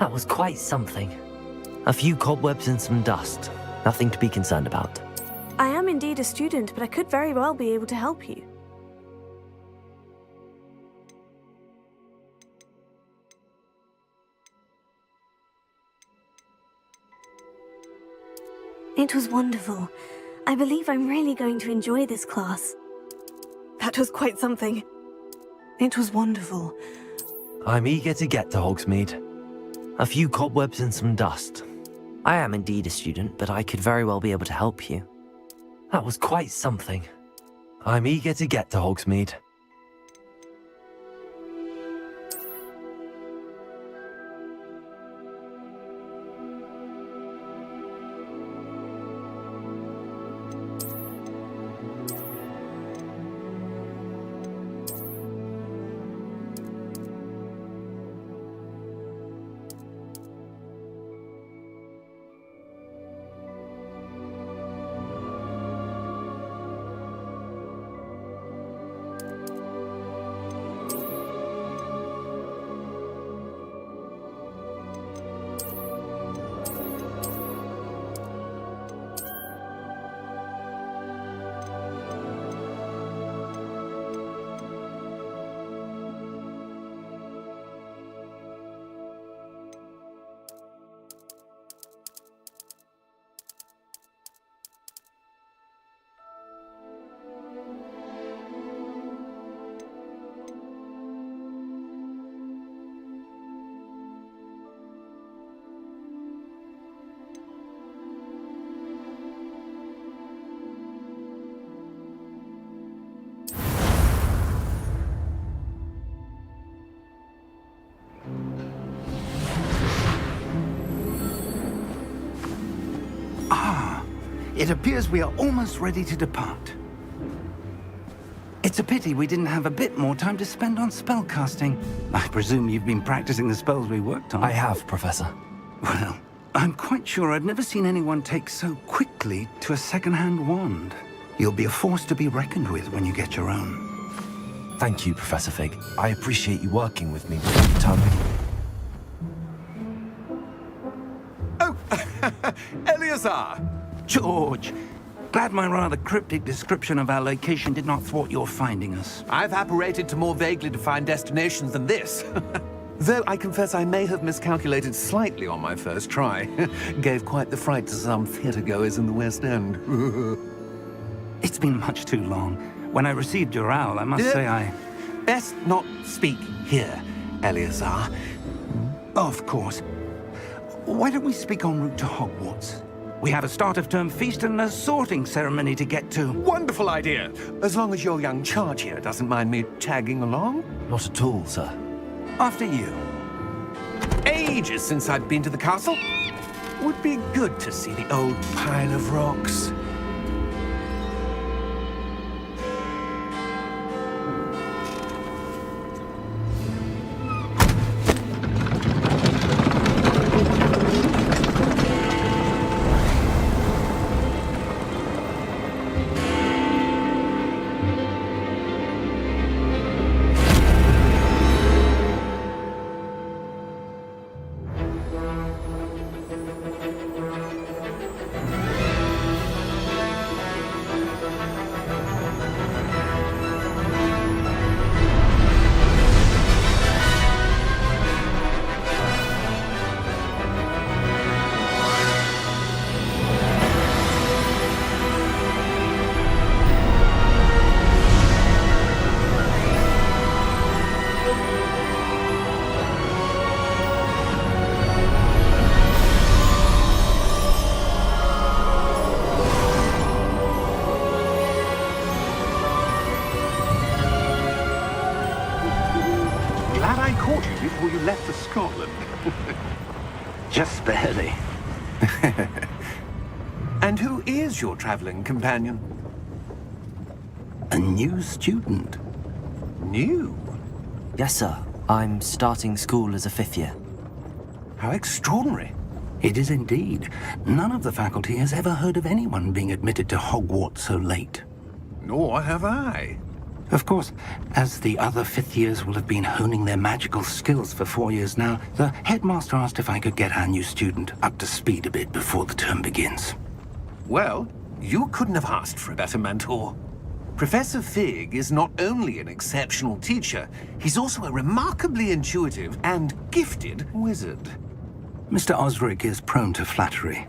That was quite something. A few cobwebs and some dust. Nothing to be concerned about. I am indeed a student, but I could very well be able to help you. It was wonderful. I believe I'm really going to enjoy this class. That was quite something. It was wonderful. I'm eager to get to Hogsmeade. A few cobwebs and some dust. I am indeed a student, but I could very well be able to help you. That was quite something. I'm eager to get to Hogsmeade. It appears we are almost ready to depart. It's a pity we didn't have a bit more time to spend on spellcasting. I presume you've been practicing the spells we worked on. I have, Professor. Well, I'm quite sure I've never seen anyone take so quickly to a second-hand wand. You'll be a force to be reckoned with when you get your own. Thank you, Professor Fig. I appreciate you working with me before you tell me. Oh, Eleazar! George! Glad my rather cryptic description of our location did not thwart your finding us. I've apparated to more vaguely defined destinations than this. Though I confess I may have miscalculated slightly on my first try. Gave quite the fright to some theatre-goers in the West End. It's been much too long. When I received your owl, I must say I... Best not speak here, Eleazar. Of course. Why don't we speak en route to Hogwarts? We have a start-of-term feast and a sorting ceremony to get to. Wonderful idea! As long as your young charge here doesn't mind me tagging along. Not at all, sir. After you. Ages since I'd been to the castle. Would be good to see the old pile of rocks. Glad I caught you before you left for Scotland. Just barely. And who is your traveling companion? A new student. New? Yes, sir. I'm starting school as a 5th year. How extraordinary. It is indeed. None of the faculty has ever heard of anyone being admitted to Hogwarts so late. Nor have I. Of course, as the other 5th years will have been honing their magical skills for 4 years now, the headmaster asked if I could get our new student up to speed a bit before the term begins. Well, you couldn't have asked for a better mentor. Professor Fig is not only an exceptional teacher, he's also a remarkably intuitive and gifted wizard. Mr. Osric is prone to flattery.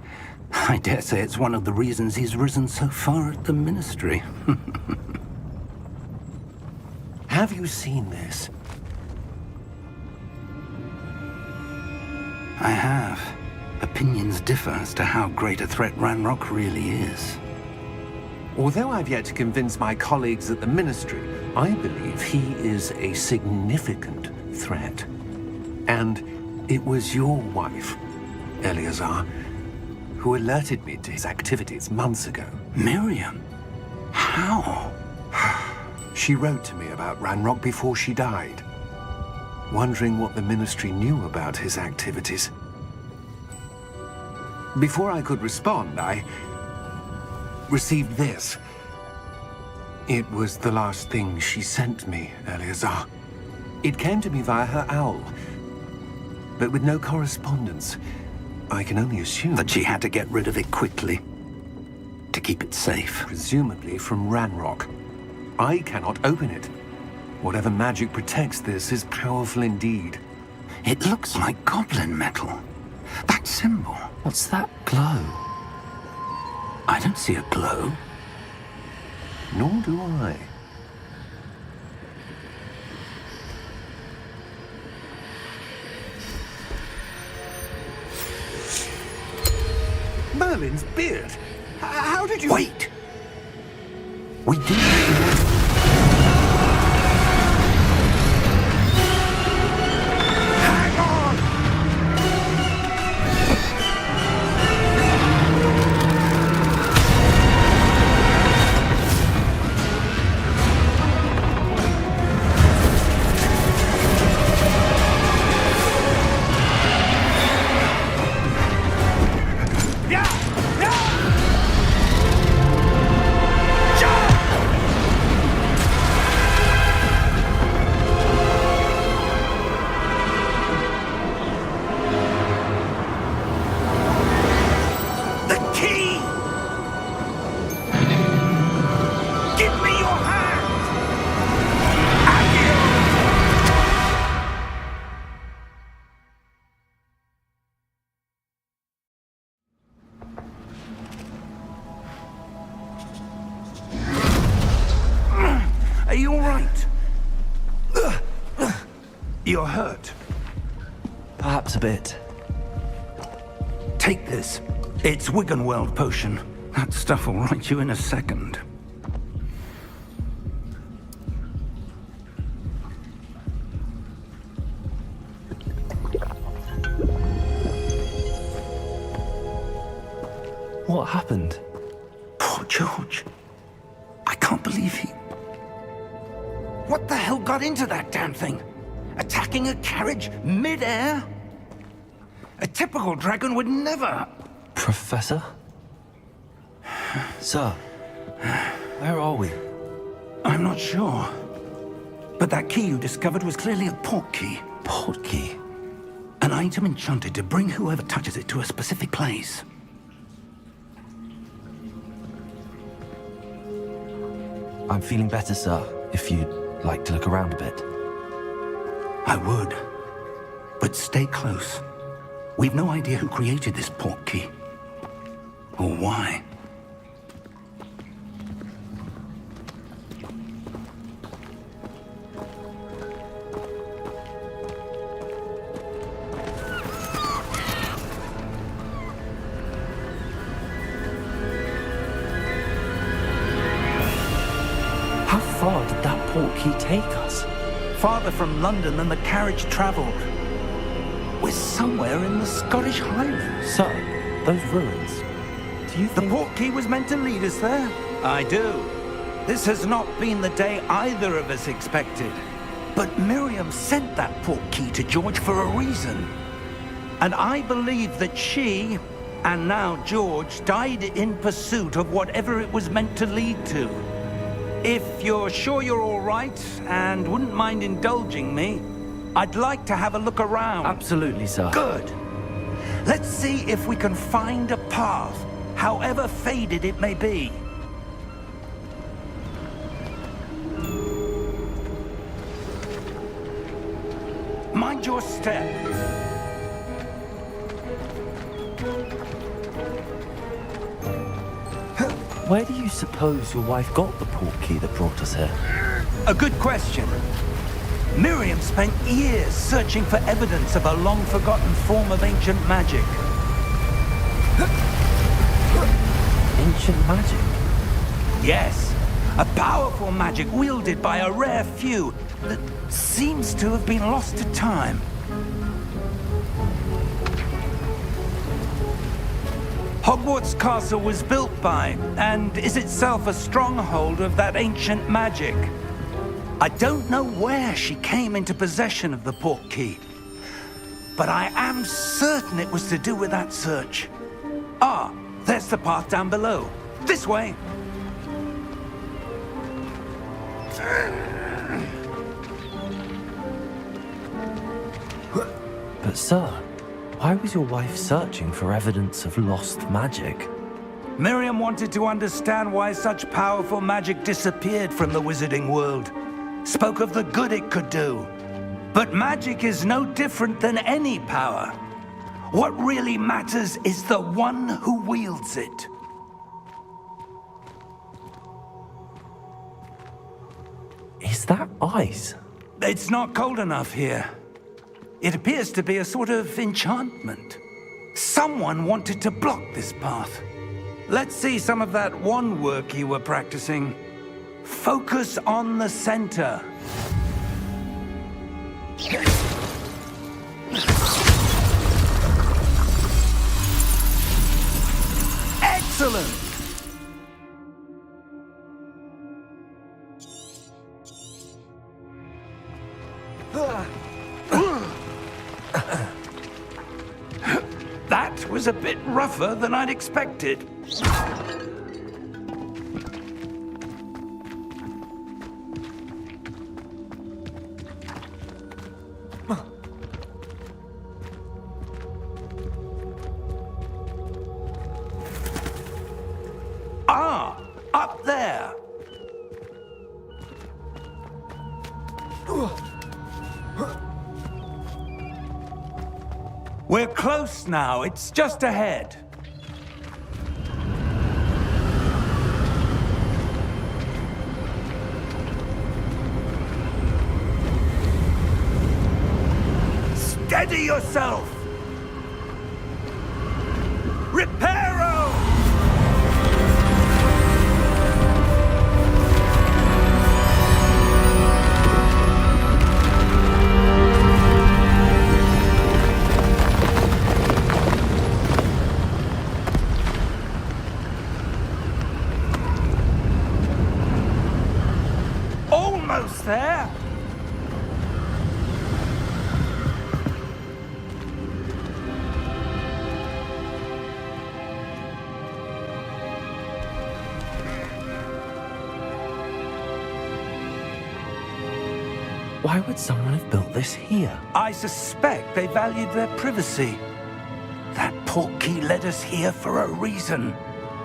I dare say it's one of the reasons he's risen so far at the Ministry. Have you seen this? I have. Opinions differ as to how great a threat Ranrock really is. Although I've yet to convince my colleagues at the Ministry, I believe he is a significant threat. And it was your wife, Eleazar, who alerted me to his activities months ago. Miriam? How? She wrote to me about Ranrock before she died, wondering what the Ministry knew about his activities. Before I could respond, I received this. It was the last thing she sent me, Eleazar. It came to me via her owl, but with no correspondence. I can only assume That she had to get rid of it quickly, to keep it safe. presumably from Ranrock. I cannot open it. Whatever magic protects this is powerful indeed. It looks like goblin metal. That symbol. What's that glow? I don't see a glow. Nor do I. Merlin's beard. How did you... Wait! We do... Hang on! Are you all right? You're hurt. Perhaps a bit. Take this. It's Wiggenweld potion. That stuff will right you in a second. What happened? Poor George. I can't believe he... What the hell got into that damn thing? Attacking a carriage mid-air? A typical dragon would never... Professor? Sir, where are we? I'm not sure. But that key you discovered was clearly a port key. Port key? An item enchanted to bring whoever touches it to a specific place. I'm feeling better, sir, if you'd like to look around a bit. I would. But stay close. We've no idea who created this port key. Or why. How far did that port key take us? Farther from London than the carriage traveled. We're somewhere in the Scottish Highlands. Sir, those ruins. Do you The think... port key was meant to lead us there? I do. This has not been the day either of us expected. But Miriam sent that port key to George for a reason. And I believe that she, and now George, died in pursuit of whatever it was meant to lead to. If you're sure you're all right, and wouldn't mind indulging me, I'd like to have a look around. Absolutely, sir. Good. Let's see if we can find a path, however faded it may be. Mind your step. Where do you suppose your wife got the port key that brought us here? A good question. Miriam spent years searching for evidence of a long-forgotten form of ancient magic. Ancient magic? Yes, a powerful magic wielded by a rare few that seems to have been lost to time. Hogwarts Castle was built by, and is itself a stronghold of that ancient magic. I don't know where she came into possession of the port key, but I am certain it was to do with that search. Ah, there's the path down below. This way. But sir, why was your wife searching for evidence of lost magic? Miriam wanted to understand why such powerful magic disappeared from the wizarding world. Spoke of the good it could do. But magic is no different than any power. What really matters is the one who wields it. Is that ice? It's not cold enough here. It appears to be a sort of enchantment. Someone wanted to block this path. Let's see some of that wand work you were practicing. Focus on the center. Excellent! That was a bit rougher than I'd expected. Ah, up there. We're close now. It's just ahead. Steady yourself! Reparo! Almost there! Why would someone have built this here? I suspect they valued their privacy. That portkey led us here for a reason.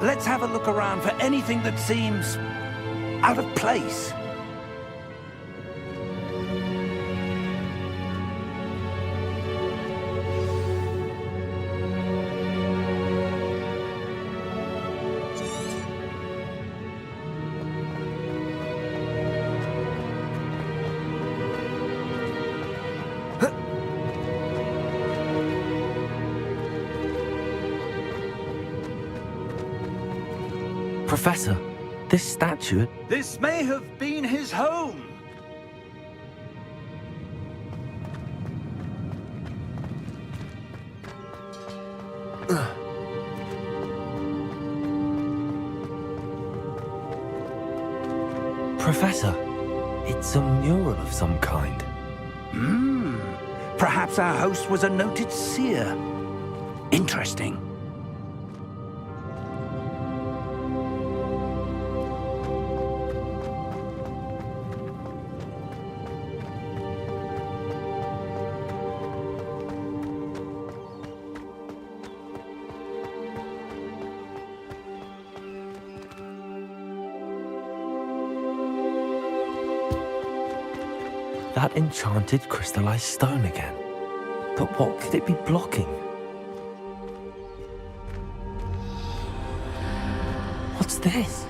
Let's have a look around for anything that seems out of place. Professor, this statue... This may have been his home. Professor, it's a mural of some kind. Perhaps our host was a noted seer. Interesting. That enchanted crystallized stone again. But what could it be blocking? What's this?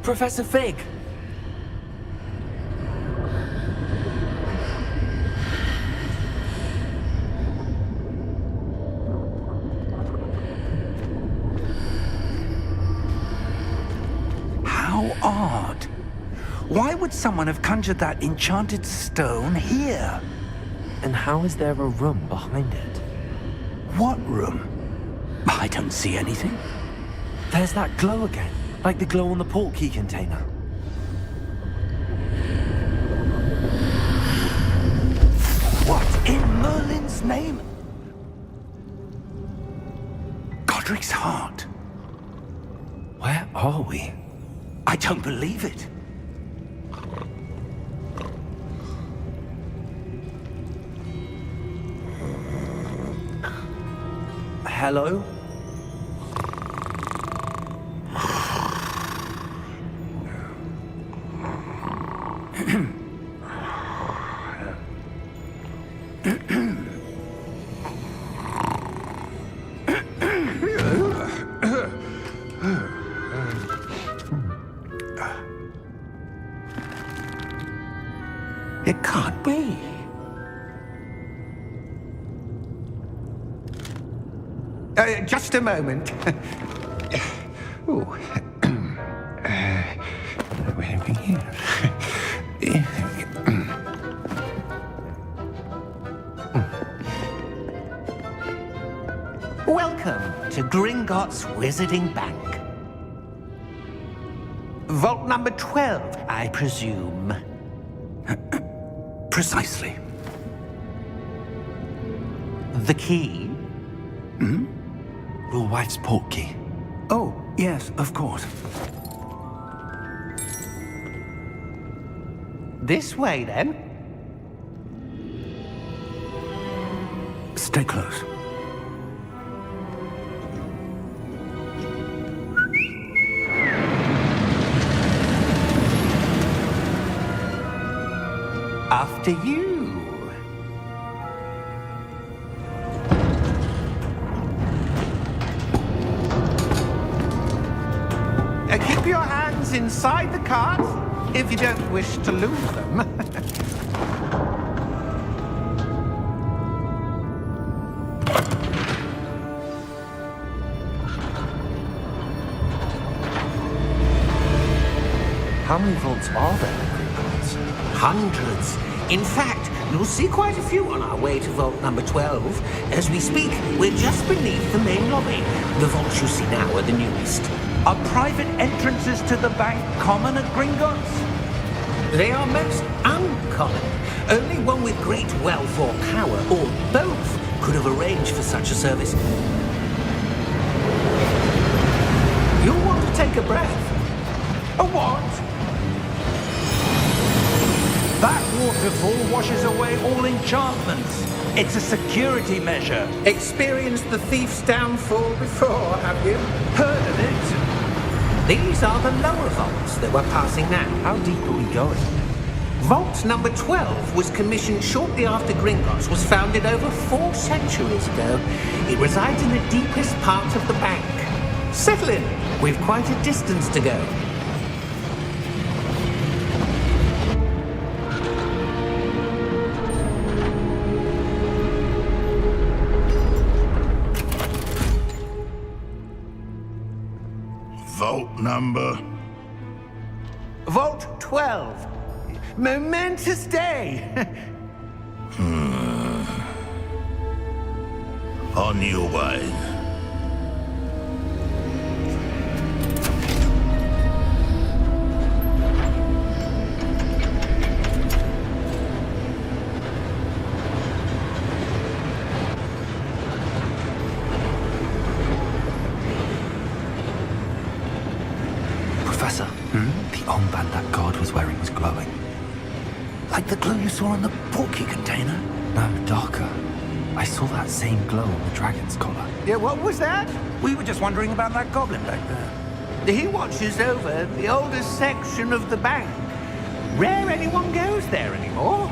Professor Fig! How odd. Why would someone have conjured that enchanted stone here? And how is there a room behind it? What room? I don't see anything. There's that glow again, like the glow on the portkey container. What in Merlin's name? Godric's heart. Where are we? I don't believe it. Hello? It can't be. Just a moment. Ooh. Where are we here? Welcome to Gringotts Wizarding Bank. Vault number 12, I presume. Precisely. The key? Your wife's portkey. Oh, yes, of course. This way, then. Stay close. After you. Keep your hands inside the cart if you don't wish to lose them. How many vaults are there in Gringotts? Hundreds. In fact, you'll see quite a few on our way to vault number 12. As we speak, we're just beneath the main lobby. The vaults you see now are the newest. Are private entrances to the bank common at Gringotts? They are most uncommon. Only one with great wealth or power, or both, could have arranged for such a service. You'll want to take a breath. A what? That waterfall washes away all enchantments. It's a security measure. Experienced the thief's downfall before, have you? Heard of it? These are the lower vaults that we're passing now. How deep are we going? Vault number 12 was commissioned shortly after Gringotts was founded over 4 centuries ago. It resides in the deepest part of the bank. Settle in. We've quite a distance to go. Vault number. Vault 12. Momentous day. On your way. Professor, the armband that guard was wearing was glowing. Like the glow you saw on the portkey container? No, darker. I saw that same glow on the dragon's collar. Yeah, what was that? We were just wondering about that goblin back there. He watches over the oldest section of the bank. Rare anyone goes there anymore.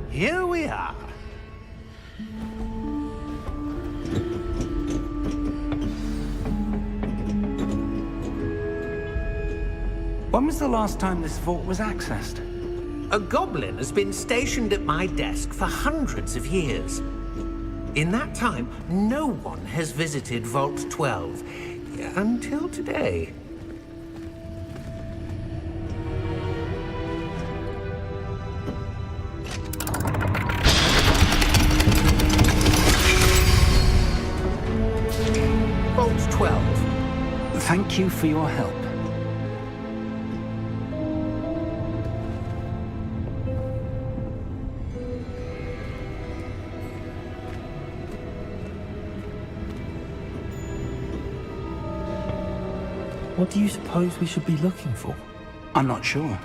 Here we are. When was the last time this vault was accessed? A goblin has been stationed at my desk for hundreds of years. In that time, no one has visited Vault 12 until today. Vault 12. Thank you for your help. What do you suppose we should be looking for? I'm not sure.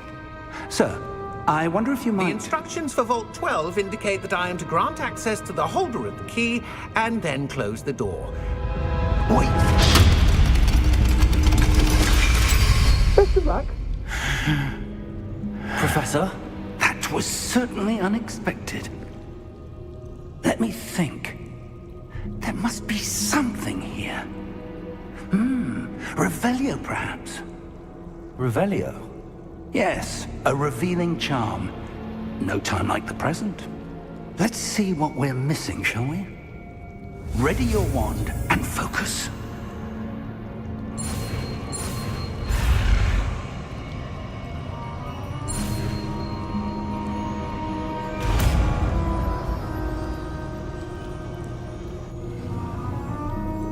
Sir, I wonder if you The might... instructions for Vault 12 indicate that I am to grant access to the holder of the key and then close the door. Wait! Best of luck. Professor? That was certainly unexpected. Let me think. There must be something here. Revelio, perhaps? Revelio? Yes, a revealing charm. No time like the present. Let's see what we're missing, shall we? Ready your wand and focus.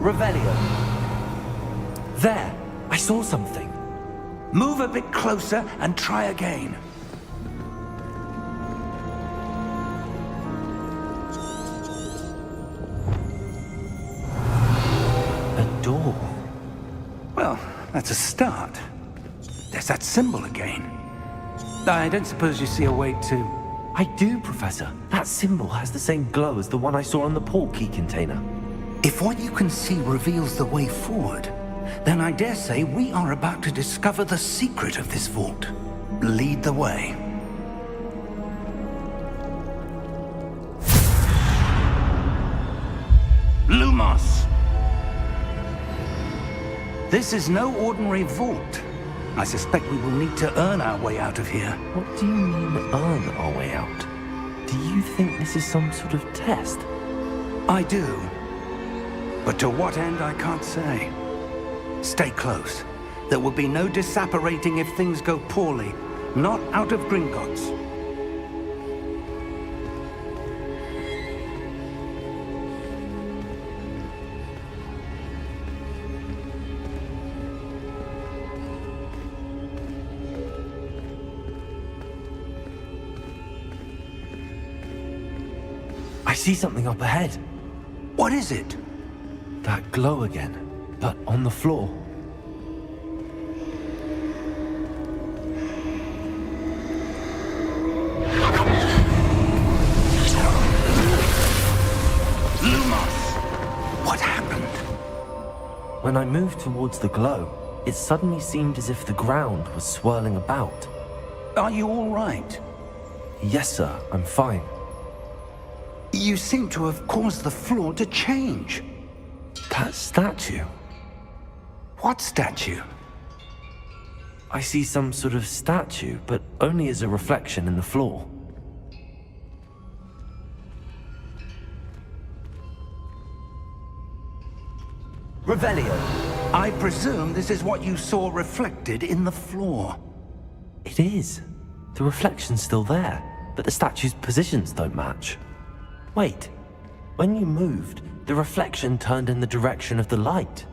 Revelio. There! I saw something. Move a bit closer and try again. A door. Well, that's a start. There's that symbol again. I don't suppose you see a way to... I do, Professor. That symbol has the same glow as the one I saw on the portkey container. If what you can see reveals the way forward, then I dare say we are about to discover the secret of this vault. Lead the way. Lumos! This is no ordinary vault. I suspect we will need to earn our way out of here. What do you mean, earn our way out? Do you think this is some sort of test? I do. But to what end, I can't say. Stay close. There will be no disapparating if things go poorly. Not out of Gringotts. I see something up ahead. What is it? That glow again, but on the floor. What happened? When I moved towards the glow, it suddenly seemed as if the ground was swirling about. Are you all right? Yes, sir, I'm fine. You seem to have caused the floor to change. That statue. What statue? I see some sort of statue, but only as a reflection in the floor. Revelio. I presume this is what you saw reflected in the floor. It is. The reflection's still there, but the statue's positions don't match. Wait, when you moved, the reflection turned in the direction of the light.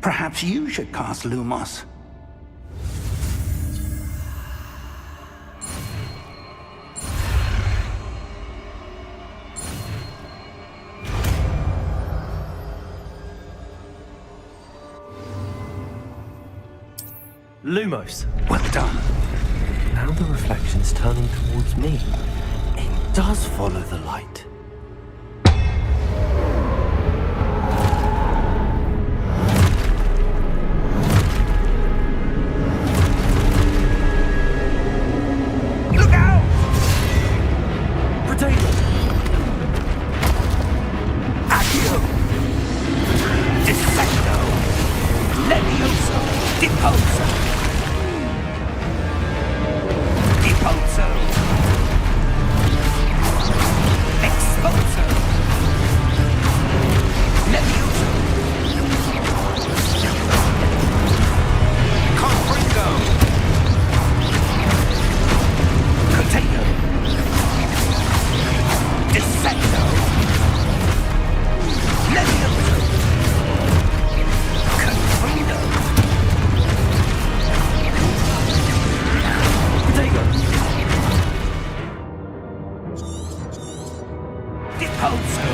Perhaps you should cast Lumos. Lumos. Well done. Now the reflection's turning towards me. It does follow the light. Look out! Potato! Accio! Dissecto! Levioso! Deposo! Deposo! Exposo! Levioso! Confringo! Potato! Dissecto! Levioso! Confringo! Potato! Deposo!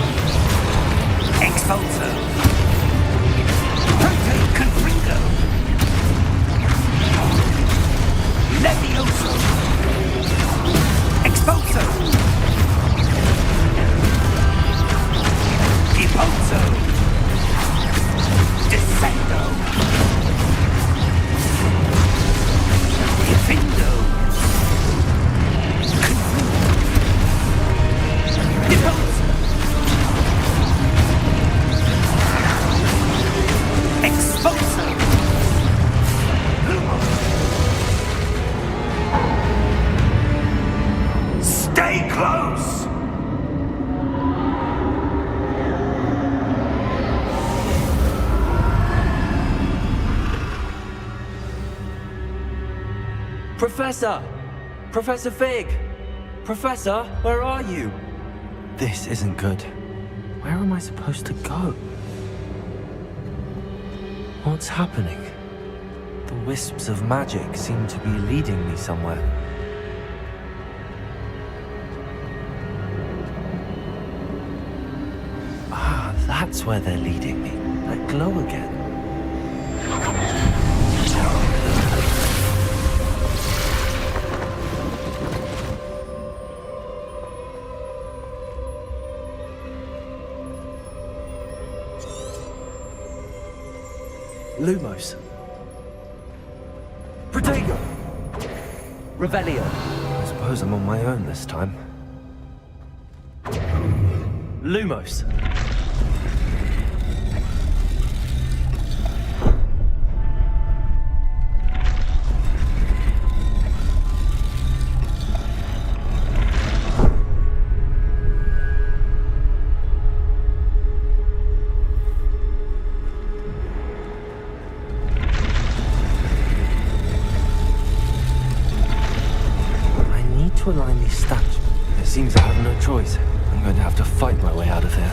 Expulso! Prote Confringo! Levioso! Expulso! Deposo! Descendo! Defindo! Confringo! Deposo! Expulso! Stay close! Professor! Professor Fig! Professor, where are you? This isn't good. Where am I supposed to go? What's happening? The wisps of magic seem to be leading me somewhere. Ah, that's where they're leading me. That glow again. Lumos. Protego! Revelio. I suppose I'm on my own this time. Lumos. to align these stats. It seems I have no choice. I'm going to have to fight my way out of here.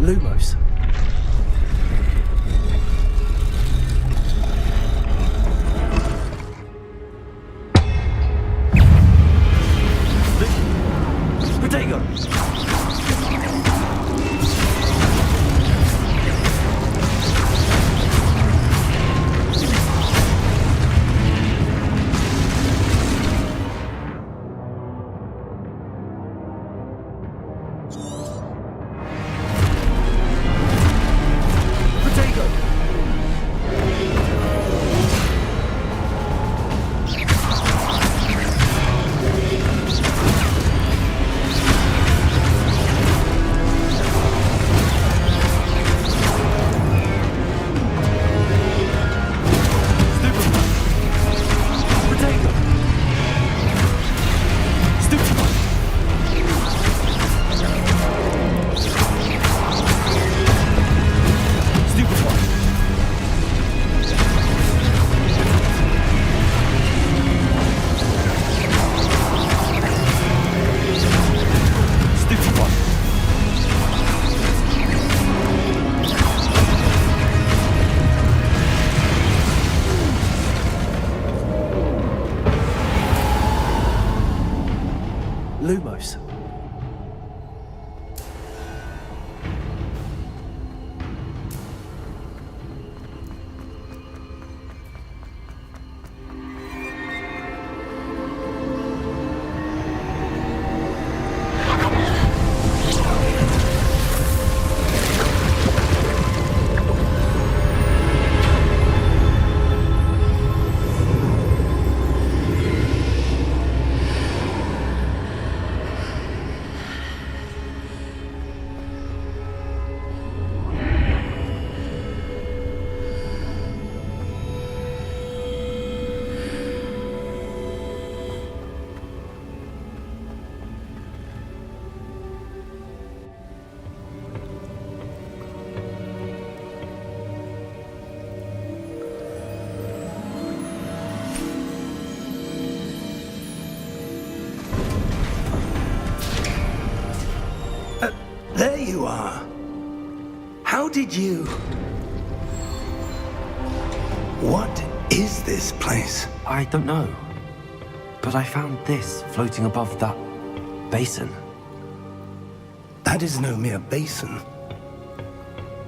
Lumos. Protego! Lumos. There you are. How did you... What is this place? I don't know. But I found this floating above that basin. That is no mere basin.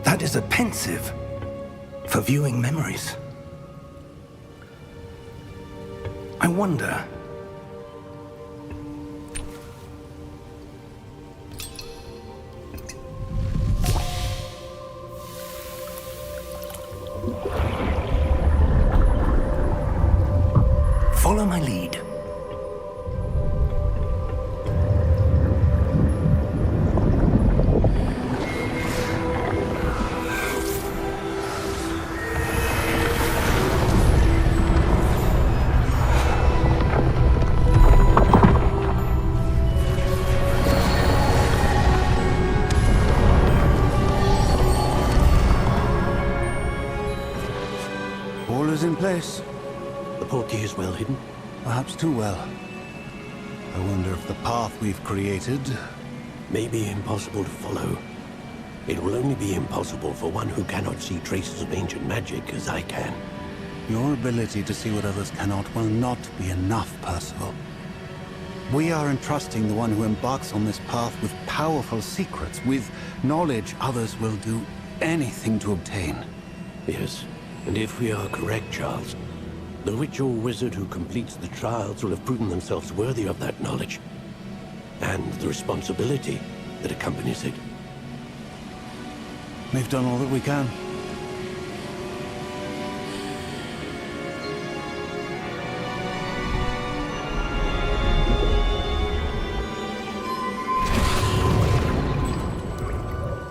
That is a pensive for viewing memories. I wonder... Follow my lead. All is in place. The portkey is well hidden. Perhaps too well. I wonder if the path we've created... May be impossible to follow. It will only be impossible for one who cannot see traces of ancient magic as I can. Your ability to see what others cannot will not be enough, Percival. We are entrusting the one who embarks on this path with powerful secrets, with knowledge others will do anything to obtain. Yes, and if we are correct, Charles, the witch or wizard who completes the trials will have proven themselves worthy of that knowledge, and the responsibility that accompanies it. We've done all that we can.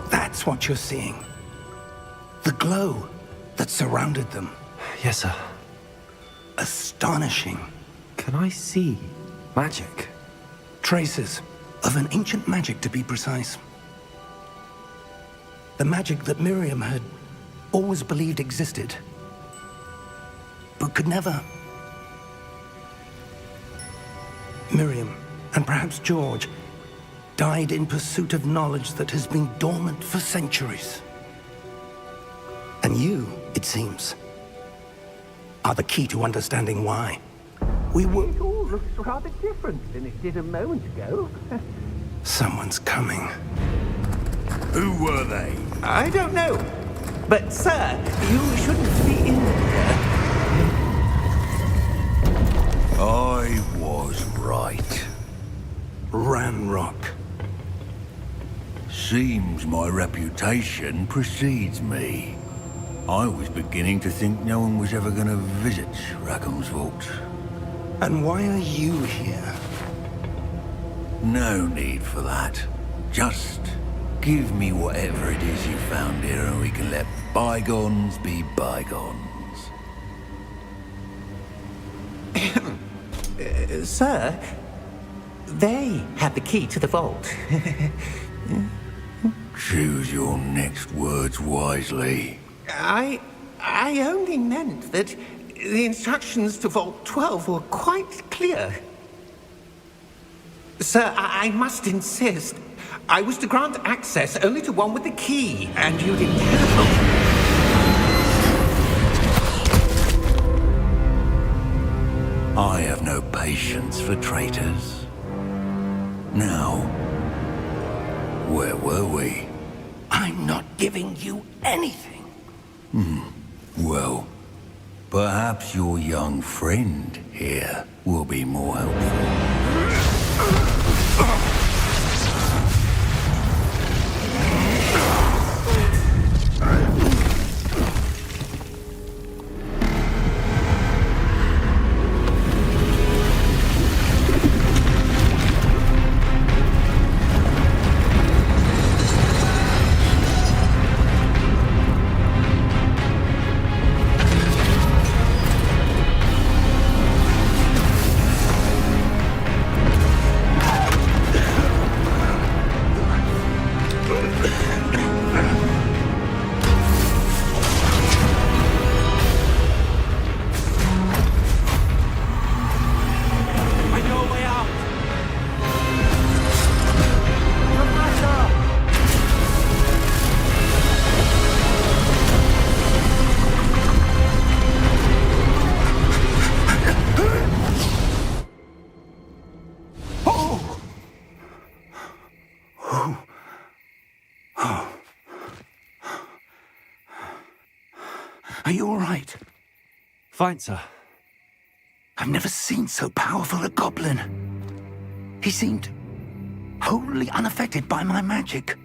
That's what you're seeing. The glow that surrounded them. Yes, sir. Astonishing. Can I see magic? Traces of an ancient magic, to be precise. The magic that Miriam had always believed existed, but could never Miriam, and perhaps George, died in pursuit of knowledge that has been dormant for centuries. And you, it seems, are the key to understanding why. We were... It all looks rather different than it did a moment ago. Someone's coming. Who were they? I don't know. But, sir, you shouldn't be in here. I was right. Ranrock. Seems my reputation precedes me. I was beginning to think no one was ever going to visit Rackham's vault. And why are you here? No need for that. Just give me whatever it is you found here and we can let bygones be bygones. Sir, they had the key to the vault. Choose your next words wisely. I only meant that the instructions to Vault 12 were quite clear. Sir, I must insist. I was to grant access only to one with the key, and you didn't have. I have no patience for traitors. Now, where were we? I'm not giving you anything. Well, perhaps your young friend here will be more helpful. Are you all right? Fine, sir. I've never seen so powerful a goblin. He seemed wholly unaffected by my magic.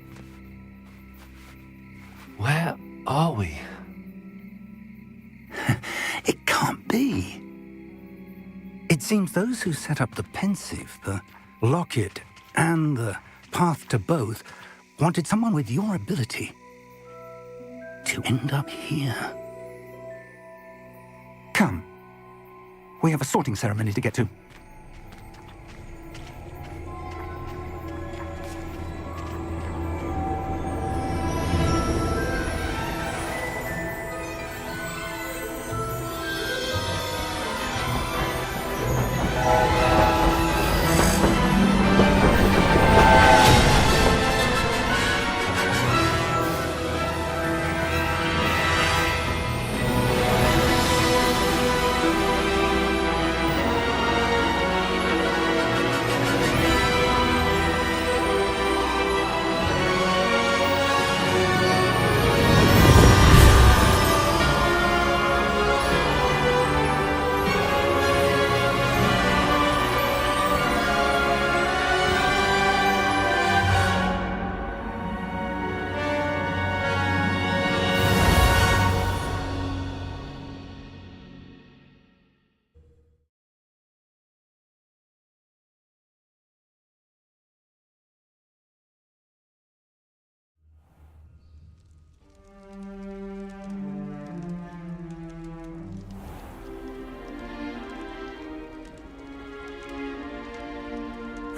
Where are we? It can't be. It seems those who set up the pensive, the locket, and the path to both wanted someone with your ability to end up here. Come. We have a sorting ceremony to get to.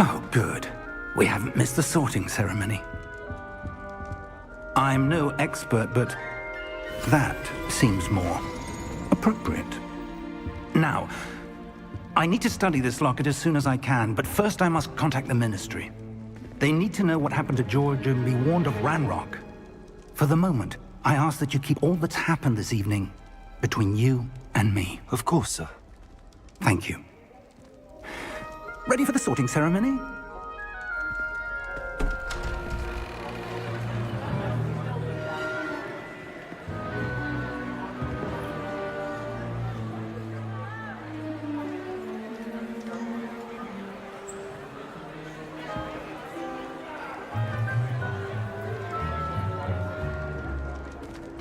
Oh, good. We haven't missed the sorting ceremony. I'm no expert, but that seems more appropriate. Now, I need to study this locket as soon as I can, but first I must contact the Ministry. They need to know what happened to George and be warned of Ranrock. For the moment, I ask that you keep all that's happened this evening between you and me. Of course, sir. Thank you. Ready for the sorting ceremony?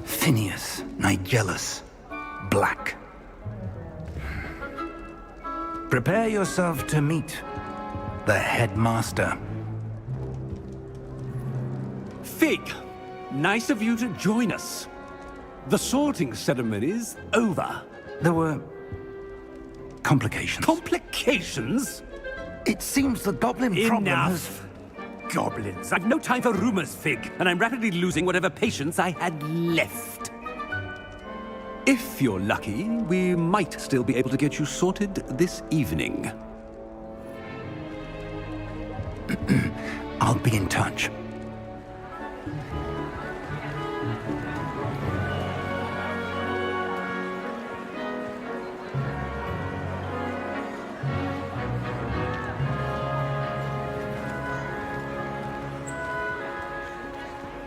Phineas, Nigellus, Black. Prepare yourself to meet the headmaster. Fig, nice of you to join us. The sorting ceremony's over. There were complications. Complications? It seems the goblin problem has... Enough! Goblins. I've no time for rumors, Fig, and I'm rapidly losing whatever patience I had left. If you're lucky, we might still be able to get you sorted this evening. I'll be in touch.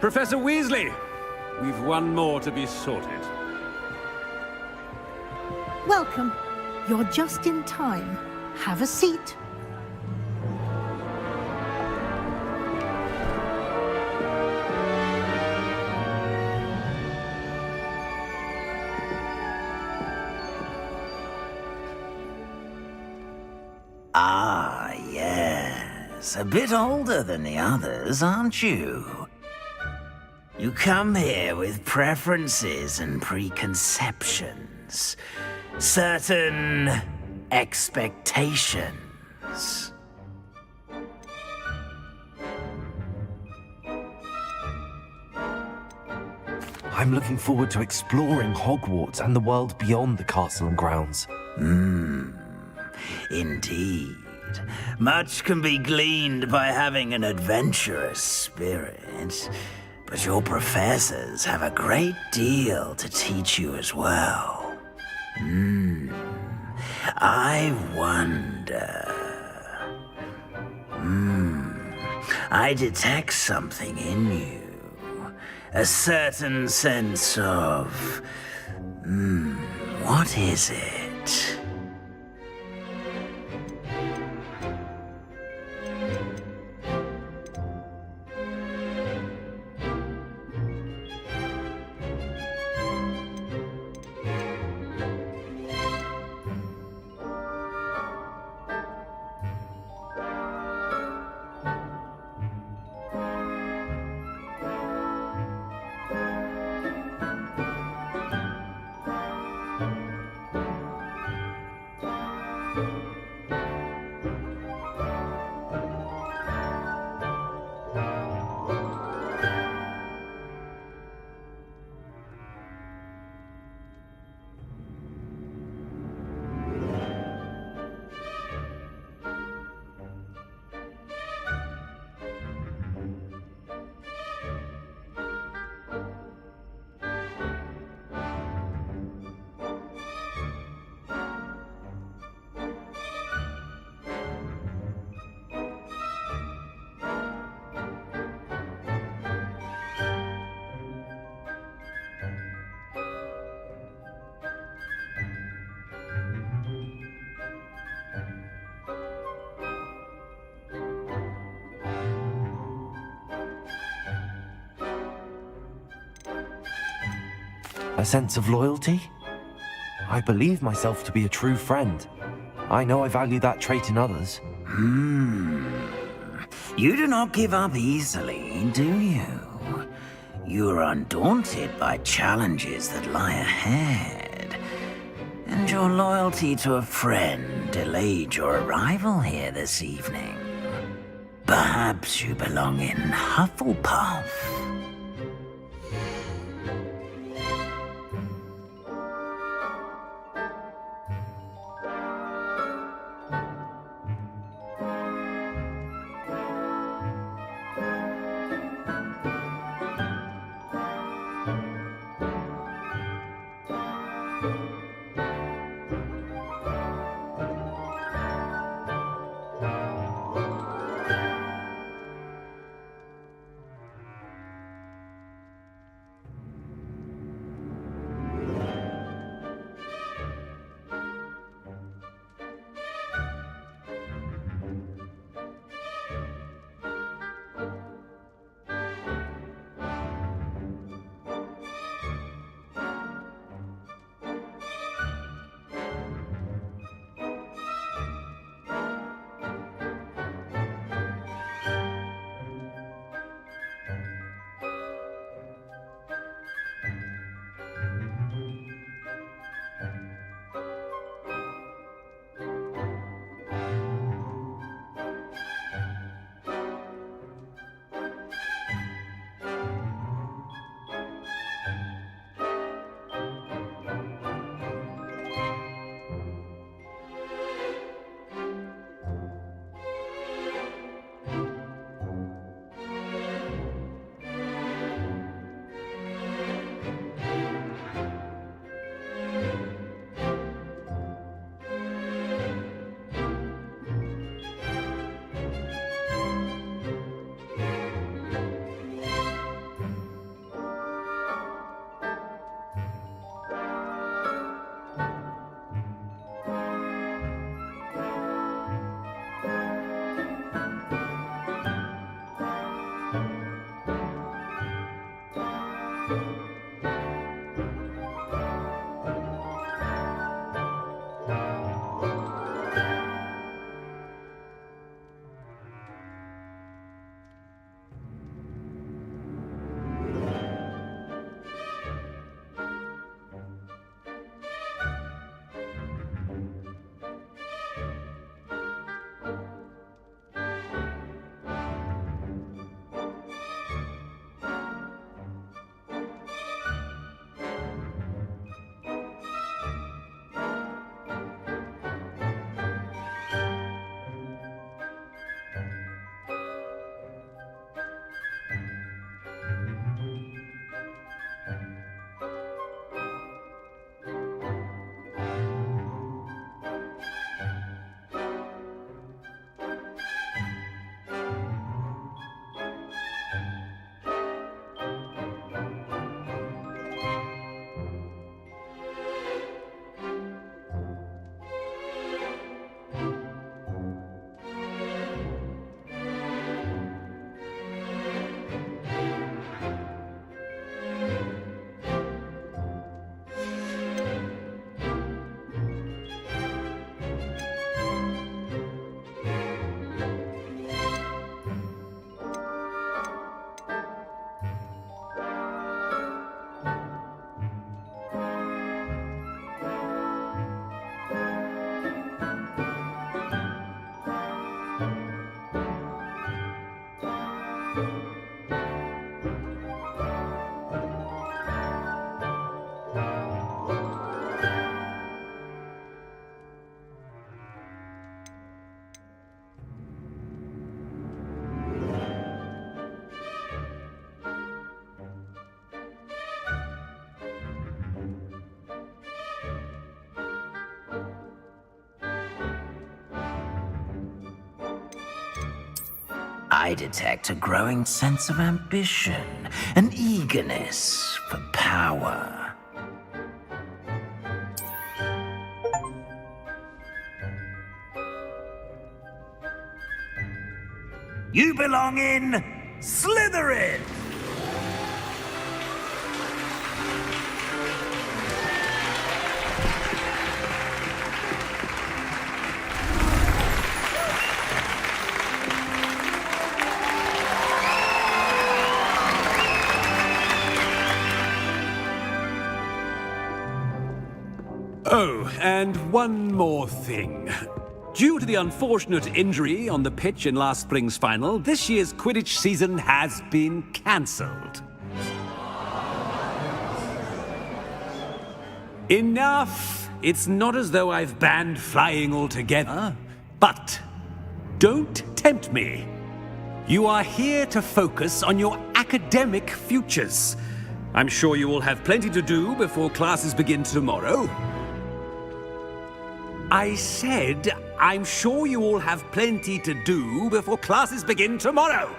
Professor Weasley, we've one more to be sorted. Welcome. You're just in time. Have a seat. Ah, yes. A bit older than the others, aren't you? You come here with preferences and preconceptions. Certain expectations. I'm looking forward to exploring Hogwarts and the world beyond the castle and grounds. Indeed. Much can be gleaned by having an adventurous spirit, but your professors have a great deal to teach you as well. I wonder... I detect something in you. A certain sense of... what is it? A sense of loyalty? I believe myself to be a true friend. I know I value that trait in others. You do not give up easily, do you? You are undaunted by challenges that lie ahead. And your loyalty to a friend delayed your arrival here this evening. Perhaps you belong in Hufflepuff. I detect a growing sense of ambition, an eagerness for power. You belong in Slytherin! Oh, and one more thing. Due to the unfortunate injury on the pitch in last spring's final, this year's Quidditch season has been cancelled. Enough! It's not as though I've banned flying altogether. But don't tempt me. You are here to focus on your academic futures. I'm sure you will have plenty to do before classes begin tomorrow. I said, I'm sure you all have plenty to do before classes begin tomorrow.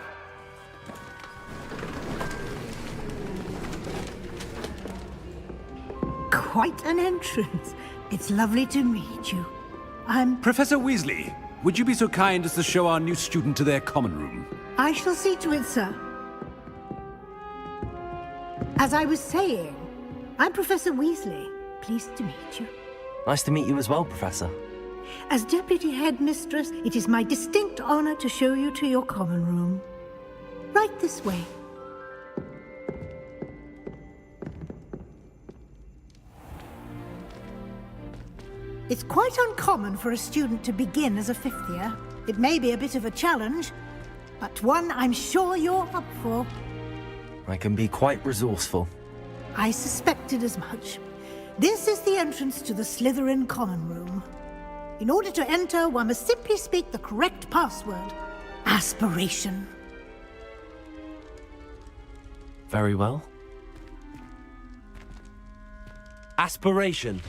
Quite an entrance. It's lovely to meet you. Professor Weasley, would you be so kind as to show our new student to their common room? I shall see to it, sir. As I was saying, I'm Professor Weasley. Pleased to meet you. Nice to meet you as well, Professor. As Deputy Headmistress, it is my distinct honor to show you to your common room. Right this way. It's quite uncommon for a student to begin as a fifth year. It may be a bit of a challenge, but one I'm sure you're up for. I can be quite resourceful. I suspected as much. This is the entrance to the Slytherin common room. In order to enter, one must simply speak the correct password. Aspiration. Very well. Aspiration.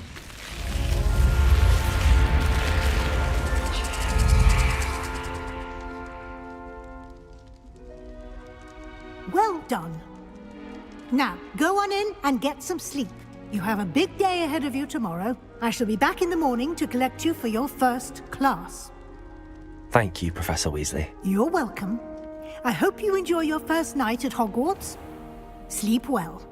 Well done. Now, go on in and get some sleep. You have a big day ahead of you tomorrow. I shall be back in the morning to collect you for your first class. Thank you, Professor Weasley. You're welcome. I hope you enjoy your first night at Hogwarts. Sleep well.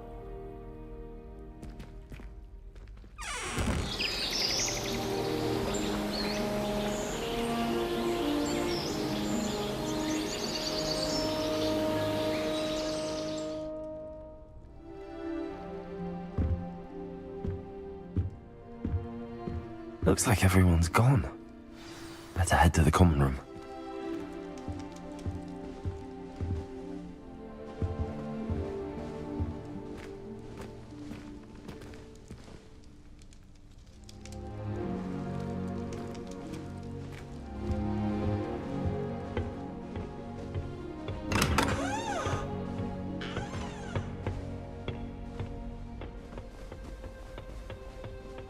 Looks like everyone's gone. Better head to the common room.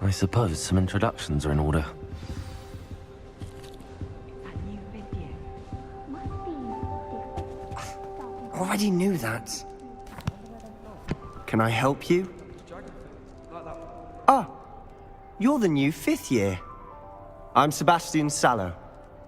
I suppose some introductions are in order. Already knew that. Can I help you? Ah, you're the new fifth year. I'm Sebastian Sallow.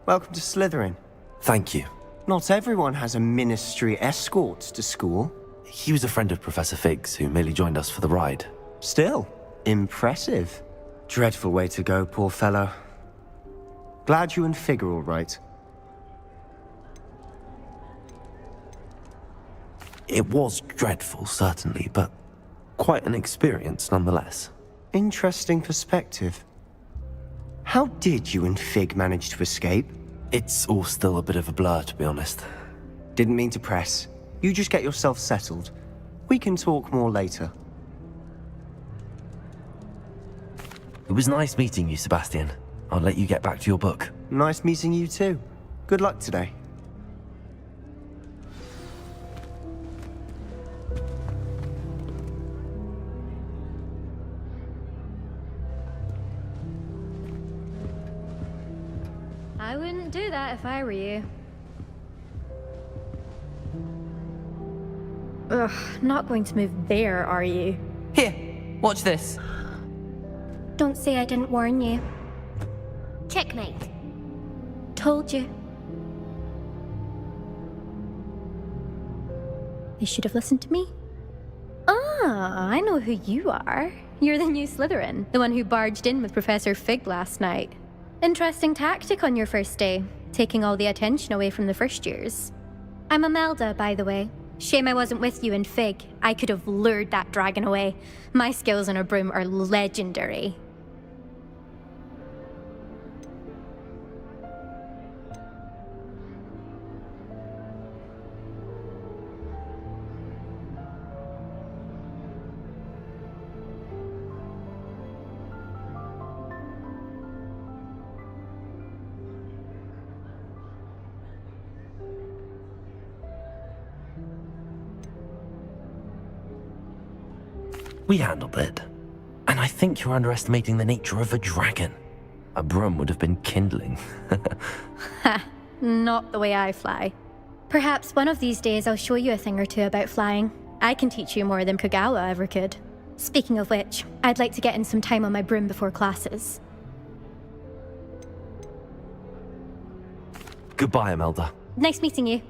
Welcome to Slytherin. Thank you. Not everyone has a ministry escort to school. He was a friend of Professor Fig's who merely joined us for the ride. Still, impressive. Dreadful way to go, poor fellow. Glad you and Fig are all right. It was dreadful, certainly, but quite an experience nonetheless. Interesting perspective. How did you and Fig manage to escape? It's all still a bit of a blur, to be honest. Didn't mean to press. You just get yourself settled. We can talk more later. It was nice meeting you, Sebastian. I'll let you get back to your book. Nice meeting you too. Good luck today. I wouldn't do that if I were you. Ugh, not going to move there, are you? Here, watch this. Don't say I didn't warn you. Checkmate. Told you. You should have listened to me. Ah, I know who you are. You're the new Slytherin, the one who barged in with Professor Fig last night. Interesting tactic on your first day, taking all the attention away from the first years. I'm Imelda, by the way. Shame I wasn't with you in Fig. I could have lured that dragon away. My skills on a broom are legendary. We handled it. And I think you're underestimating the nature of a dragon. A broom would have been kindling. Ha, not the way I fly. Perhaps one of these days I'll show you a thing or two about flying. I can teach you more than Kogawa ever could. Speaking of which, I'd like to get in some time on my broom before classes. Goodbye, Imelda. Nice meeting you.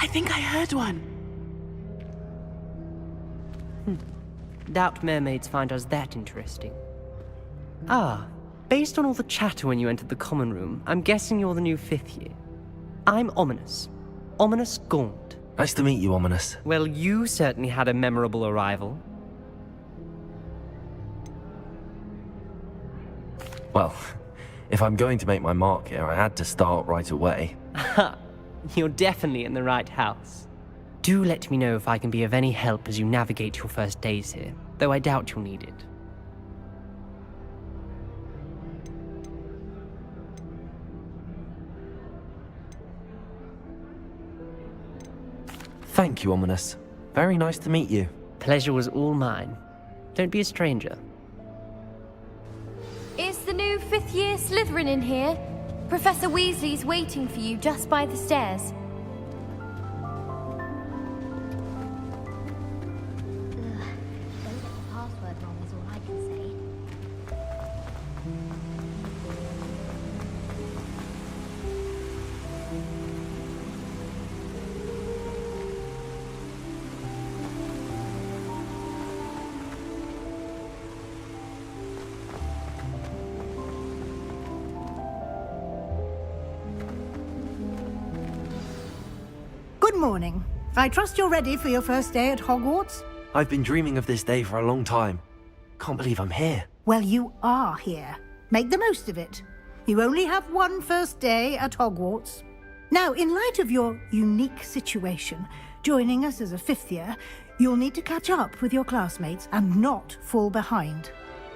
I think I heard one. Doubt mermaids find us that interesting. Ah, based on all the chatter when you entered the common room, I'm guessing you're the new 5th year. I'm Ominous. Ominous Gaunt. Nice to meet you, Ominous. Well, you certainly had a memorable arrival. Well, if I'm going to make my mark here, I had to start right away. Ha! You're definitely in the right house. Do let me know if I can be of any help as you navigate your first days here, though I doubt you'll need it. Thank you, Ominous. Very nice to meet you. Pleasure was all mine. Don't be a stranger. Is the new 5th year Slytherin in here? Professor Weasley's waiting for you just by the stairs. Good morning. I trust you're ready for your first day at Hogwarts? I've been dreaming of this day for a long time. Can't believe I'm here. Well, you are here. Make the most of it. You only have one first day at Hogwarts. Now, in light of your unique situation, joining us as a 5th year, you'll need to catch up with your classmates and not fall behind.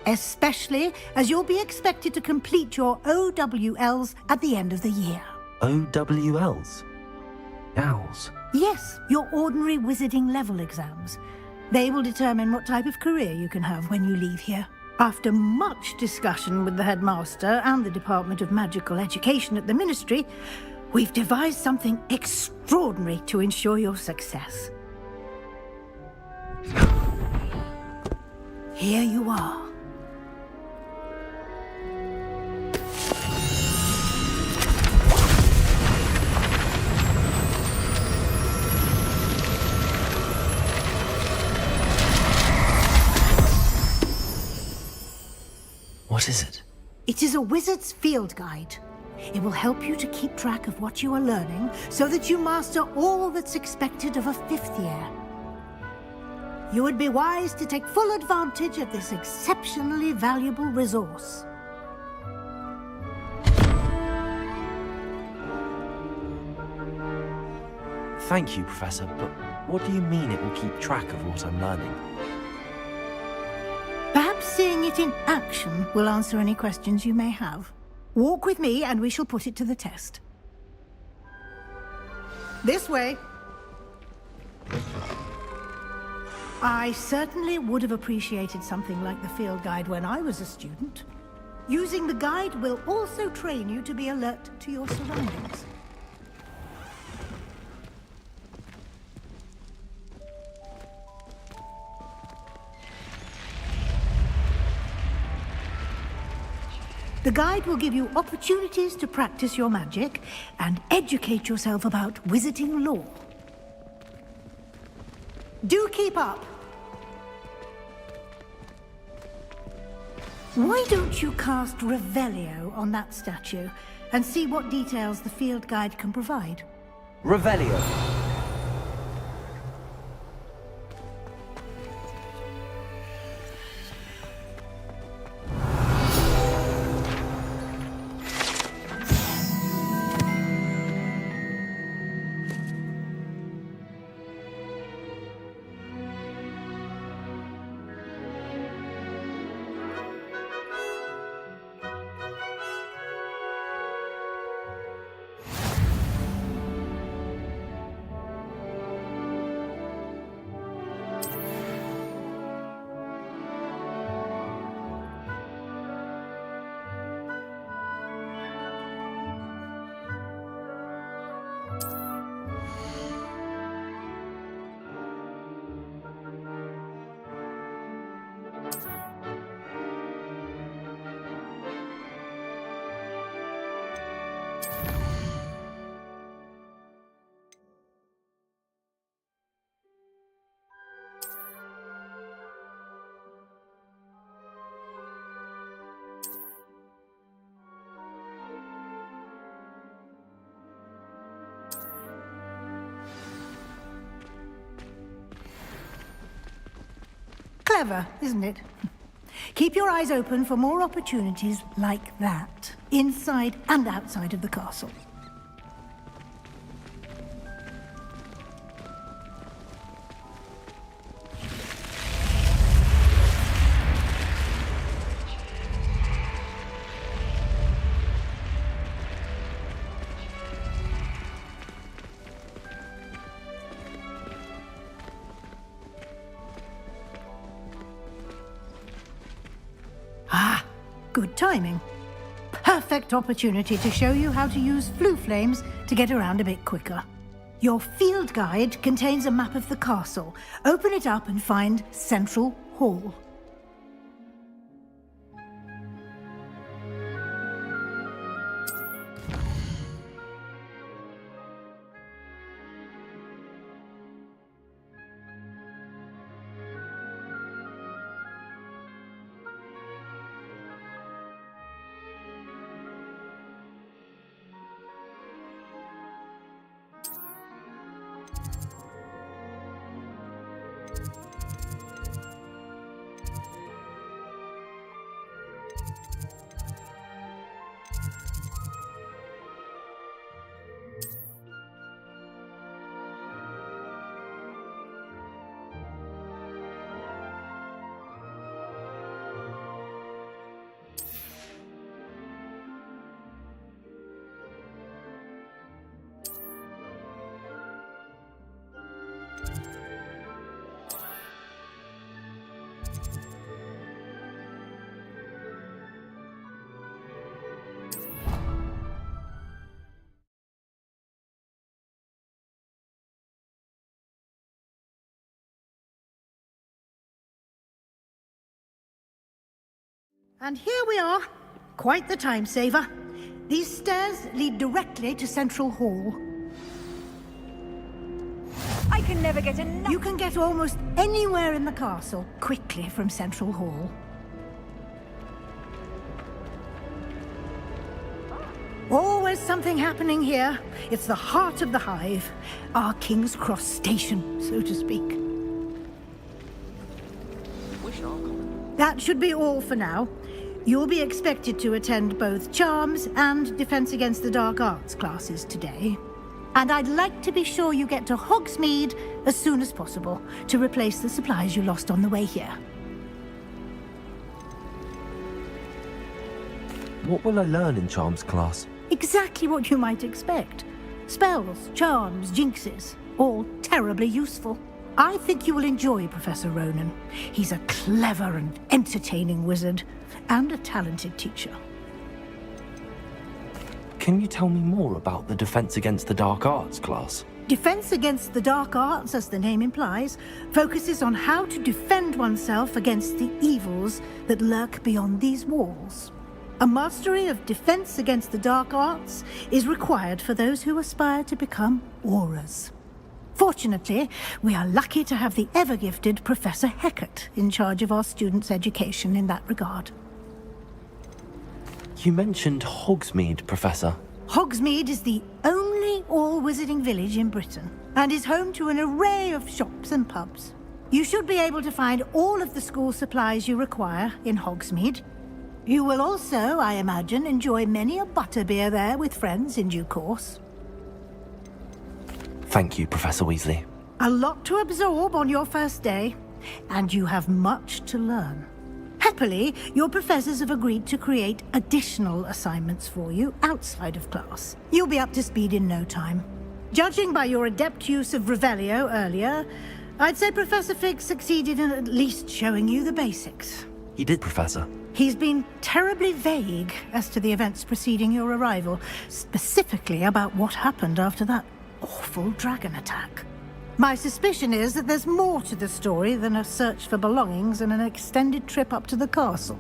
Especially as you'll be expected to complete your OWLs at the end of the year. OWLs? Owls? Yes, your ordinary wizarding level exams. They will determine what type of career you can have when you leave here. After much discussion with the headmaster and the Department of Magical Education at the Ministry, we've devised something extraordinary to ensure your success. Here you are. What is it? It is a wizard's field guide. It will help you to keep track of what you are learning so that you master all that's expected of a 5th year. You would be wise to take full advantage of this exceptionally valuable resource. Thank you, Professor, but what do you mean it will keep track of what I'm learning? Perhaps seeing it in action will answer any questions you may have. Walk with me and we shall put it to the test. This way. I certainly would have appreciated something like the field guide when I was a student. Using the guide will also train you to be alert to your surroundings. The guide will give you opportunities to practice your magic and educate yourself about wizarding lore. Do keep up! Why don't you cast Revelio on that statue and see what details the field guide can provide? Revelio. Clever, isn't it? Keep your eyes open for more opportunities like that, inside and outside of the castle. Good timing. Perfect opportunity to show you how to use flue flames to get around a bit quicker. Your field guide contains a map of the castle. Open it up and find Central Hall. And here we are. Quite the time saver. These stairs lead directly to Central Hall. I can never get enough. You can get almost anywhere in the castle quickly from Central Hall. is something happening here. It's the heart of the hive. Our King's Cross station, so to speak. That should be all for now. You'll be expected to attend both Charms and Defense Against the Dark Arts classes today. And I'd like to be sure you get to Hogsmeade as soon as possible to replace the supplies you lost on the way here. What will I learn in Charms class? Exactly what you might expect. Spells, charms, jinxes, all terribly useful. I think you will enjoy Professor Ronan. He's a clever and entertaining wizard, and a talented teacher. Can you tell me more about the Defense Against the Dark Arts class? Defense Against the Dark Arts, as the name implies, focuses on how to defend oneself against the evils that lurk beyond these walls. A mastery of Defense Against the Dark Arts is required for those who aspire to become Auras. Fortunately, we are lucky to have the ever-gifted Professor Hecat in charge of our students' education in that regard. You mentioned Hogsmeade, Professor. Hogsmeade is the only all-wizarding village in Britain, and is home to an array of shops and pubs. You should be able to find all of the school supplies you require in Hogsmeade. You will also, I imagine, enjoy many a butterbeer there with friends in due course. Thank you, Professor Weasley. A lot to absorb on your first day, and you have much to learn. Happily, your professors have agreed to create additional assignments for you outside of class. You'll be up to speed in no time. Judging by your adept use of Revelio earlier, I'd say Professor Fig succeeded in at least showing you the basics. He did, Professor. He's been terribly vague as to the events preceding your arrival, specifically about what happened after that awful dragon attack. My suspicion is that there's more to the story than a search for belongings and an extended trip up to the castle.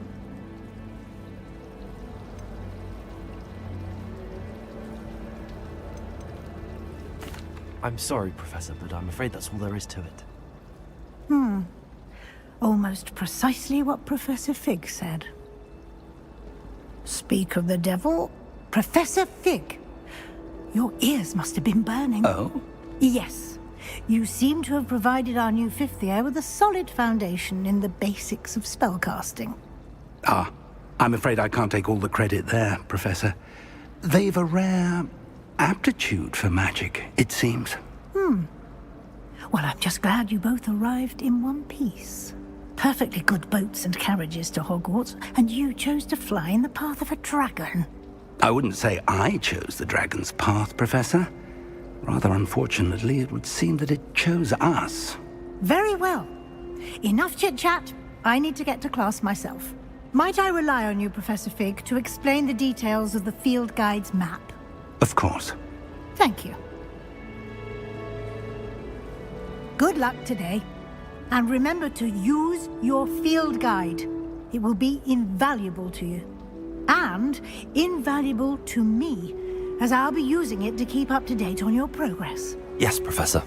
I'm sorry, Professor, but I'm afraid that's all there is to it. Almost precisely what Professor Fig said. Speak of the devil, Professor Fig. Your ears must have been burning. Oh? Yes. You seem to have provided our new fifth year with a solid foundation in the basics of spellcasting. Ah, I'm afraid I can't take all the credit there, Professor. They've a rare aptitude for magic, it seems. Well, I'm just glad you both arrived in one piece. Perfectly good boats and carriages to Hogwarts, and you chose to fly in the path of a dragon. I wouldn't say I chose the dragon's path, Professor. Rather unfortunately, it would seem that it chose us. Very well. Enough chit-chat. I need to get to class myself. Might I rely on you, Professor Fig, to explain the details of the field guide's map? Of course. Thank you. Good luck today. And remember to use your field guide. It will be invaluable to you. And invaluable to me, as I'll be using it to keep up to date on your progress. Yes, Professor.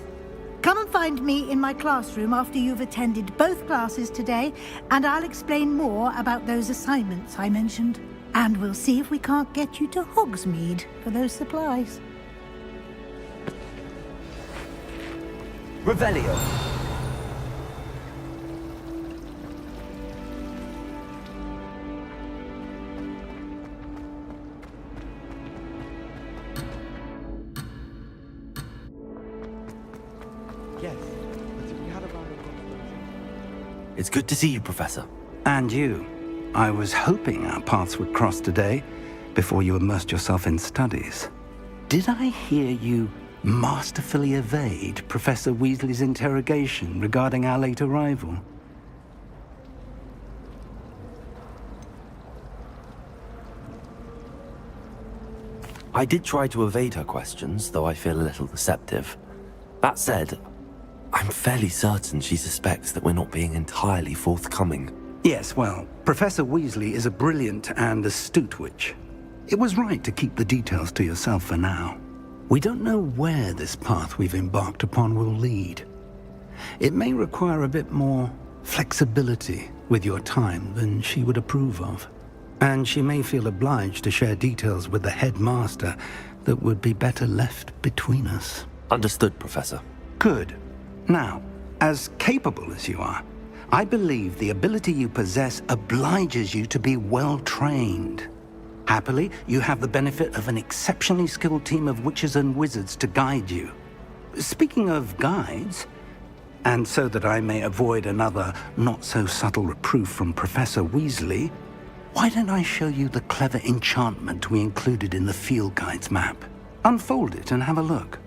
Come and find me in my classroom after you've attended both classes today, and I'll explain more about those assignments I mentioned. And we'll see if we can't get you to Hogsmeade for those supplies. Revelio. Yes, but we had a round of It's good to see you, Professor. And you. I was hoping our paths would cross today, before you immersed yourself in studies. Did I hear you masterfully evade Professor Weasley's interrogation regarding our late arrival? I did try to evade her questions, though I feel a little deceptive. That said, I'm fairly certain she suspects that we're not being entirely forthcoming. Yes, well, Professor Weasley is a brilliant and astute witch. It was right to keep the details to yourself for now. We don't know where this path we've embarked upon will lead. It may require a bit more flexibility with your time than she would approve of. And she may feel obliged to share details with the headmaster that would be better left between us. Understood, Professor. Good. Now, as capable as you are, I believe the ability you possess obliges you to be well trained. Happily, you have the benefit of an exceptionally skilled team of witches and wizards to guide you. Speaking of guides, and so that I may avoid another not-so-subtle reproof from Professor Weasley, why don't I show you the clever enchantment we included in the field guide's map? Unfold it and have a look.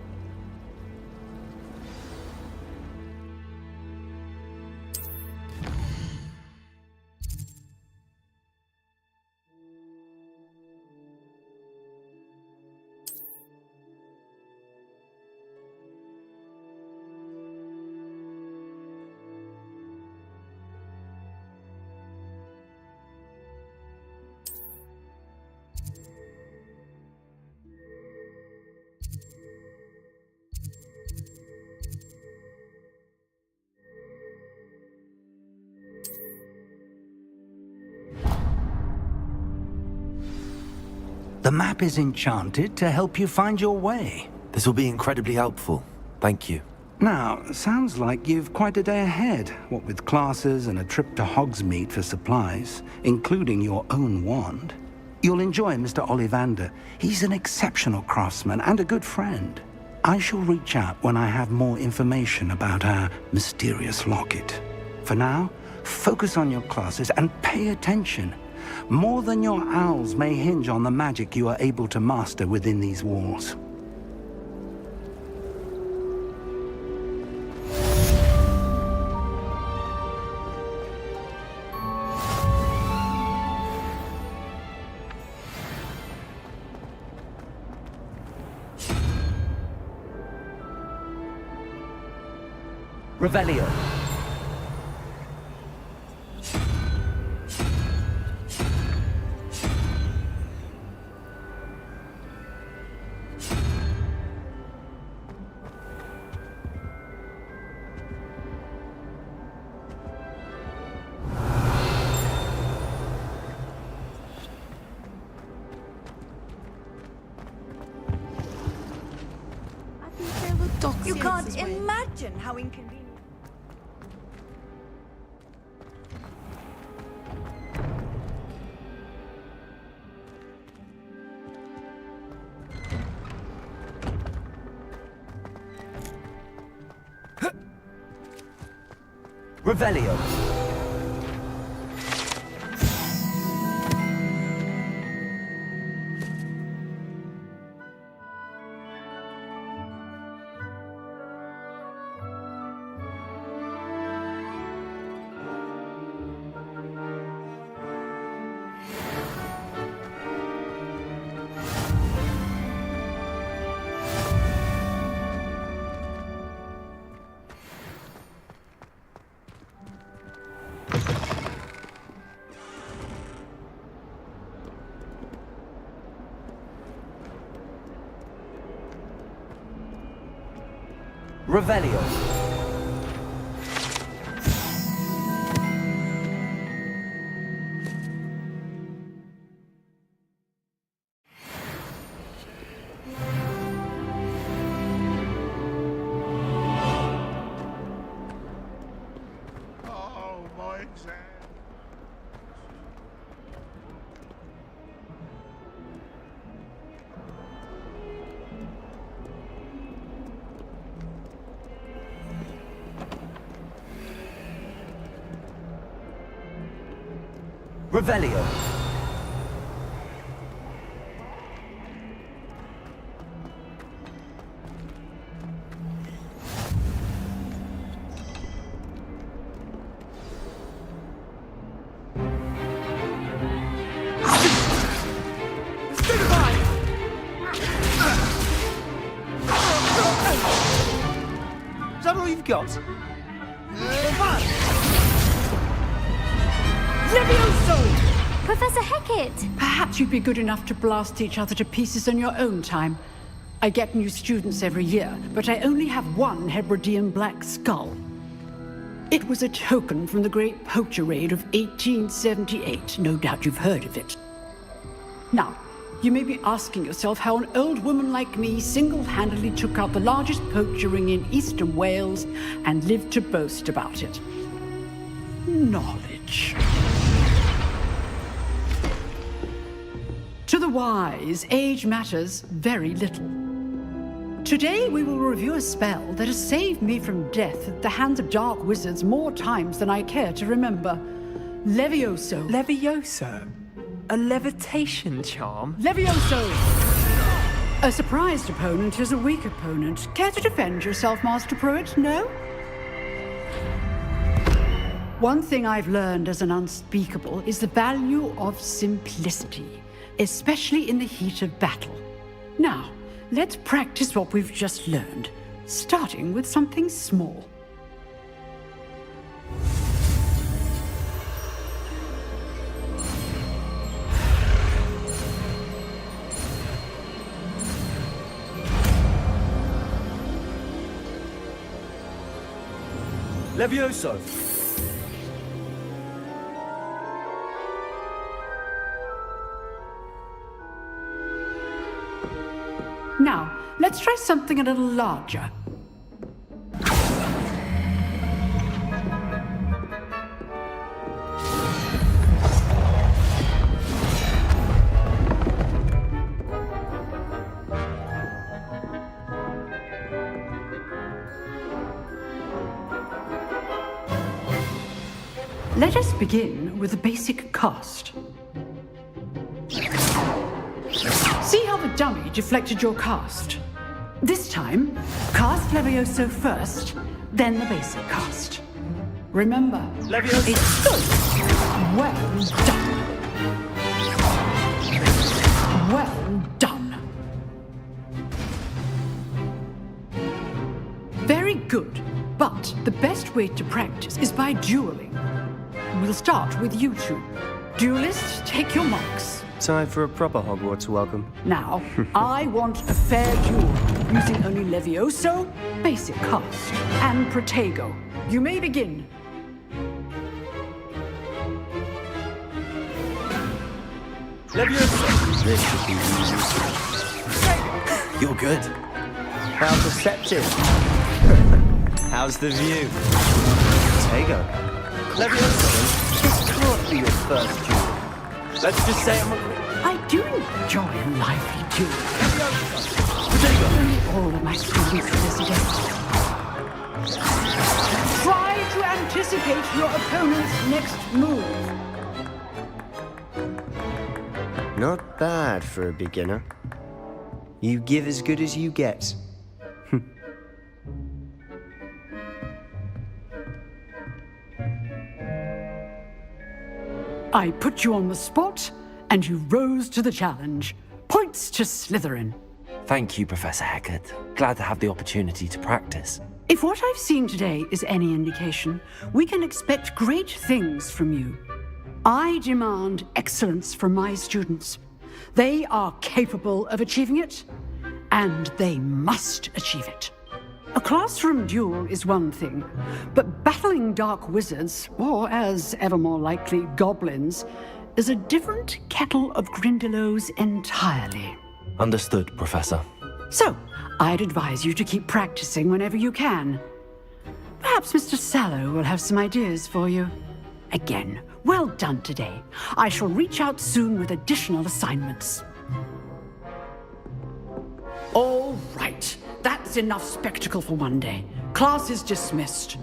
The map is enchanted to help you find your way. This will be incredibly helpful. Thank you. Now, sounds like you've quite a day ahead, what with classes and a trip to Hogsmeade for supplies, including your own wand. You'll enjoy Mr. Ollivander. He's an exceptional craftsman and a good friend. I shall reach out when I have more information about our mysterious locket. For now, focus on your classes and pay attention. More than your owls may hinge on the magic you are able to master within these walls. Revelio. You can't imagine how inconvenient. Revelio. Revelio. Oh, my exam. Revelio. Is that all you've got? Professor Hecat! Perhaps you'd be good enough to blast each other to pieces on your own time. I get new students every year, but I only have one Hebridean black skull. It was a token from the Great Poacher Raid of 1878. No doubt you've heard of it. Now, you may be asking yourself how an old woman like me single-handedly took out the largest poacher ring in eastern Wales and lived to boast about it. Knowledge. To the wise, age matters very little. Today we will review a spell that has saved me from death at the hands of dark wizards more times than I care to remember. Levioso. Levioso? A levitation charm? Levioso! A surprised opponent is a weak opponent. Care to defend yourself, Master Pruitt? No? One thing I've learned as an unspeakable is the value of simplicity, especially in the heat of battle. Now, let's practice what we've just learned, starting with something small. Levioso! Now, let's try something a little larger. Let us begin with the basic cast. See how the dummy deflected your cast? This time, cast Levioso first, then the basic cast. Remember, Levioso. It's good. Well done. Well done. Very good, but the best way to practice is by dueling. We'll start with you two. Duelists, take your marks. Time for a proper Hogwarts welcome. Now, I want a fair duel, using only Levioso, basic cast, and Protego. You may begin. Levioso! This should be easy. You're good. How perceptive. How's the view? Protego. Levioso! This can't be your first duel. Let's just say I do enjoy a lively duel. Protego! Only all of my students for this event. Try to anticipate your opponent's next move. Not bad for a beginner. You give as good as you get. I put you on the spot, and you rose to the challenge. Points to Slytherin. Thank you, Professor Hecat. Glad to have the opportunity to practice. If what I've seen today is any indication, we can expect great things from you. I demand excellence from my students. They are capable of achieving it, and they must achieve it. A classroom duel is one thing, but battling dark wizards, or as ever more likely, goblins, is a different kettle of Grindylows entirely. Understood, Professor. So, I'd advise you to keep practicing whenever you can. Perhaps Mr. Sallow will have some ideas for you. Again, well done today. I shall reach out soon with additional assignments. All right. That's enough spectacle for one day. Class is dismissed.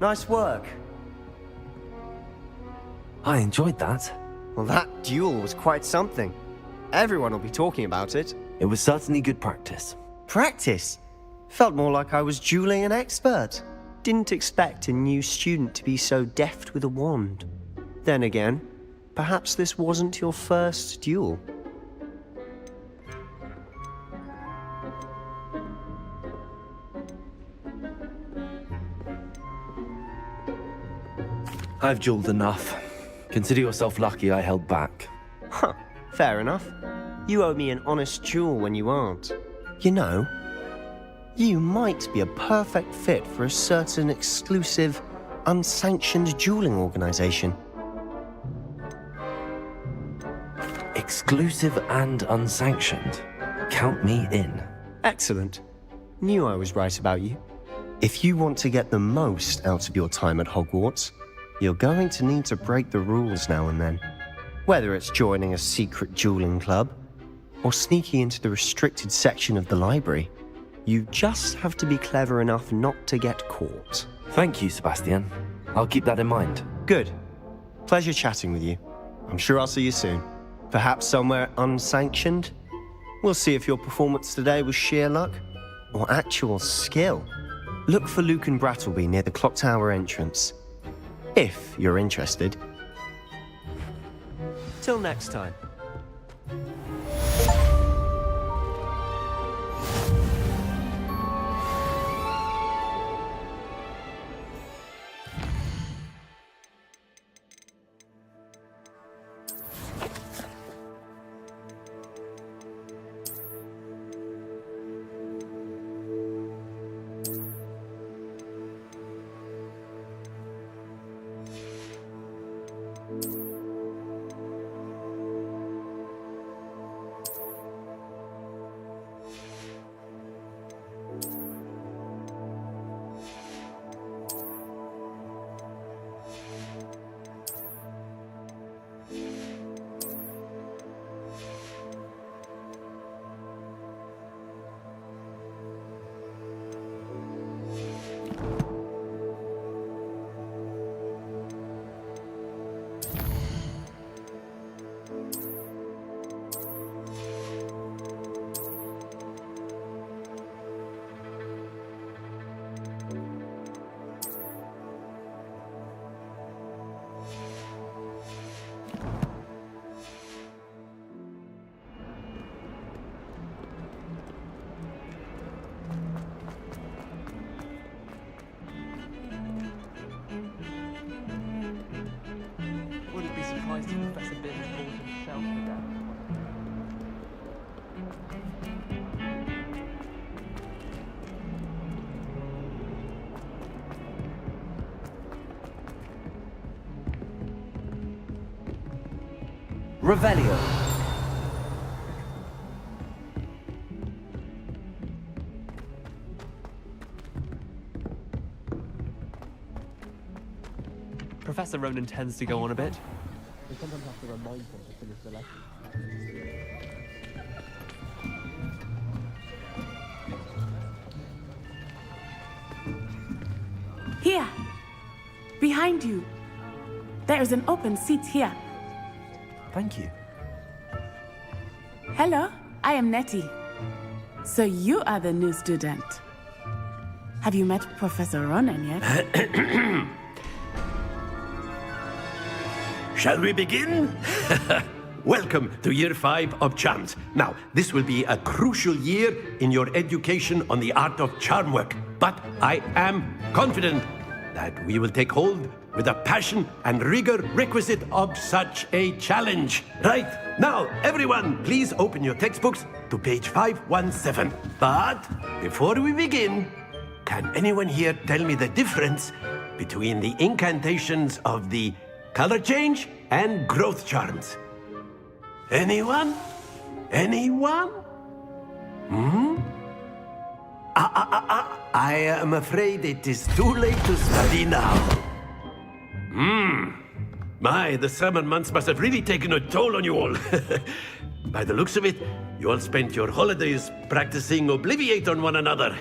Nice work. I enjoyed that. Well, that duel was quite something. Everyone will be talking about it. It was certainly good practice. Practice? Felt more like I was dueling an expert. Didn't expect a new student to be so deft with a wand. Then again, perhaps this wasn't your first duel. I've dueled enough. Consider yourself lucky I held back. Huh, fair enough. You owe me an honest duel when you aren't. You know, you might be a perfect fit for a certain exclusive, unsanctioned dueling organization. Exclusive and unsanctioned. Count me in. Excellent. Knew I was right about you. If you want to get the most out of your time at Hogwarts, you're going to need to break the rules now and then. Whether it's joining a secret dueling club, or sneaking into the restricted section of the library, you just have to be clever enough not to get caught. Thank you, Sebastian. I'll keep that in mind. Good. Pleasure chatting with you. I'm sure I'll see you soon. Perhaps somewhere unsanctioned? We'll see if your performance today was sheer luck or actual skill. Look for Luke and Brattleby near the clock tower entrance, if you're interested. Till next time. Wouldn't be surprised if Professor Bit is bored himself to death. Revelio. Professor Ronan tends to go on a bit. We sometimes have to remind him to finish the lesson. Here, behind you. There is an open seat here. Thank you. Hello, I am Nettie. So you are the new student. Have you met Professor Ronan yet? Shall we begin? Welcome to Year 5 of Charms. Now, this will be a crucial year in your education on the art of charm work. But I am confident that we will take hold with the passion and rigor requisite of such a challenge. Right, now, everyone, please open your textbooks to page 517. But before we begin, can anyone here tell me the difference between the incantations of the color change and growth charms? Anyone? Anyone? I am afraid it is too late to study now. My, the summer months must have really taken a toll on you all. By the looks of it, you all spent your holidays practicing Obliviate on one another.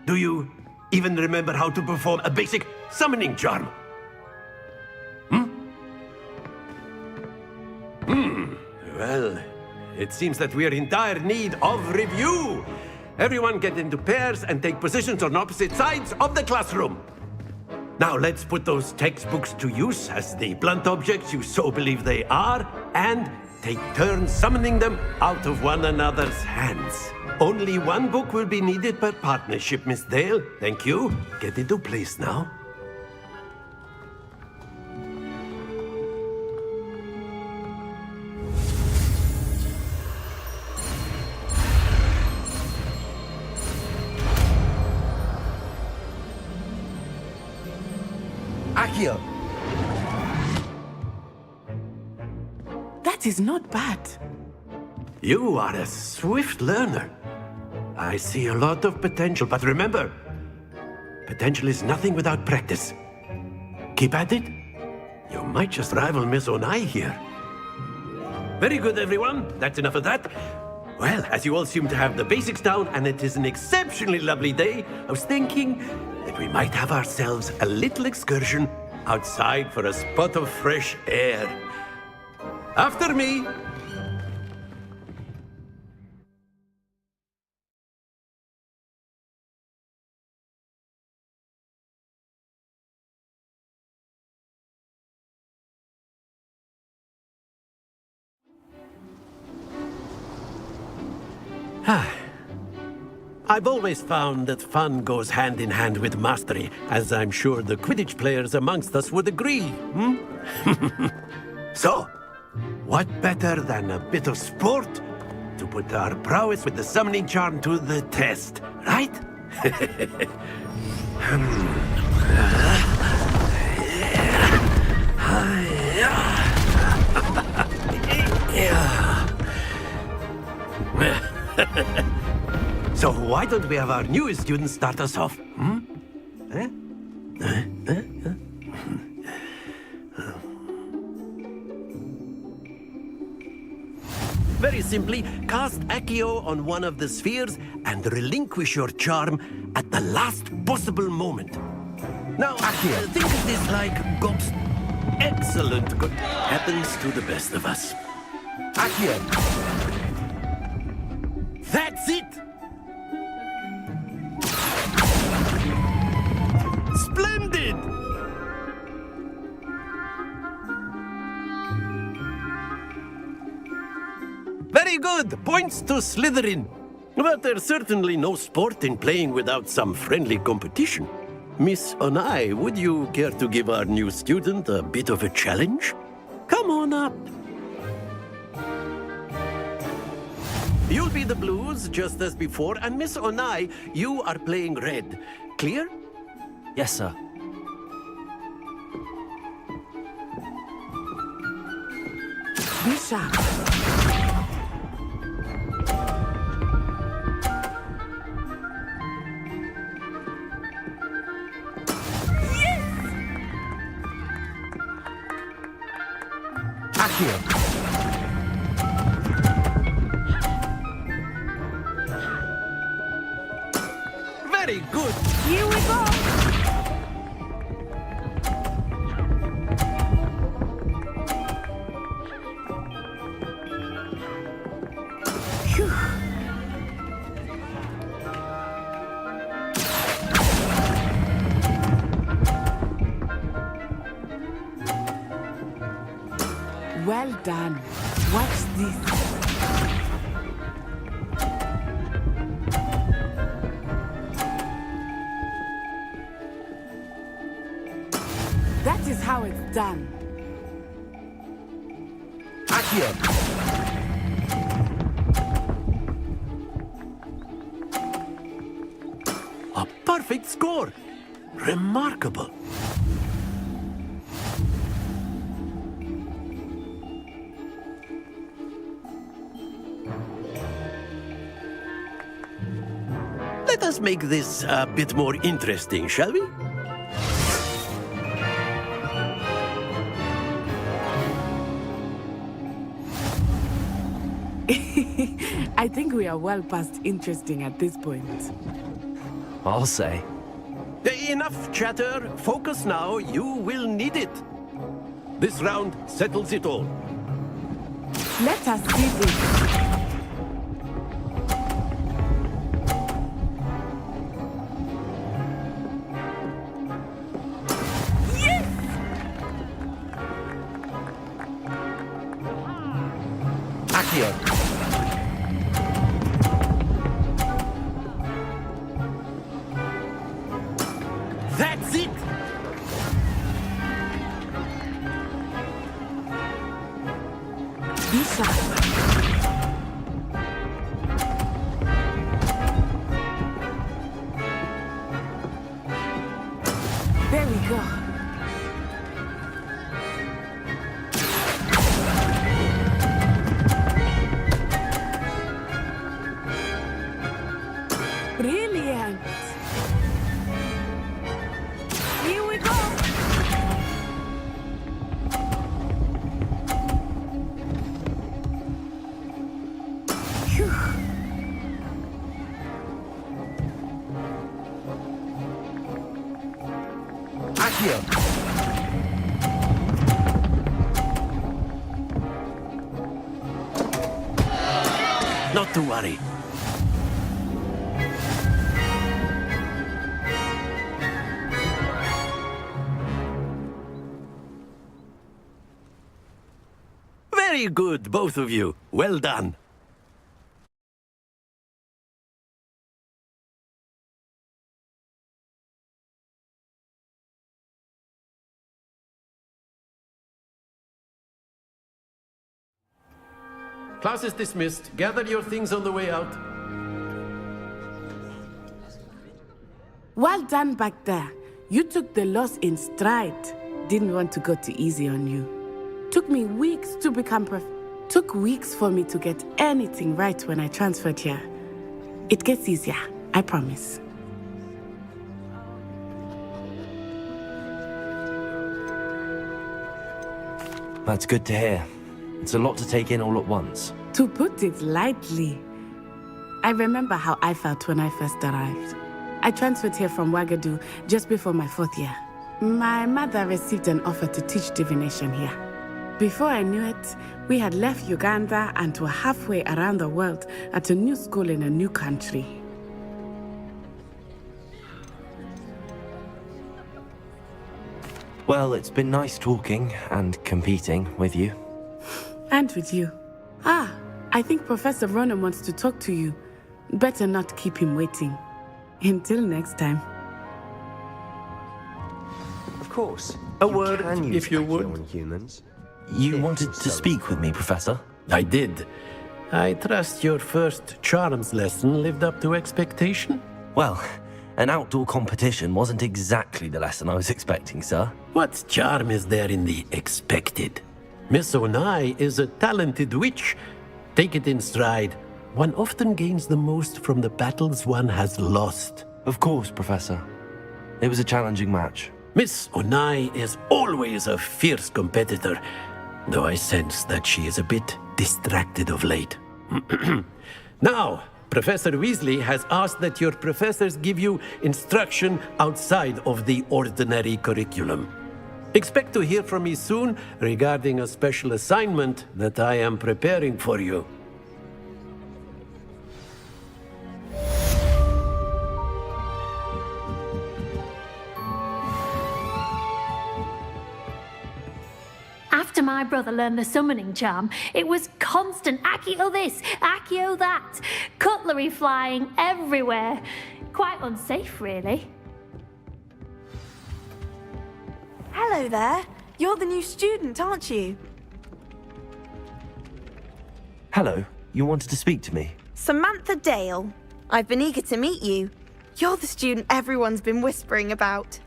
Do you even remember how to perform a basic summoning charm? It seems that we are in dire need of review. Everyone get into pairs and take positions on opposite sides of the classroom. Now let's put those textbooks to use as the blunt objects you so believe they are, and take turns summoning them out of one another's hands. Only one book will be needed per partnership, Miss Dale. Thank you. Get into place now. Accio! That is not bad. You are a swift learner. I see a lot of potential, but remember, potential is nothing without practice. Keep at it. You might just rival Miss Onai here. Very good, everyone. That's enough of that. Well, as you all seem to have the basics down, and it is an exceptionally lovely day, I was thinking that we might have ourselves a little excursion outside for a spot of fresh air. After me. I've always found that fun goes hand in hand with mastery, as I'm sure the Quidditch players amongst us would agree, So, what better than a bit of sport to put our prowess with the summoning charm to the test, right? So why don't we have our newest student start us off? Very simply, cast Accio on one of the spheres and relinquish your charm at the last possible moment. Now, Accio, think of this like Gob's excellent happens to the best of us. Accio. That's it! Splendid! Very good! Points to Slytherin. But there's certainly no sport in playing without some friendly competition. Miss Onai, would you care to give our new student a bit of a challenge? Come on up. You'll be the blues, just as before, and Miss Onai, you are playing red. Clear? Yes, sir. Be sharp. Accio! Very good. Here we go. Phew. Well done. Watch this. That is how it's done. Accio! A perfect score. Remarkable. Let us make this a bit more interesting, shall we? I think we are well past interesting at this point. I'll say. Enough chatter. Focus now. You will need it. This round settles it all. Let us see this. That's it! This side. There we go. Brilliant. Here we go. Phew. Accio! Not to worry. Very good, both of you. Well done. Class is dismissed. Gather your things on the way out. Well done back there. You took the loss in stride. Didn't want to go too easy on you. Took me weeks to become Took weeks for me to get anything right when I transferred here. It gets easier, I promise. That's good to hear. It's a lot to take in all at once. To put it lightly, I remember how I felt when I first arrived. I transferred here from Wagadu just before my 4th year. My mother received an offer to teach divination here. Before I knew it, we had left Uganda and were halfway around the world at a new school in a new country. Well, it's been nice talking and competing with you. And with you. Ah, I think Professor Ronan wants to talk to you. Better not keep him waiting. Until next time. Of course. A word, if you would. On humans. You wanted to speak with me, Professor? I did. I trust your first charms lesson lived up to expectation? Well, an outdoor competition wasn't exactly the lesson I was expecting, sir. What charm is there in the expected? Miss Onai is a talented witch. Take it in stride. One often gains the most from the battles one has lost. Of course, Professor. It was a challenging match. Miss Onai is always a fierce competitor, though I sense that she is a bit distracted of late. Now, Professor Weasley has asked that your professors give you instruction outside of the ordinary curriculum. Expect to hear from me soon regarding a special assignment that I am preparing for you. After my brother learned the summoning charm, it was constant Accio this, Accio that, cutlery flying everywhere. Quite unsafe, really. Hello there. You're the new student, aren't you? Hello, you wanted to speak to me? Samantha Dale. I've been eager to meet you. You're the student everyone's been whispering about.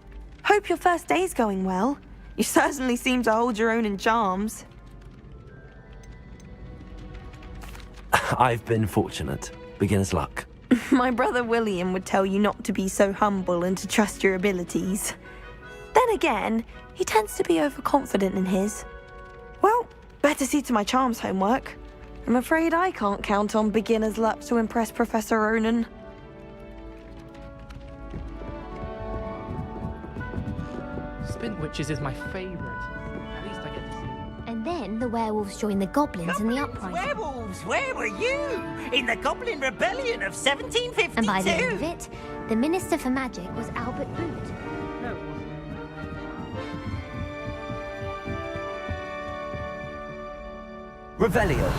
Hope your first day's going well. You certainly seem to hold your own in charms. I've been fortunate. Beginner's luck. My brother William would tell you not to be so humble and to trust your abilities. Then again, he tends to be overconfident in his. Well, better see to my charms homework. I'm afraid I can't count on beginner's luck to impress Professor Ronan. Spin Witches is my favourite. At least I get to see. And then the werewolves joined the goblins in the uprising. Werewolves, where were you? In the Goblin Rebellion of 1752? And by the end of it, the Minister for Magic was Albert Boot. Revelio.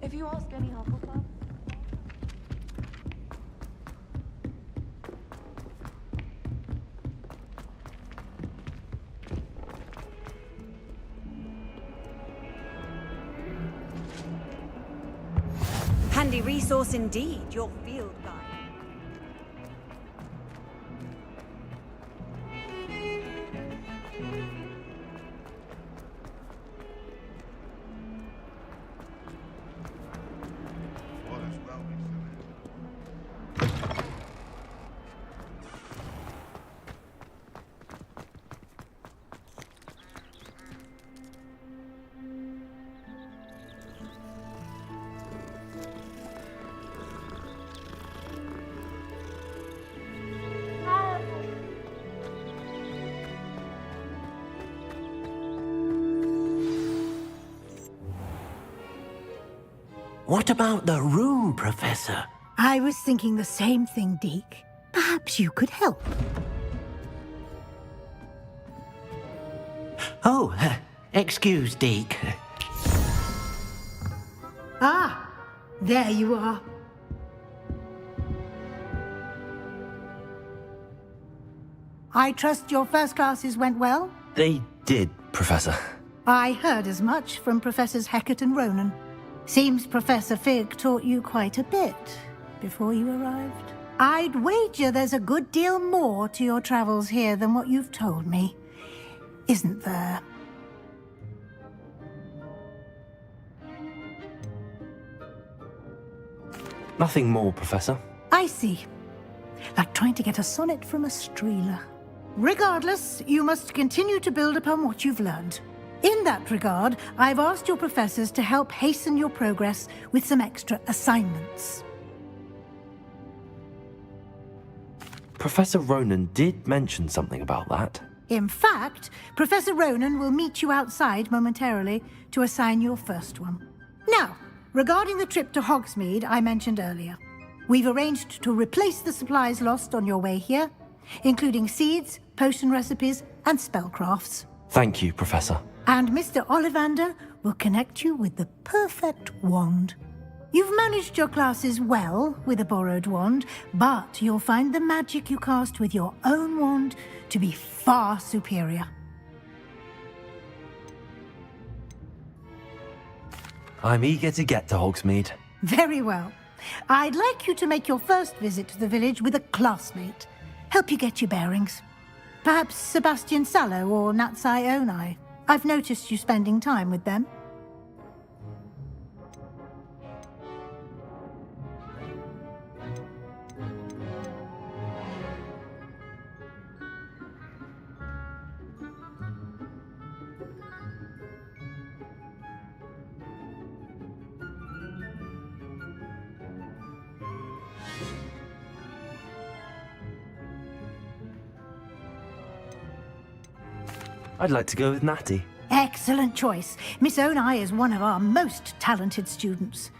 If you ask any Hufflepuff. Handy resource indeed, your field guide. What about the room, Professor? I was thinking the same thing, Deke. Perhaps you could help. Oh, excuse, Deke. Ah, there you are. I trust your first classes went well? They did, Professor. I heard as much from Professors Hecat and Ronan. Seems Professor Fig taught you quite a bit before you arrived. I'd wager there's a good deal more to your travels here than what you've told me. Isn't there? Nothing more, Professor. I see. Like trying to get a sonnet from a streeler. Regardless, you must continue to build upon what you've learned. In that regard, I've asked your professors to help hasten your progress with some extra assignments. Professor Ronan did mention something about that. In fact, Professor Ronan will meet you outside momentarily to assign your first one. Now, regarding the trip to Hogsmeade I mentioned earlier, we've arranged to replace the supplies lost on your way here, including seeds, potion recipes, and spellcrafts. Thank you, Professor. And Mr. Ollivander will connect you with the perfect wand. You've managed your classes well with a borrowed wand, but you'll find the magic you cast with your own wand to be far superior. I'm eager to get to Hogsmeade. Very well. I'd like you to make your first visit to the village with a classmate. Help you get your bearings. Perhaps Sebastian Sallow or Natsai Onai. I've noticed you spending time with them. I'd like to go with Natty. Excellent choice. Miss Onai is one of our most talented students.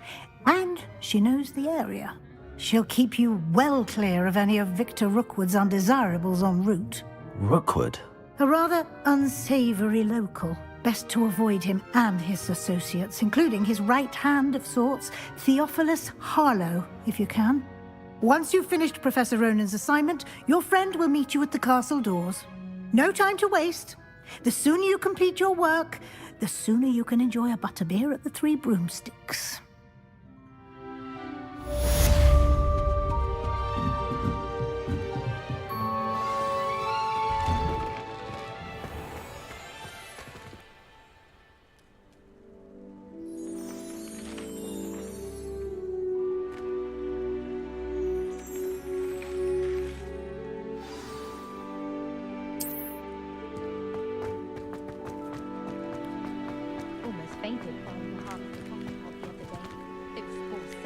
And she knows the area. She'll keep you well clear of any of Victor Rookwood's undesirables en route. Rookwood? A rather unsavory local. Best to avoid him and his associates, including his right hand of sorts, Theophilus Harlow, if you can. Once you've finished Professor Ronan's assignment, your friend will meet you at the castle doors. No time to waste. The sooner you complete your work, the sooner you can enjoy a butterbeer at the Three Broomsticks.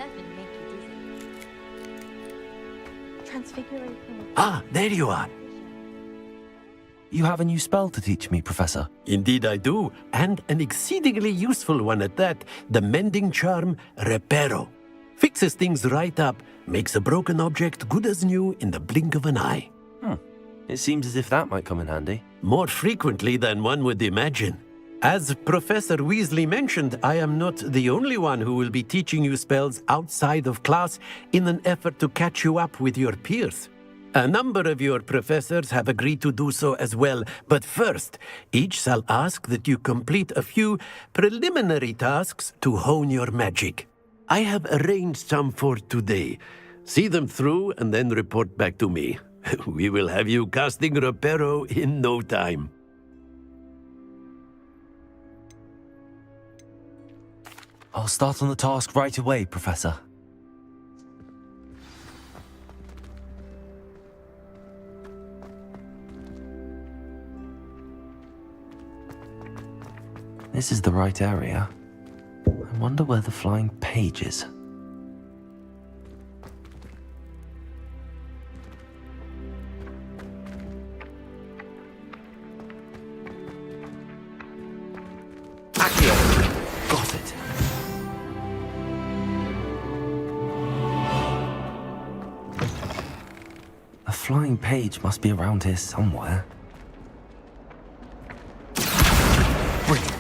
definitely make you dizzy. Transfiguration. Ah, there you are. You have a new spell to teach me, Professor. Indeed I do, and an exceedingly useful one at that. The mending charm, Reparo. Fixes things right up, makes a broken object good as new in the blink of an eye. It seems as if that might come in handy. More frequently than one would imagine. As Professor Weasley mentioned, I am not the only one who will be teaching you spells outside of class in an effort to catch you up with your peers. A number of your professors have agreed to do so as well, but first, each shall ask that you complete a few preliminary tasks to hone your magic. I have arranged some for today. See them through and then report back to me. We will have you casting Reparo in no time. I'll start on the task right away, Professor. This is the right area. I wonder where the flying page is. Accio! Got it. A flying page must be around here somewhere. Brilliant.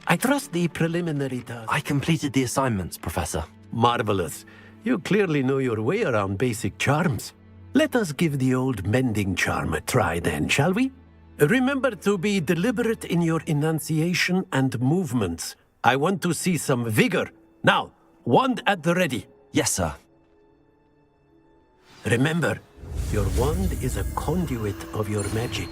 I trust the preliminary task. I completed the assignments, Professor. Marvelous. You clearly know your way around basic charms. Let us give the old mending charm a try then, shall we? Remember to be deliberate in your enunciation and movements. I want to see some vigor. Now, wand at the ready. Yes, sir. Remember, your wand is a conduit of your magic.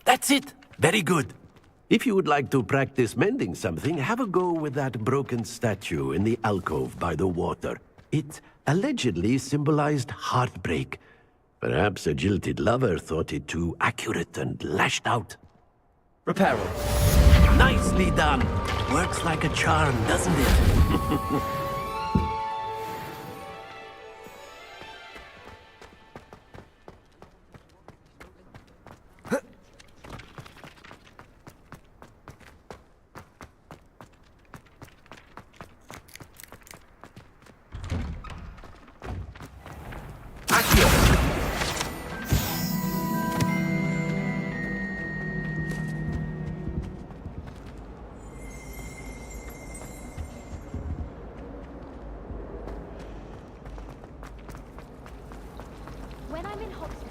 That's it. Very good. If you would like to practice mending something, have a go with that broken statue in the alcove by the water. It allegedly symbolized heartbreak. Perhaps a jilted lover thought it too accurate and lashed out. Reparo. Nicely done. Works like a charm, doesn't it? When I'm in hospital,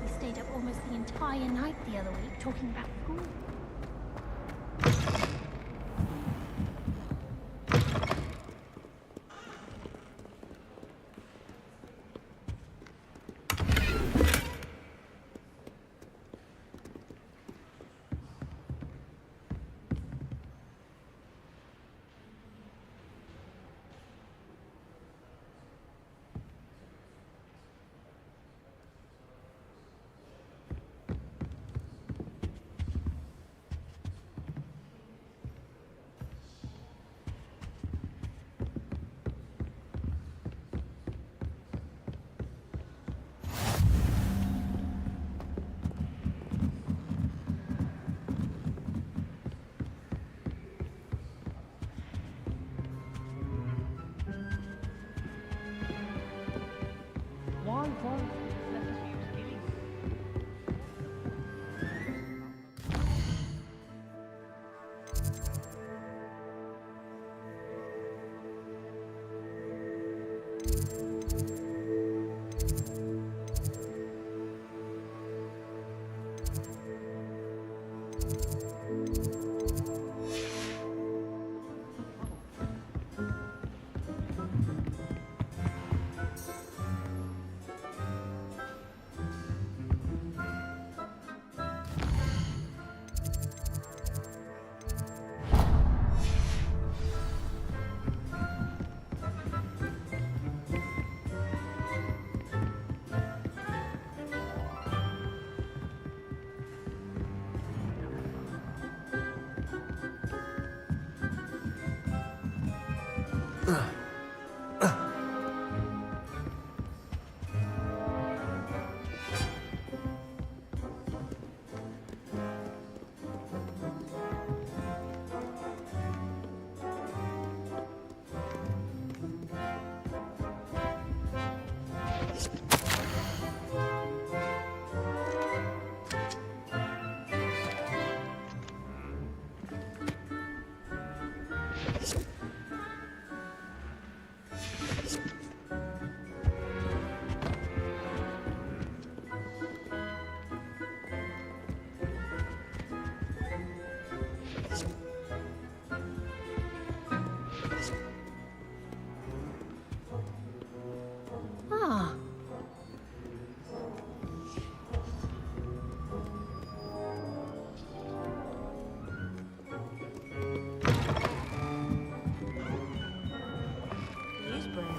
we stayed up almost the entire night the other week talking about school. Ah. Use brooms.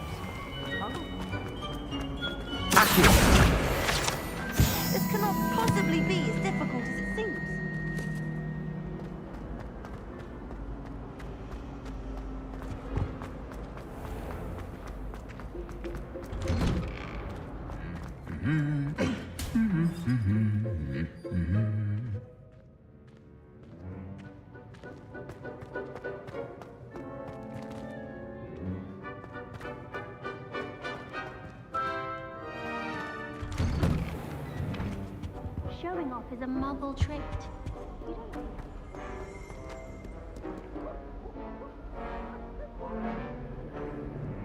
This cannot possibly be as difficult as it seems. Showing off is a muggle trait.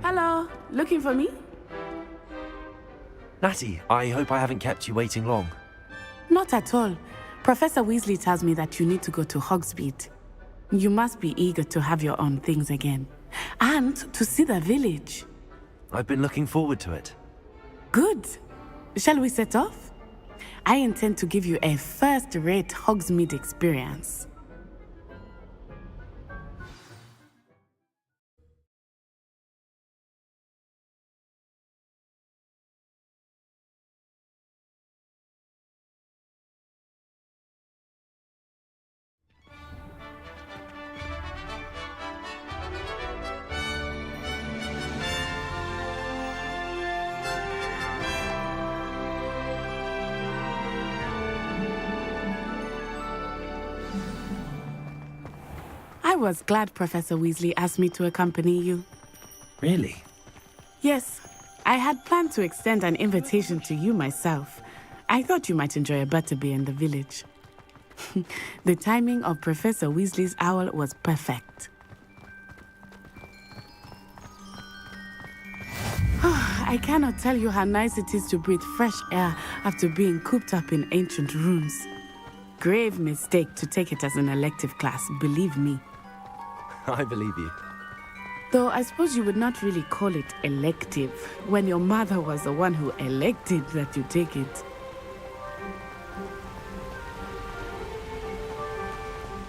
Hello, looking for me? Natty, I hope I haven't kept you waiting long. Not at all. Professor Weasley tells me that you need to go to Hogsmeade. You must be eager to have your own things again. And to see the village. I've been looking forward to it. Good. Shall we set off? I intend to give you a first-rate Hogsmeade experience. I was glad Professor Weasley asked me to accompany you. Really? Yes, I had planned to extend an invitation to you myself. I thought you might enjoy a butterbeer in the village. The timing of Professor Weasley's owl was perfect. I cannot tell you how nice it is to breathe fresh air after being cooped up in ancient rooms. Grave mistake to take it as an elective class, believe me. I believe you. Though I suppose you would not really call it elective when your mother was the one who elected that you take it.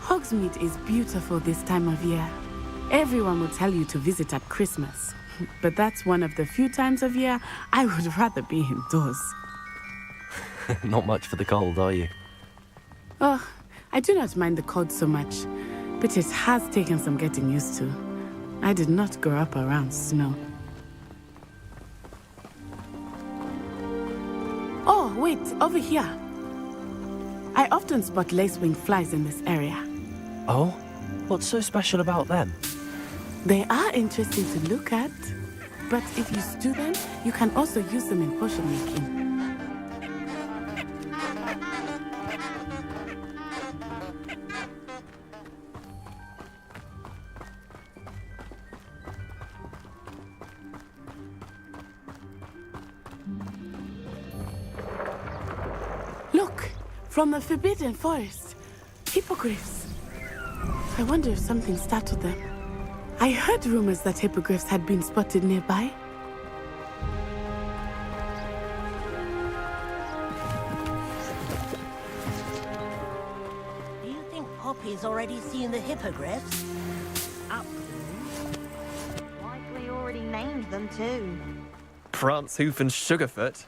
Hogsmeade is beautiful this time of year. Everyone will tell you to visit at Christmas. But that's one of the few times of year I would rather be indoors. Not much for the cold, are you? Oh, I do not mind the cold so much, but it has taken some getting used to. I did not grow up around snow. Oh, wait, over here. I often spot lacewing flies in this area. Oh? What's so special about them? They are interesting to look at, but if you stew them, you can also use them in potion making. From the Forbidden Forest. Hippogriffs. I wonder if something startled them. I heard rumors that hippogriffs had been spotted nearby. Do you think Poppy's already seen the hippogriffs? Up. Likely already named them too. Prance, Hoof, and Sugarfoot.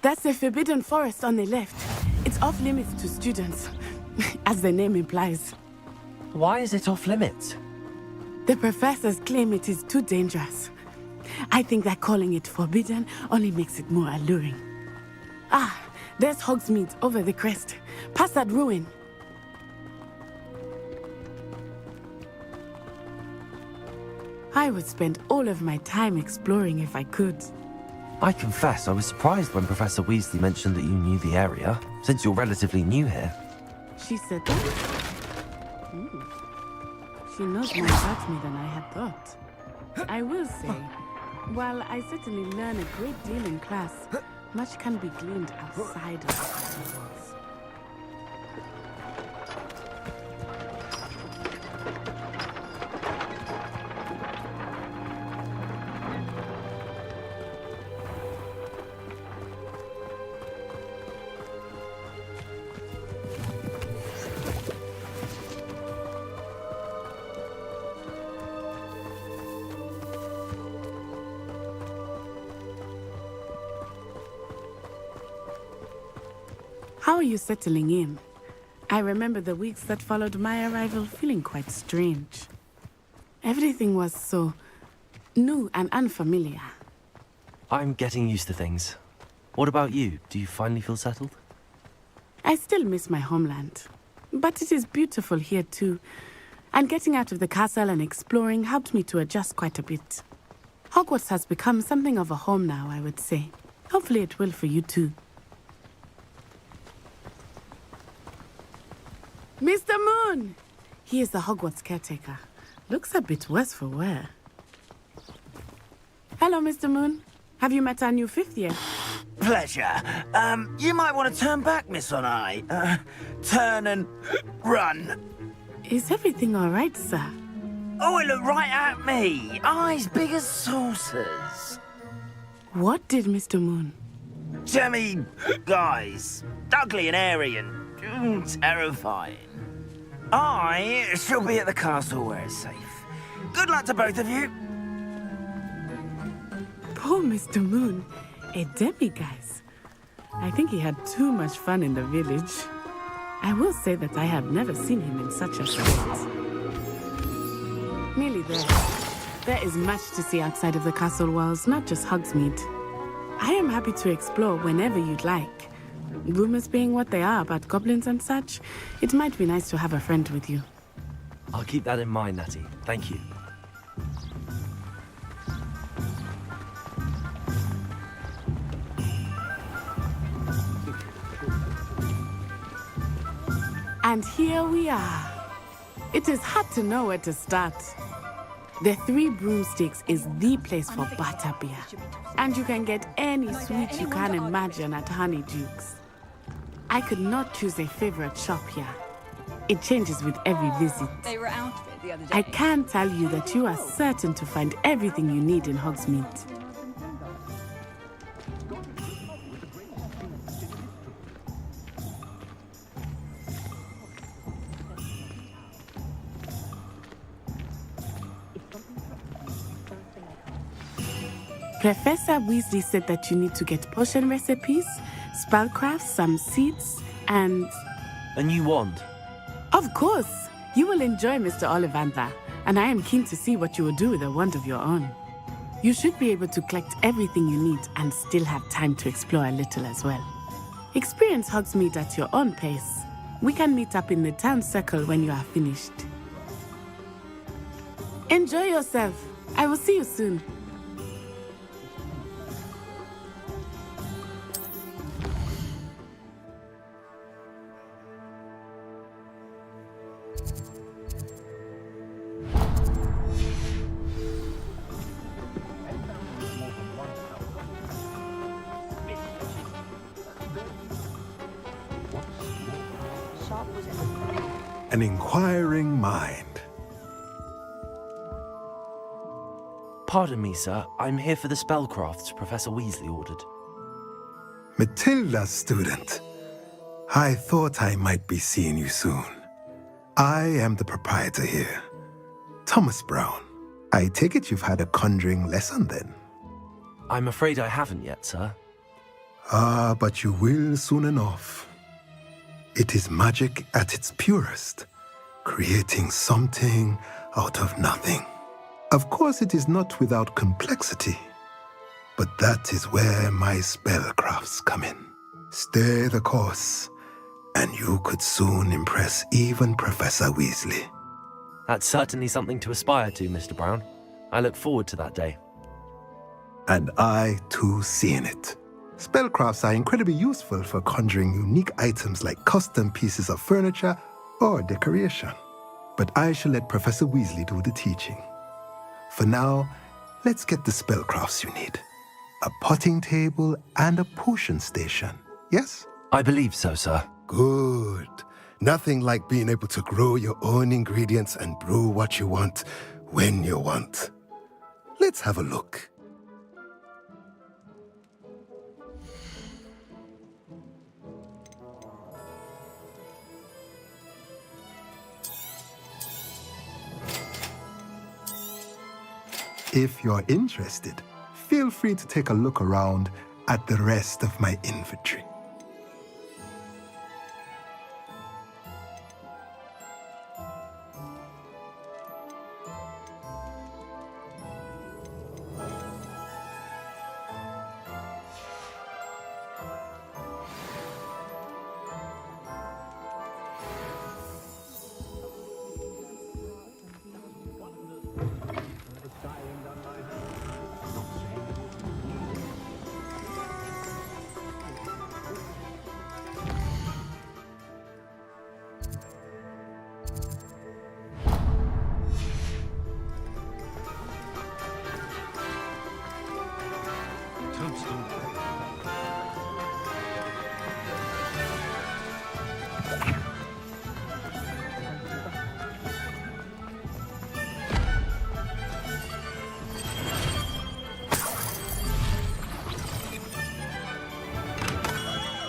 That's the Forbidden Forest on the left. It's off limits to students, as the name implies. Why is it off limits? The professors claim it is too dangerous. I think that calling it forbidden only makes it more alluring. Ah, there's Hogsmeade over the crest. Past that ruin. I would spend all of my time exploring if I could. I confess I was surprised when Professor Weasley mentioned that you knew the area, since you're relatively new here. She said that? She knows more about me than I had thought. I will say, while I certainly learn a great deal in class, much can be gleaned outside of the walls. How are you settling in? I remember the weeks that followed my arrival feeling quite strange. Everything was so new and unfamiliar. I'm getting used to things. What about you? Do you finally feel settled? I still miss my homeland, but it is beautiful here too. And getting out of the castle and exploring helped me to adjust quite a bit. Hogwarts has become something of a home now, I would say. Hopefully it will for you too. Mr. Moon! He is the Hogwarts caretaker. Looks a bit worse for wear. Hello, Mr. Moon. Have you met our new 5th year? Pleasure. You might want to turn back, Miss Onai. Turn and run. Is everything all right, sir? Oh, it looked right at me. Eyes big as saucers. What did Mr. Moon? Jemmy guys. Ugly and airy and terrifying. I shall be at the castle where it's safe. Good luck to both of you. Poor Mr. Moon. A demiguise. I think he had too much fun in the village. I will say that I have never seen him in such a state. Nearly there. There is much to see outside of the castle walls, not just Hogsmeade. I am happy to explore whenever you'd like. Rumors being what they are about goblins and such, it might be nice to have a friend with you. I'll keep that in mind, Natty. Thank you. And here we are. It is hard to know where to start. The Three Broomsticks is the place for butterbeer. And you can get any sweet you can imagine at Honeydukes. I could not choose a favorite shop here. It changes with every visit. They were out of it the other day. I can tell you that you are certain to find everything you need in Hogsmeade. Professor Weasley said that you need to get potion recipes, spellcrafts, some seeds, and... A new wand? Of course! You will enjoy Mr. Ollivander, and I am keen to see what you will do with a wand of your own. You should be able to collect everything you need and still have time to explore a little as well. Experience Hogsmeade at your own pace. We can meet up in the town circle when you are finished. Enjoy yourself. I will see you soon. an inquiring mind. Pardon me, sir. I'm here for the spellcrafts Professor Weasley ordered. Matilda, student. I thought I might be seeing you soon. I am the proprietor here, Thomas Brown. I take it you've had a conjuring lesson then? I'm afraid I haven't yet, sir. Ah, but you will soon enough. It is magic at its purest, creating something out of nothing. Of course, it is not without complexity, but that is where my spellcrafts come in. Stay the course, and you could soon impress even Professor Weasley. That's certainly something to aspire to, Mr. Brown. I look forward to that day. And I, too, seeing it. Spellcrafts are incredibly useful for conjuring unique items like custom pieces of furniture or decoration. But I shall let Professor Weasley do the teaching. For now, let's get the spellcrafts you need. A potting table and a potion station, yes? I believe so, sir. Good. Nothing like being able to grow your own ingredients and brew what you want when you want. Let's have a look. If you're interested, feel free to take a look around at the rest of my inventory.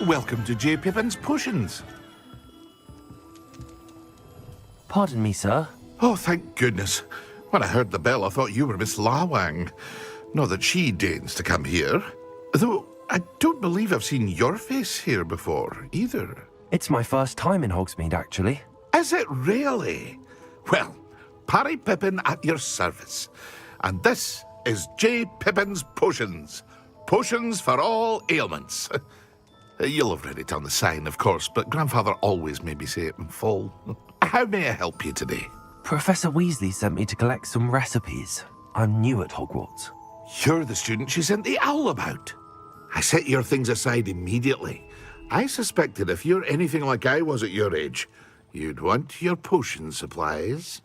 Welcome to J. Pippin's Potions. Pardon me, sir. Oh, thank goodness. When I heard the bell, I thought you were Miss Lawang. Not that she deigns to come here. Though, I don't believe I've seen your face here before, either. It's my first time in Hogsmeade, actually. Is it really? Well, Parry Pippin at your service. And this is J. Pippin's Potions. Potions for all ailments. You'll have read it on the sign, of course, but Grandfather always made me say it in full. How may I help you today? Professor Weasley sent me to collect some recipes. I'm new at Hogwarts. You're the student she sent the owl about. I set your things aside immediately. I suspected if you're anything like I was at your age, you'd want your potion supplies.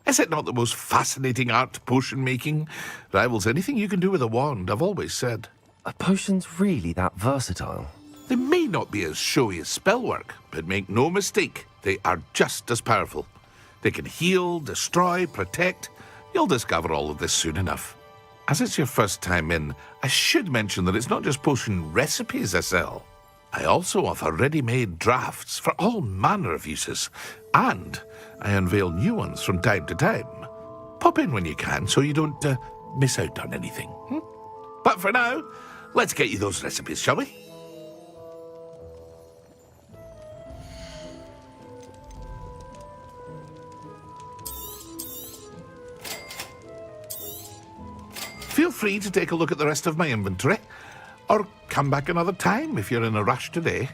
Is it not the most fascinating art, potion making? Rivals anything you can do with a wand, I've always said. Are potions really that versatile? They may not be as showy as spellwork, but make no mistake, they are just as powerful. They can heal, destroy, protect. You'll discover all of this soon enough. As it's your first time in, I should mention that it's not just potion recipes I sell. I also offer ready-made drafts for all manner of uses, and I unveil new ones from time to time. Pop in when you can so you don't miss out on anything. But for now, let's get you those recipes, shall we? Feel free to take a look at the rest of my inventory, or come back another time if you're in a rush today.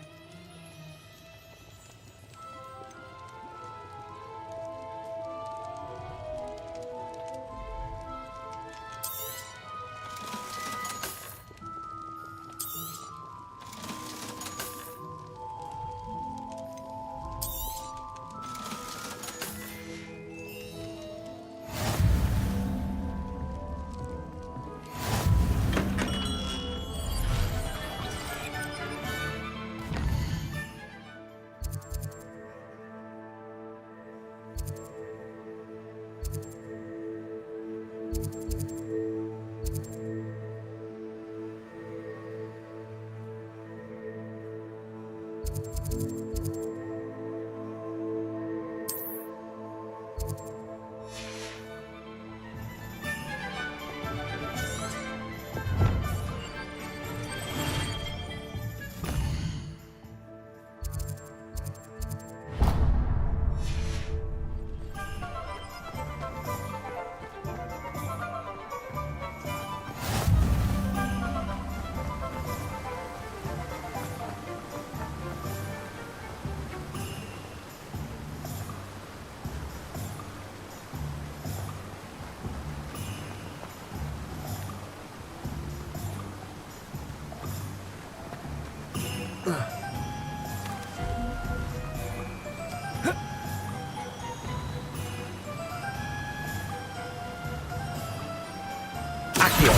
Accio.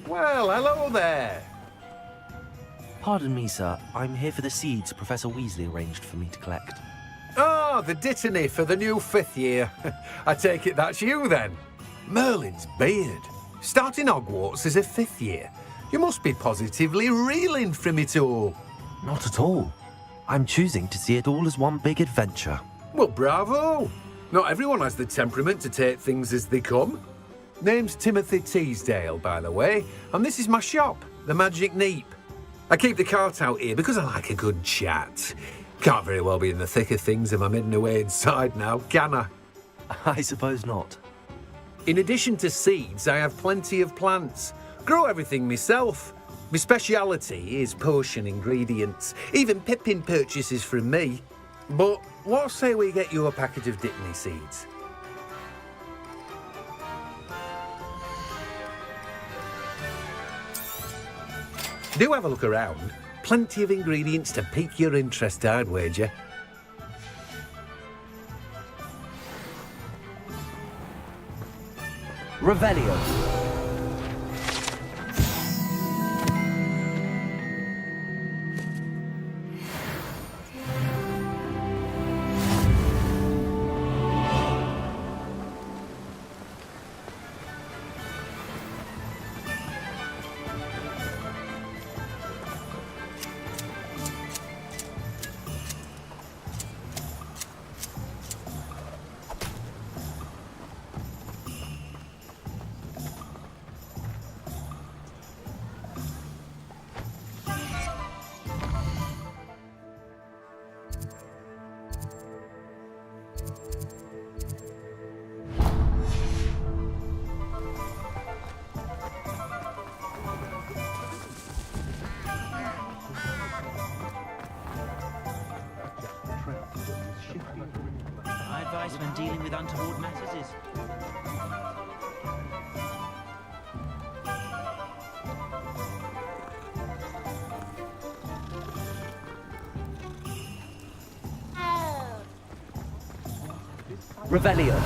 Well, hello there. Pardon me, sir. I'm here for the seeds Professor Weasley arranged for me to collect. Ah, the dittany for the new 5th year. I take it that's you, then. Merlin's beard. Starting Hogwarts as a 5th year. You must be positively reeling from it all. Not at all. I'm choosing to see it all as one big adventure. Well, bravo. Not everyone has the temperament to take things as they come. Name's Timothy Teasdale, by the way, and this is my shop, the Magic Neep. I keep the cart out here because I like a good chat. Can't very well be in the thick of things if I'm hidden away inside now, can I? I suppose not. In addition to seeds, I have plenty of plants. Grow everything myself. My speciality is potion ingredients. Even Pippin purchases from me. But what say we get you a packet of dittany seeds? Do have a look around. Plenty of ingredients to pique your interest, I'd wager. Revelio. My advice when dealing with untoward matters is... Revelio.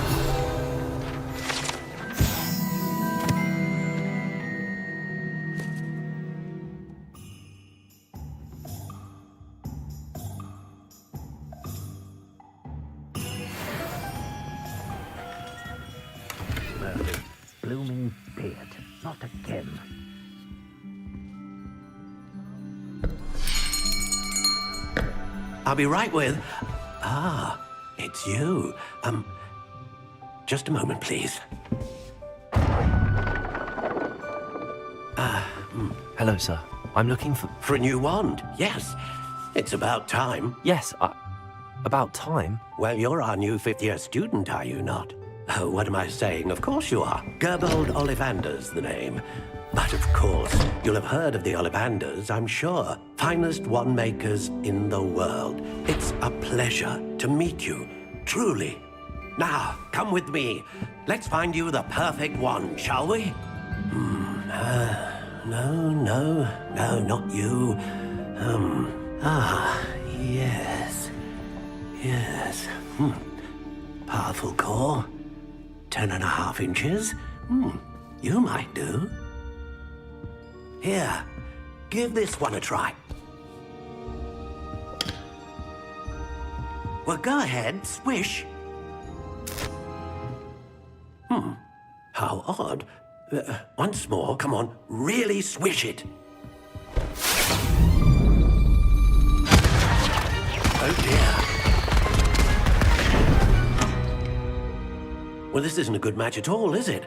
Blooming beard. Not again. I'll be right with... Ah, it's you. Just a moment, please. Hello, sir. I'm looking for... For a new wand, yes. It's about time. Yes, about time? Well, you're our new 5th-year student, are you not? Oh, what am I saying? Of course you are. Gerbold Ollivander's the name. But of course, you'll have heard of the Ollivanders, I'm sure. Finest wand makers in the world. It's a pleasure to meet you, truly. Now, come with me. Let's find you the perfect wand, shall we? No, not you. Yes. Powerful core. 10.5 inches. You might do. Here, give this one a try. Well, go ahead, swish. How odd. Once more, come on, really swish it. Oh dear. Well, this isn't a good match at all, is it?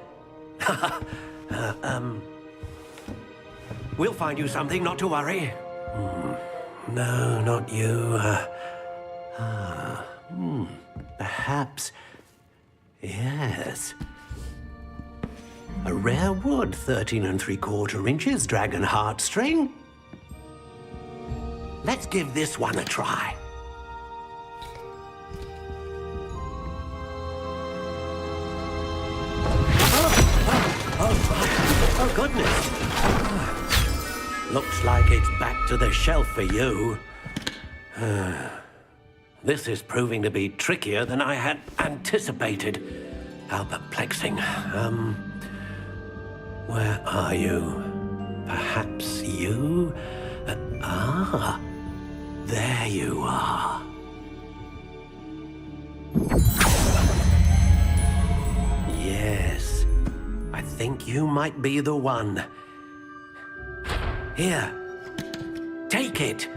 We'll find you something, not to worry. No, not you. Perhaps. Yes. A rare wood, 13 3/4 inches, dragon heartstring. Let's give this one a try. Oh, goodness. Looks like it's back to the shelf for you. This is proving to be trickier than I had anticipated. How perplexing. Where are you? Perhaps you? There you are. Yes, I think you might be the one. Here, take it.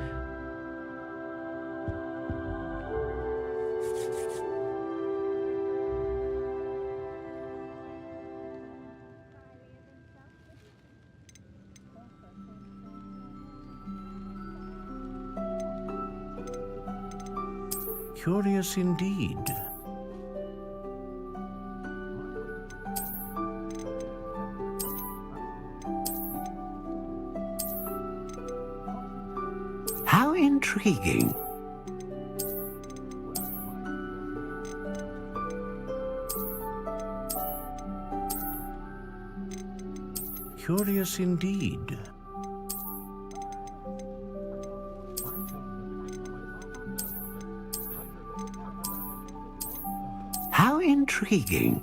Curious indeed. How intriguing. Curious indeed. How intriguing.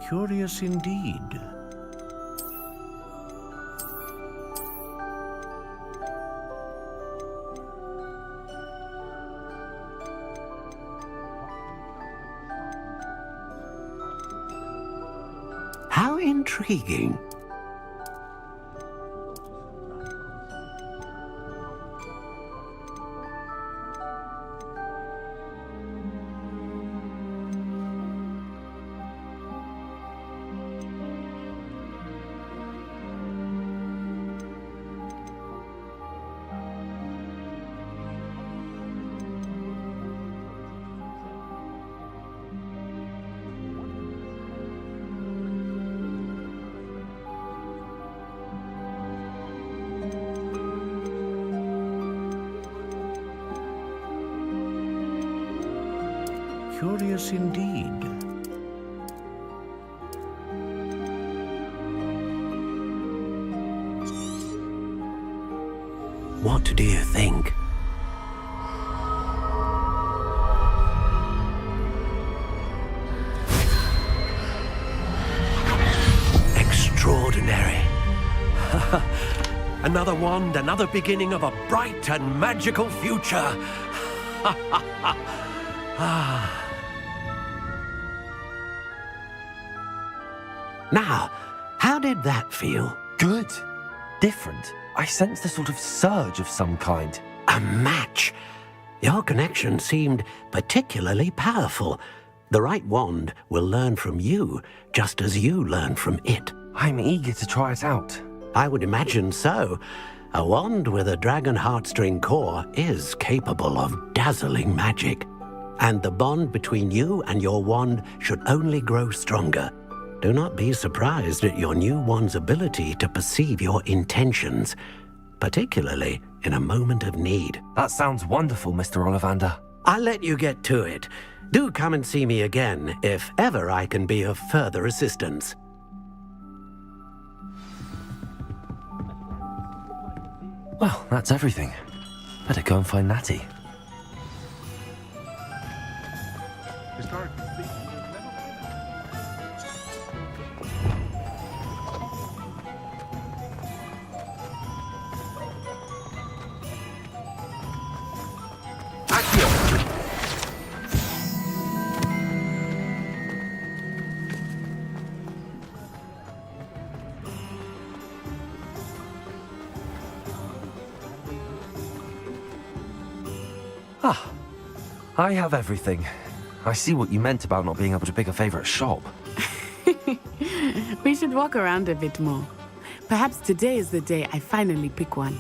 Curious indeed. How intriguing. Curious indeed. What do you think? Extraordinary. Another wand, another beginning of a bright and magical future. Now, how did that feel? Good. Different. I sensed a sort of surge of some kind. A match. Your connection seemed particularly powerful. The right wand will learn from you, just as you learn from it. I'm eager to try it out. I would imagine so. A wand with a dragon heartstring core is capable of dazzling magic. And the bond between you and your wand should only grow stronger. Do not be surprised at your new wand's ability to perceive your intentions, particularly in a moment of need. That sounds wonderful, Mr. Ollivander. I'll let you get to it. Do come and see me again if ever I can be of further assistance. Well, that's everything. Better go and find Natty. I have everything. I see what you meant about not being able to pick a favorite shop. We should walk around a bit more. Perhaps today is the day I finally pick one.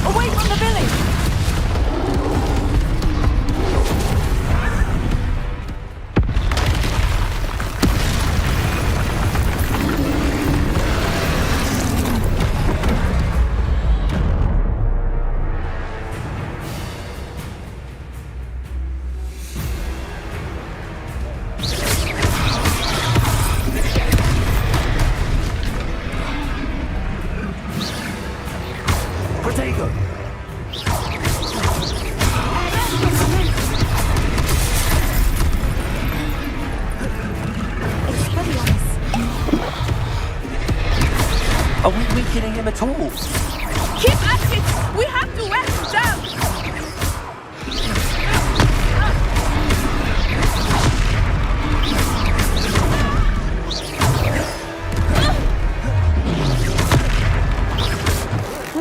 Away from the village! Are we weakening him at all? Keep at it! We have to wear him down!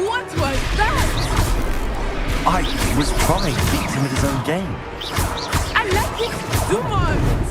What was that? I was trying to beat him at his own game. I like it! Do more of it!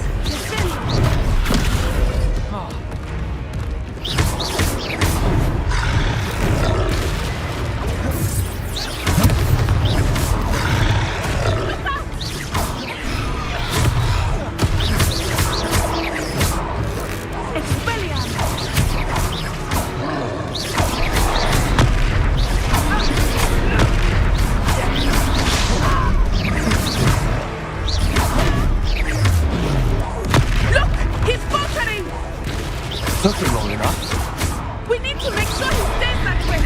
Took him long enough. We need to make sure he stays that way.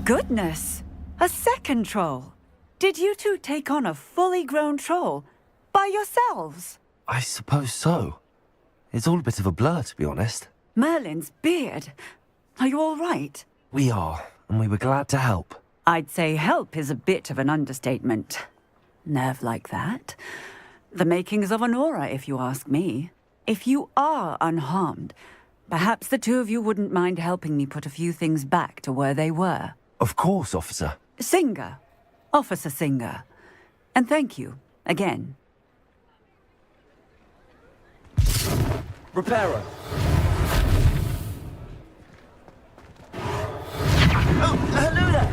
Goodness! A second troll! Did you two take on a fully grown troll? By yourselves? I suppose so. It's all a bit of a blur, to be honest. Merlin's beard. Are you all right? We are, and we were glad to help. I'd say help is a bit of an understatement. Nerve like that. The makings of an aura, if you ask me. If you are unharmed, perhaps the two of you wouldn't mind helping me put a few things back to where they were. Of course, officer. Singer. Officer Singer. And thank you, again. Repairer. Oh, hello there.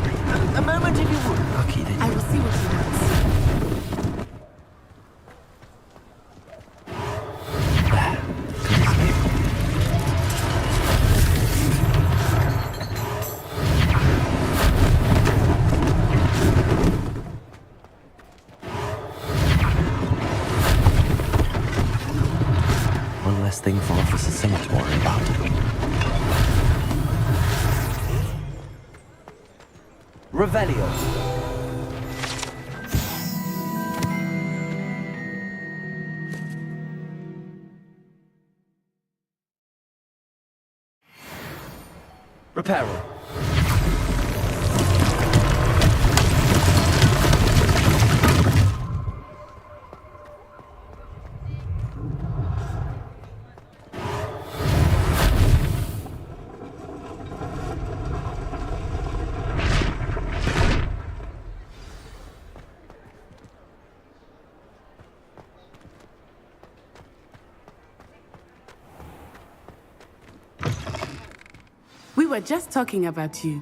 A moment if you would. Lucky they I will see what he wants. One less thing for Officer Singer to worry about. Revelio. Repairer. We were just talking about you.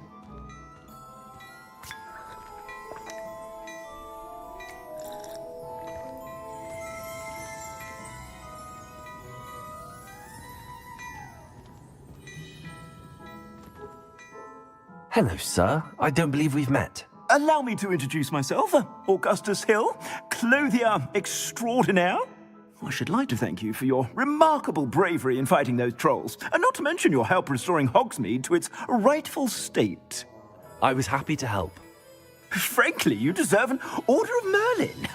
Hello, sir. I don't believe we've met. Allow me to introduce myself, Augustus Hill, clothier extraordinaire. I should like to thank you for your remarkable bravery in fighting those trolls, and not to mention your help restoring Hogsmeade to its rightful state. I was happy to help. Frankly, you deserve an Order of Merlin.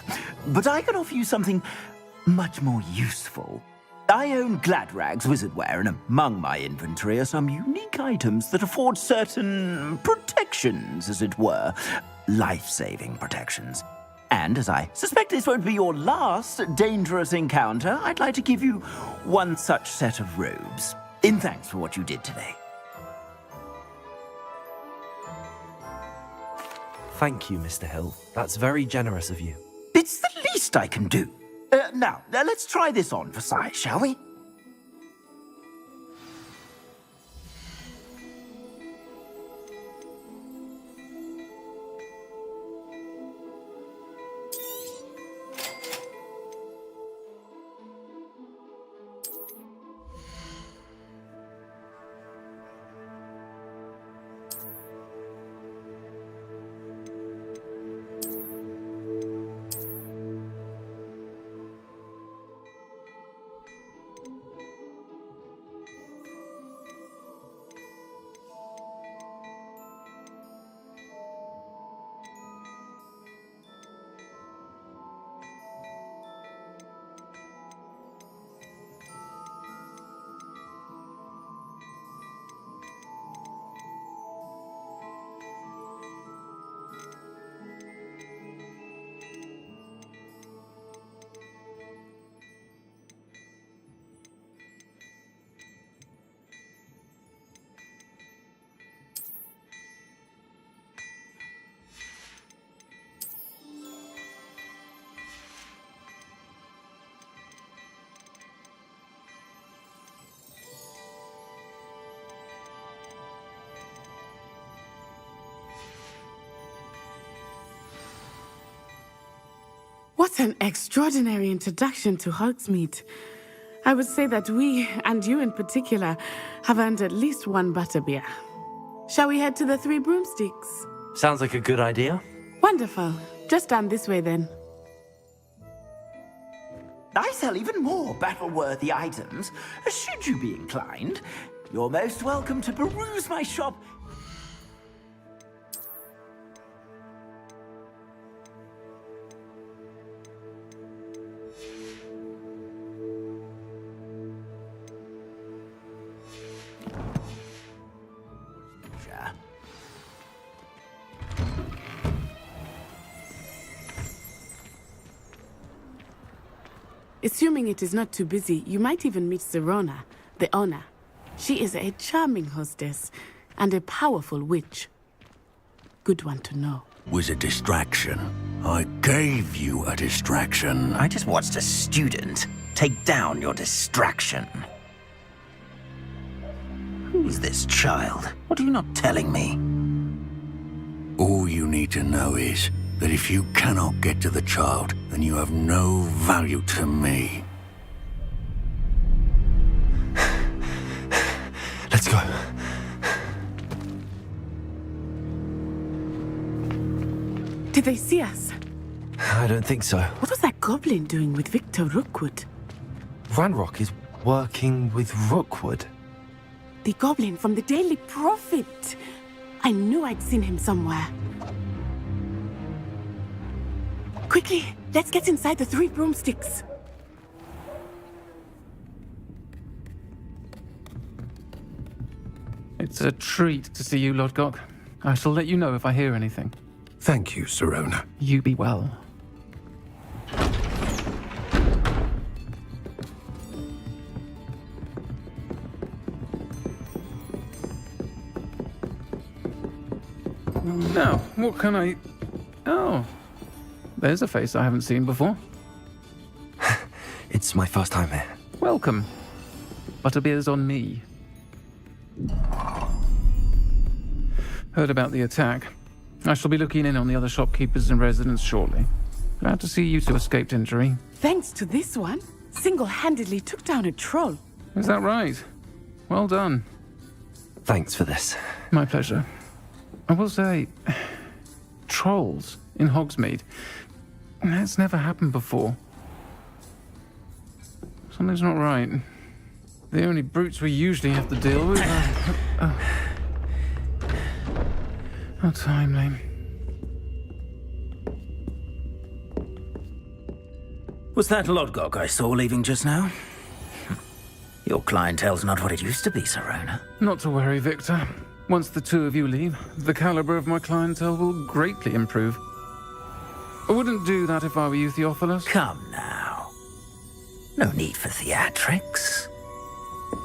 But I can offer you something much more useful. I own Gladrag's wizardware, and among my inventory are some unique items that afford certain protections, as it were. life-saving protections. And as I suspect this won't be your last dangerous encounter, I'd like to give you one such set of robes, in thanks for what you did today. Thank you, Mr. Hill. That's very generous of you. It's the least I can do. Now, let's try this on for size, shall we? What an extraordinary introduction to Hogsmeade. I would say that we, and you in particular, have earned at least one butterbeer. Shall we head to the Three Broomsticks? Sounds like a good idea. Wonderful. Just down this way then. I sell even more battle-worthy items. Should you be inclined, you're most welcome to peruse my shop. Assuming it is not too busy, you might even meet Sirona, the owner. She is a charming hostess and a powerful witch. Good one to know. Was a distraction. I gave you a distraction. I just watched a student take down your distraction. Who's this child? What are you not telling me? All you need to know is that if you cannot get to the child, then you have no value to me. Let's go. Did they see us? I don't think so. What was that goblin doing with Victor Rookwood? Ranrock is working with Rookwood. The goblin from the Daily Prophet. I knew I'd seen him somewhere. Quickly, let's get inside the Three Broomsticks. It's a treat to see you, Lodgok. I shall let you know if I hear anything. Thank you, Sirona. You be well. Now, what can I... Oh, there's a face I haven't seen before. It's my first time here. Welcome. Butterbeer's on me. Heard about the attack. I shall be looking in on the other shopkeepers and residents shortly. Glad to see you two escaped injury. Thanks to this one, single-handedly took down a troll. Is that right? Well done. Thanks for this. My pleasure. I will say, trolls in Hogsmeade. That's never happened before. Something's not right. The only brutes we usually have to deal with are... How timely. Was that Lodgok I saw leaving just now? Your clientele's not what it used to be, Sirona. Not to worry, Victor. Once the two of you leave, the caliber of my clientele will greatly improve. I wouldn't do that if I were you, Theophilus. Come now. No need for theatrics.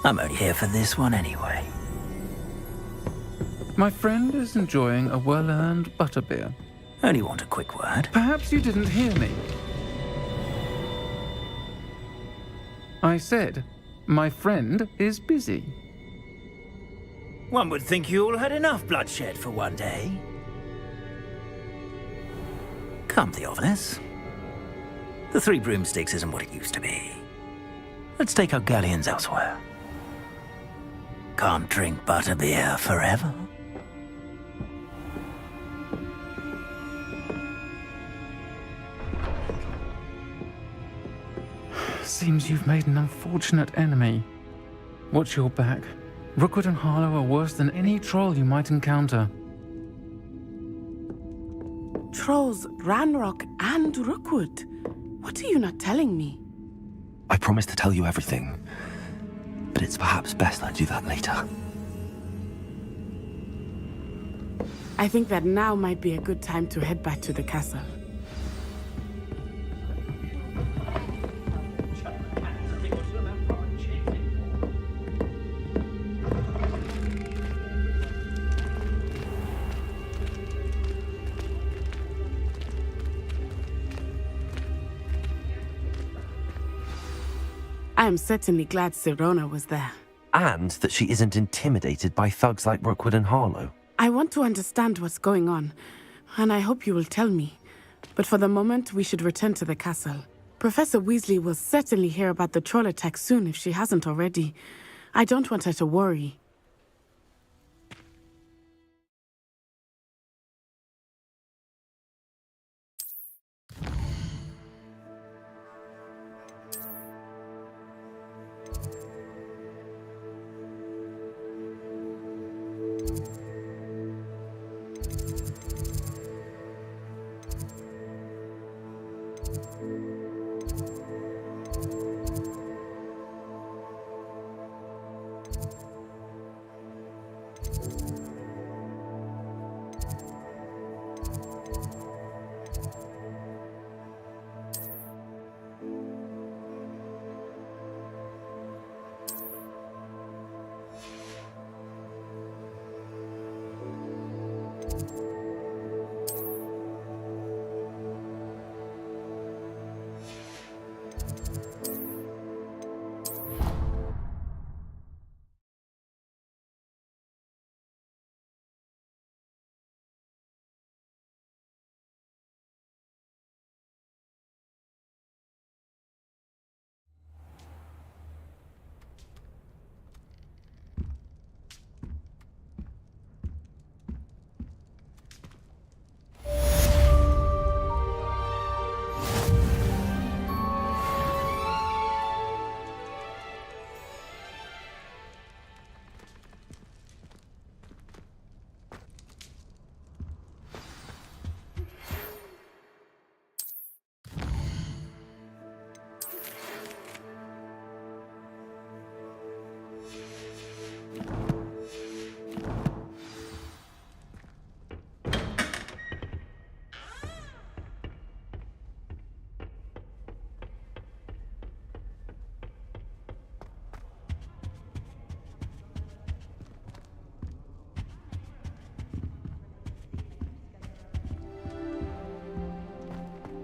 I'm only here for this one anyway. My friend is enjoying a well-earned butterbeer. Only want a quick word. Perhaps you didn't hear me. I said, my friend is busy. One would think you all had enough bloodshed for one day. Come, Theophilus. The Three Broomsticks isn't what it used to be. Let's take our galleons elsewhere. Can't drink butterbeer forever. Seems you've made an unfortunate enemy. Watch your back. Rookwood and Harlow are worse than any troll you might encounter. Trolls, Ranrock, and Rookwood. What are you not telling me? I promised to tell you everything, but it's perhaps best I do that later. I think that now might be a good time to head back to the castle. I am certainly glad Sirona was there. And that she isn't intimidated by thugs like Rookwood and Harlow. I want to understand what's going on, and I hope you will tell me. But for the moment, we should return to the castle. Professor Weasley will certainly hear about the troll attack soon if she hasn't already. I don't want her to worry.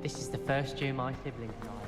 This is the first year my siblings and I.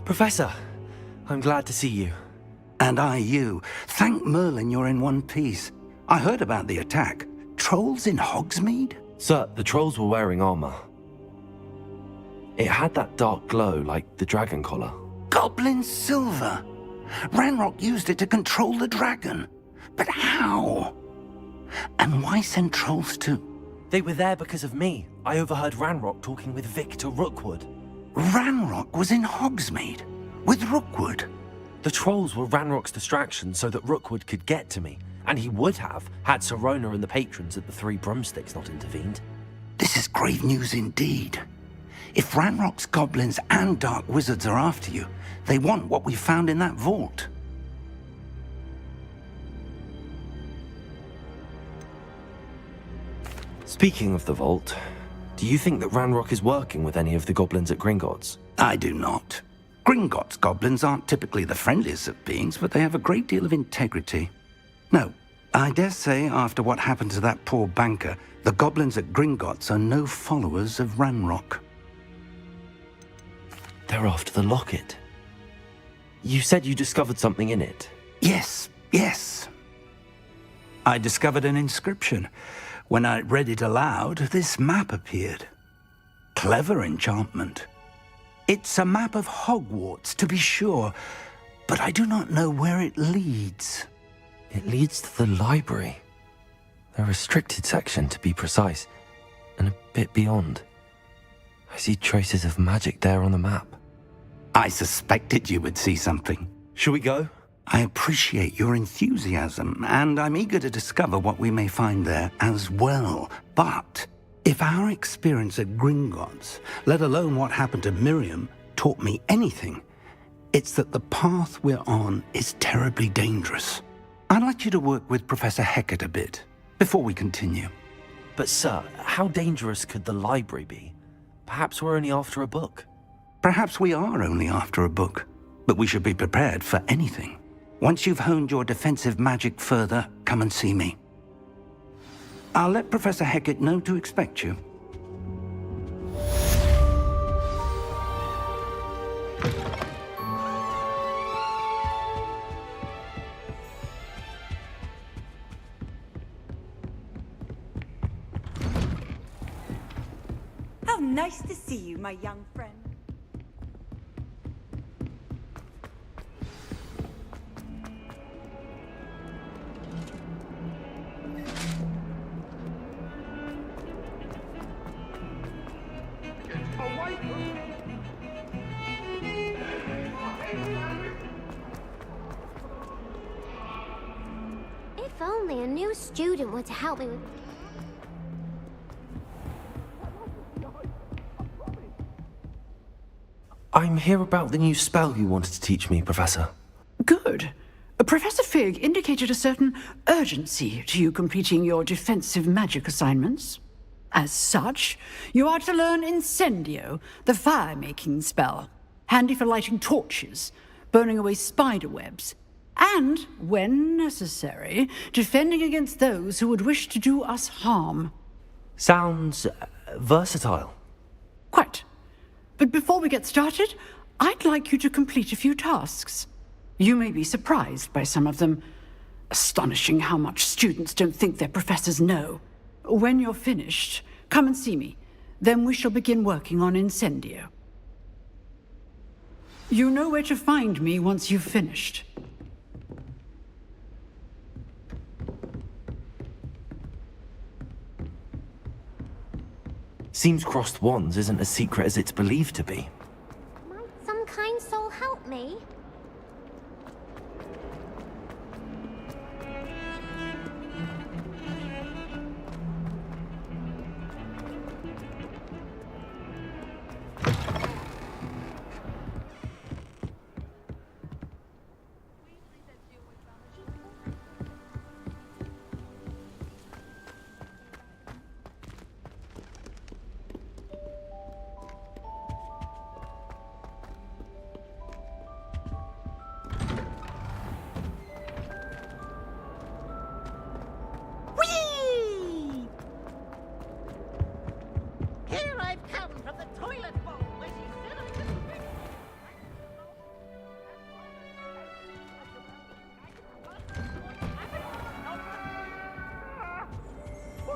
Professor, I'm glad to see you. And I you. Thank Merlin you're in one piece. I heard about the attack. Trolls in Hogsmeade? Sir, the trolls were wearing armor. It had that dark glow like the dragon collar. Goblin silver! Ranrock used it to control the dragon. But how? And why send trolls too? They were there because of me. I overheard Ranrock talking with Victor Rookwood. Ranrock was in Hogsmeade? With Rookwood? The trolls were Ranrock's distraction so that Rookwood could get to me. And he would have, had Sirona and the patrons at the Three Broomsticks not intervened. This is grave news indeed. If Ranrock's goblins and dark wizards are after you, they want what we found in that vault. Speaking of the vault, do you think that Ranrock is working with any of the goblins at Gringotts? I do not. Gringotts goblins aren't typically the friendliest of beings, but they have a great deal of integrity. No, I dare say after what happened to that poor banker, the goblins at Gringotts are no followers of Ranrock. They're after the locket. You said you discovered something in it. Yes. I discovered an inscription. When I read it aloud, this map appeared. Clever enchantment. It's a map of Hogwarts, to be sure, but I do not know where it leads. It leads to the library. The restricted section, to be precise, and a bit beyond. I see traces of magic there on the map. I suspected you would see something. Shall we go? I appreciate your enthusiasm, and I'm eager to discover what we may find there as well. But if our experience at Gringotts, let alone what happened to Miriam, taught me anything, it's that the path we're on is terribly dangerous. I'd like you to work with Professor Hecat a bit, before we continue. But sir, how dangerous could the library be? Perhaps we're only after a book. Perhaps we are only after a book, but we should be prepared for anything. Once you've honed your defensive magic further, come and see me. I'll let Professor Hecat know to expect you. How nice to see you, my young friend. If only a new student were to help me with... I'm here about the new spell you wanted to teach me, Professor. Good. Professor Fig indicated a certain urgency to you completing your defensive magic assignments. As such, you are to learn Incendio, the fire-making spell, handy for lighting torches, burning away spider webs, and, when necessary, defending against those who would wish to do us harm. Sounds versatile. Quite. But before we get started, I'd like you to complete a few tasks. You may be surprised by some of them. Astonishing how much students don't think their professors know. When you're finished, come and see me. Then we shall begin working on Incendio. You know where to find me once you've finished. Seems crossed wands isn't as secret as it's believed to be. Might some kind soul help me?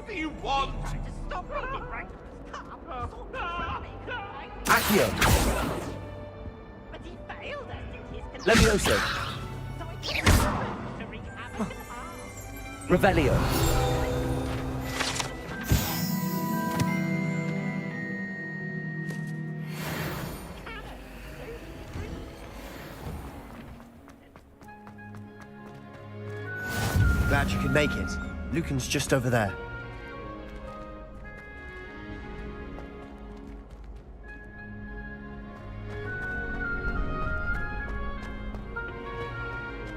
What do you want? Stop making breakfast. Accio. But he failed us in his Levioso. Revelio. Glad you could make it. Lucan's just over there.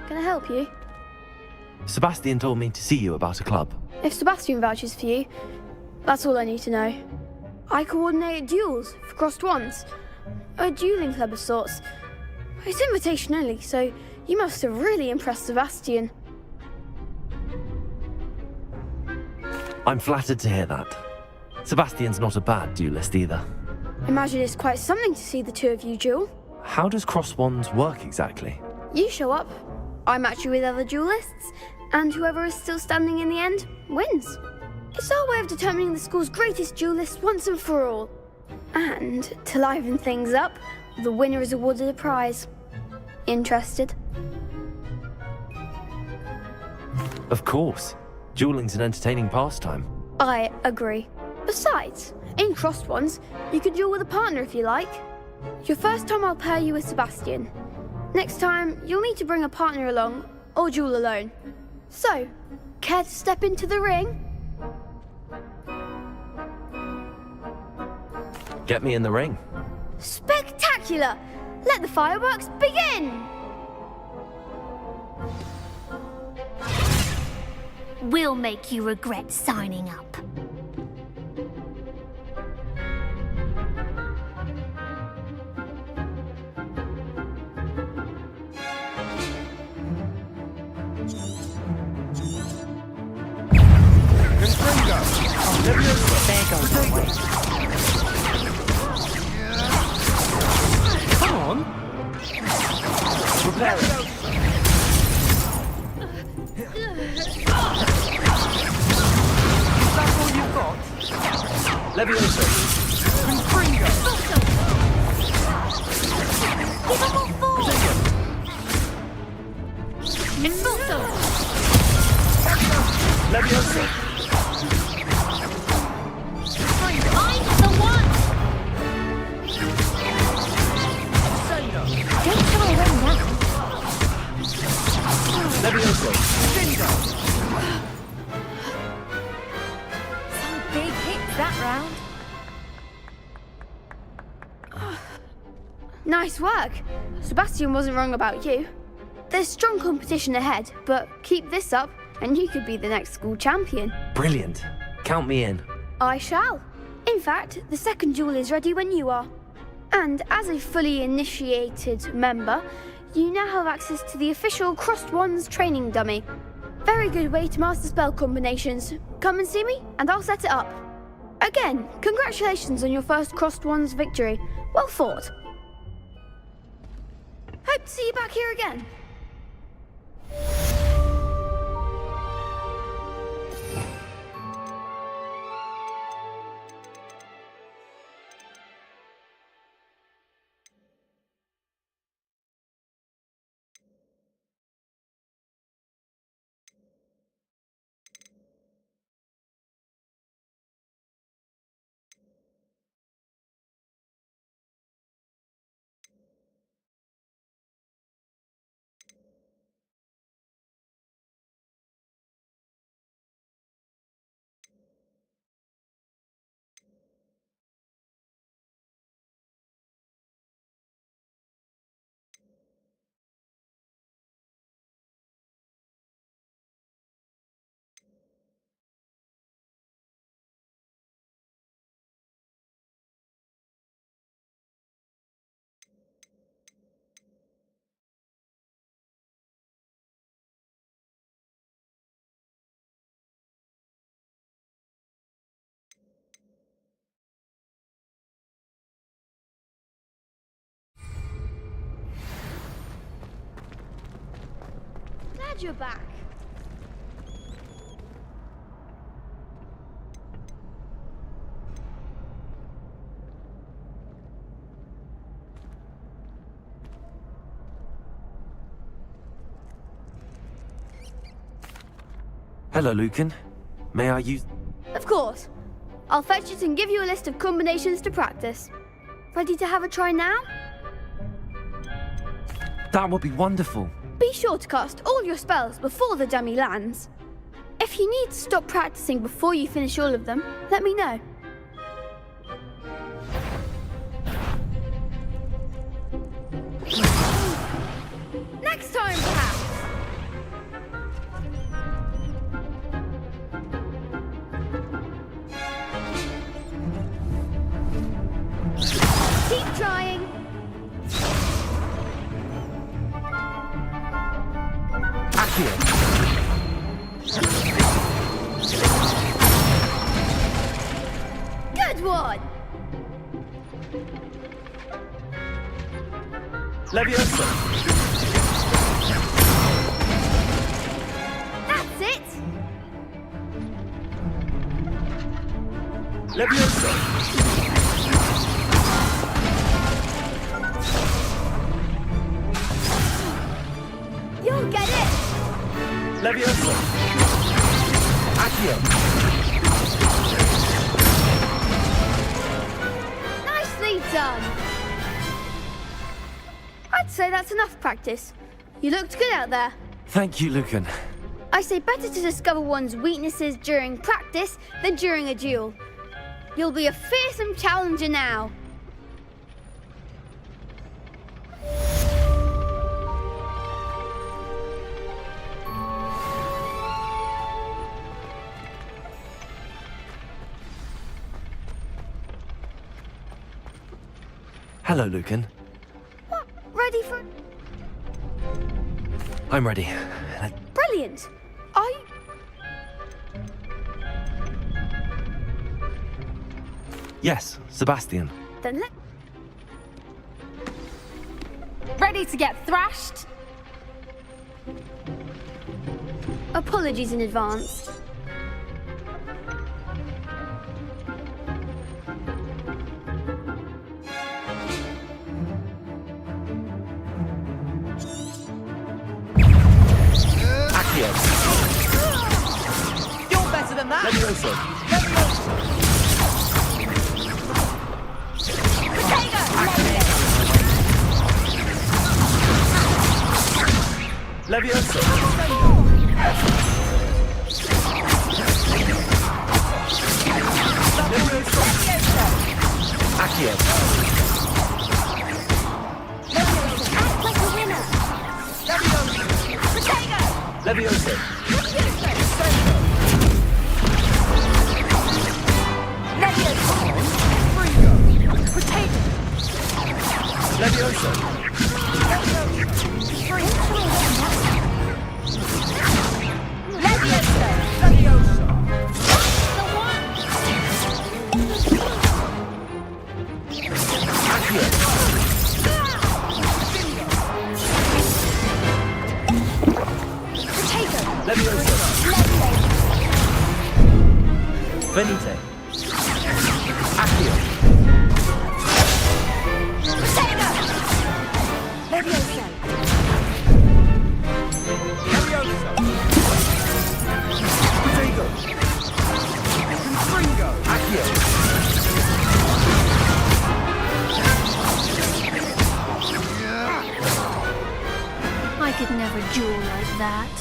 Can I help you? Sebastian told me to see you about a club. If Sebastian vouches for you, that's all I need to know. I coordinate duels for crossed wands. A dueling club of sorts. It's invitation only, so you must have really impressed Sebastian. I'm flattered to hear that. Sebastian's not a bad duelist either. Imagine it's quite something to see the two of you duel. How does cross wands work exactly? You show up, I match you with other duelists, and whoever is still standing in the end wins. It's our way of determining the school's greatest duelist once and for all. And to liven things up, the winner is awarded a prize. Interested? Of course. Dueling's an entertaining pastime. I agree. Besides, in crossed ones, you can duel with a partner if you like. Your first time I'll pair you with Sebastian. Next time, you'll need to bring a partner along, or duel alone. So, care to step into the ring? Get me in the ring. Spectacular! Let the fireworks begin! We'll make you regret signing up. Come on. Prepare it. That's all you've got? Levioso. Confringo. Give up all four. Expulso. Levioso. I'm the one. Don't try and run now. Levioso. Bingo. Some big hits that round. Nice work. Sebastian wasn't wrong about you. There's strong competition ahead, but keep this up and you could be the next school champion. Brilliant. Count me in. I shall. In fact, the second duel is ready when you are. And as a fully initiated member, you now have access to the official Crossed Wands training dummy. Very good way to master spell combinations. Come and see me, and I'll set it up. Again, congratulations on your first Crossed Wands victory. Well fought. Hope to see you back here again. Glad you're back. Hello, Lucan. May I use... Of course. I'll fetch it and give you a list of combinations to practice. Ready to have a try now? That would be wonderful. Be sure to cast all your spells before the dummy lands. If you need to stop practicing before you finish all of them, let me know. Next time, perhaps! Keep trying! Good one! Leviosa! That's it! Leviosa! You'll get it! Leviosa! Accio! Nicely done! I'd say that's enough practice. You looked good out there. Thank you, Lucan. I say better to discover one's weaknesses during practice than during a duel. You'll be a fearsome challenger now. Hello, Lucan. What? Ready for... I'm ready. Brilliant! Are you... Yes, Sebastian. Then let... Ready to get thrashed? Apologies in advance. Accio! You're better than that! Leviosa! Leviosa! Accio! Act like a winner! Leviosa! Leviosa! Venite. Accio. Leviosa! Leviosa. Protego. Confringo. Accio. I could never duel like that.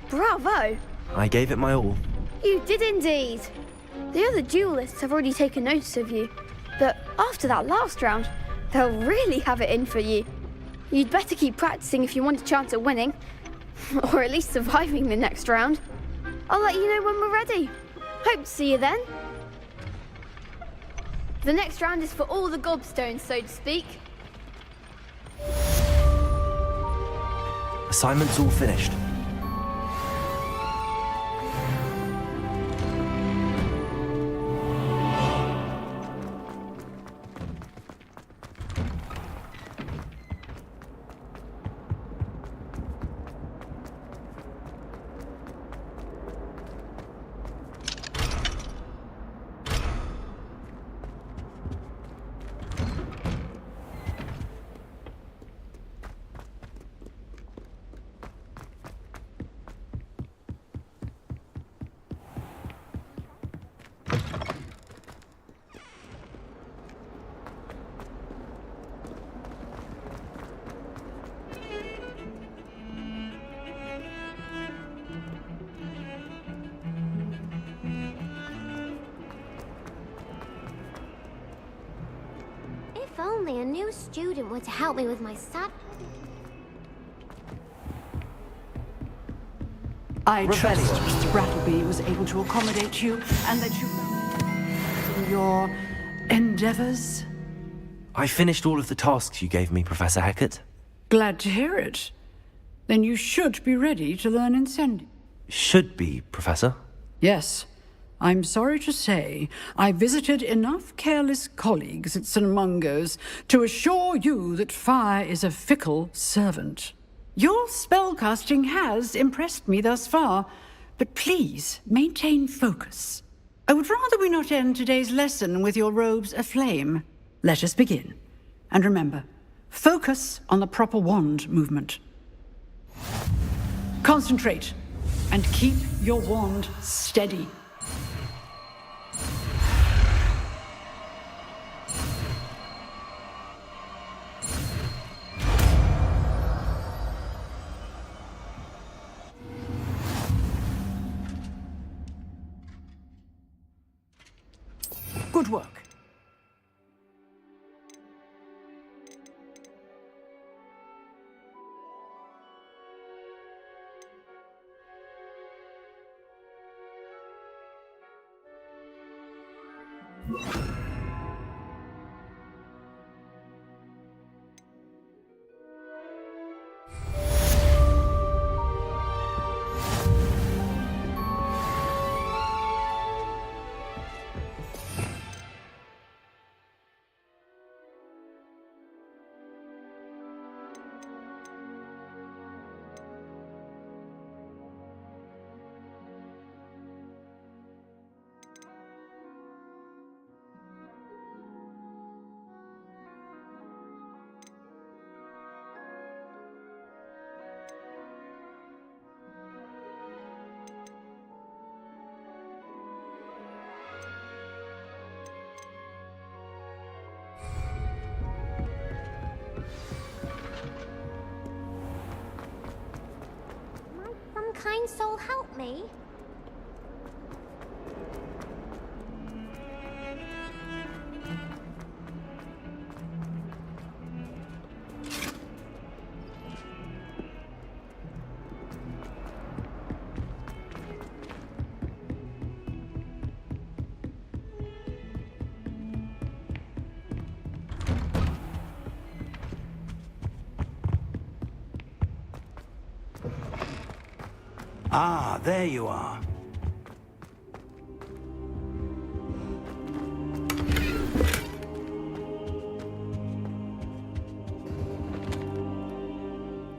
Bravo! I gave it my all. You did indeed. The other duelists have already taken notice of you, but after that last round, they'll really have it in for you. You'd better keep practicing if you want a chance at winning, or at least surviving the next round. I'll let you know when we're ready. Hope to see you then. The next round is for all the gobstones, so to speak. Assignment's all finished. only a new student were to help me with my sad... I trust Mr. Brattleby was able to accommodate you and that you in your endeavors. I finished all of the tasks you gave me, Professor Hecat. Glad to hear it. Then you should be ready to learn Incendio. Should be, Professor. Yes. I'm sorry to say, I visited enough careless colleagues at St. Mungo's to assure you that fire is a fickle servant. Your spellcasting has impressed me thus far, but please maintain focus. I would rather we not end today's lesson with your robes aflame. Let us begin. And remember, focus on the proper wand movement. Concentrate, and keep your wand steady. Good work. Some kind soul help me? Ah, there you are.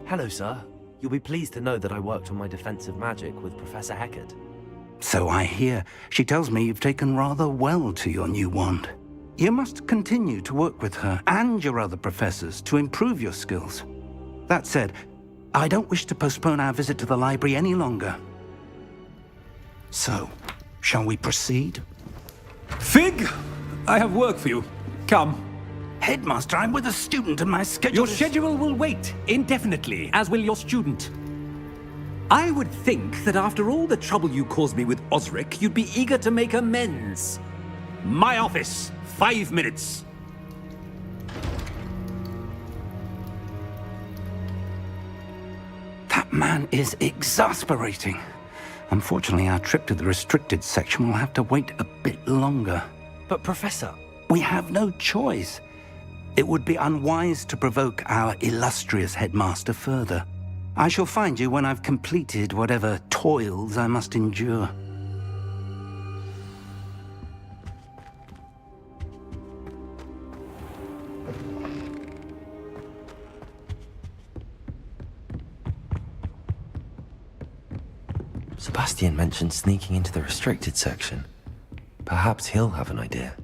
Hello, sir. You'll be pleased to know that I worked on my defensive magic with Professor Hecat. So I hear. She tells me you've taken rather well to your new wand. You must continue to work with her and your other professors to improve your skills. That said, I don't wish to postpone our visit to the library any longer. So, shall we proceed? Fig! I have work for you. Come. Headmaster, I'm with a student and my schedule Your schedule will wait indefinitely, as will your student. I would think that after all the trouble you caused me with Osric, you'd be eager to make amends. My office, 5 minutes. That man is exasperating. Unfortunately, our trip to the restricted section will have to wait a bit longer. But, Professor... We have no choice. It would be unwise to provoke our illustrious headmaster further. I shall find you when I've completed whatever toils I must endure. Sebastian mentioned sneaking into the restricted section. Perhaps he'll have an idea.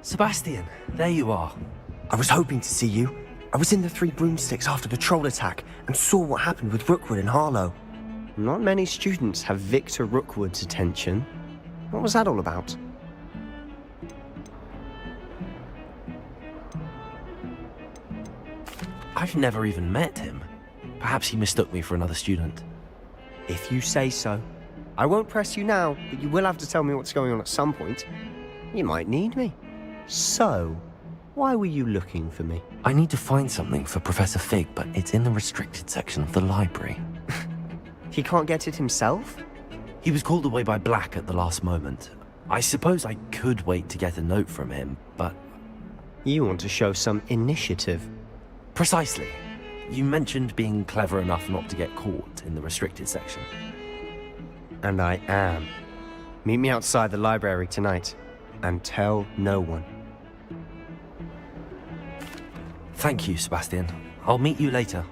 Sebastian, there you are. I was hoping to see you. I was in the Three Broomsticks after the troll attack and saw what happened with Rookwood and Harlow. Not many students have Victor Rookwood's attention. What was that all about? I've never even met him. Perhaps he mistook me for another student. If you say so. I won't press you now, but you will have to tell me what's going on at some point. You might need me. So, why were you looking for me? I need to find something for Professor Fig, but it's in the restricted section of the library. He can't get it himself? He was called away by Black at the last moment. I suppose I could wait to get a note from him, but... You want to show some initiative. Precisely. You mentioned being clever enough not to get caught in the restricted section. And I am. Meet me outside the library tonight, and tell no one. Thank you, Sebastian. I'll meet you later.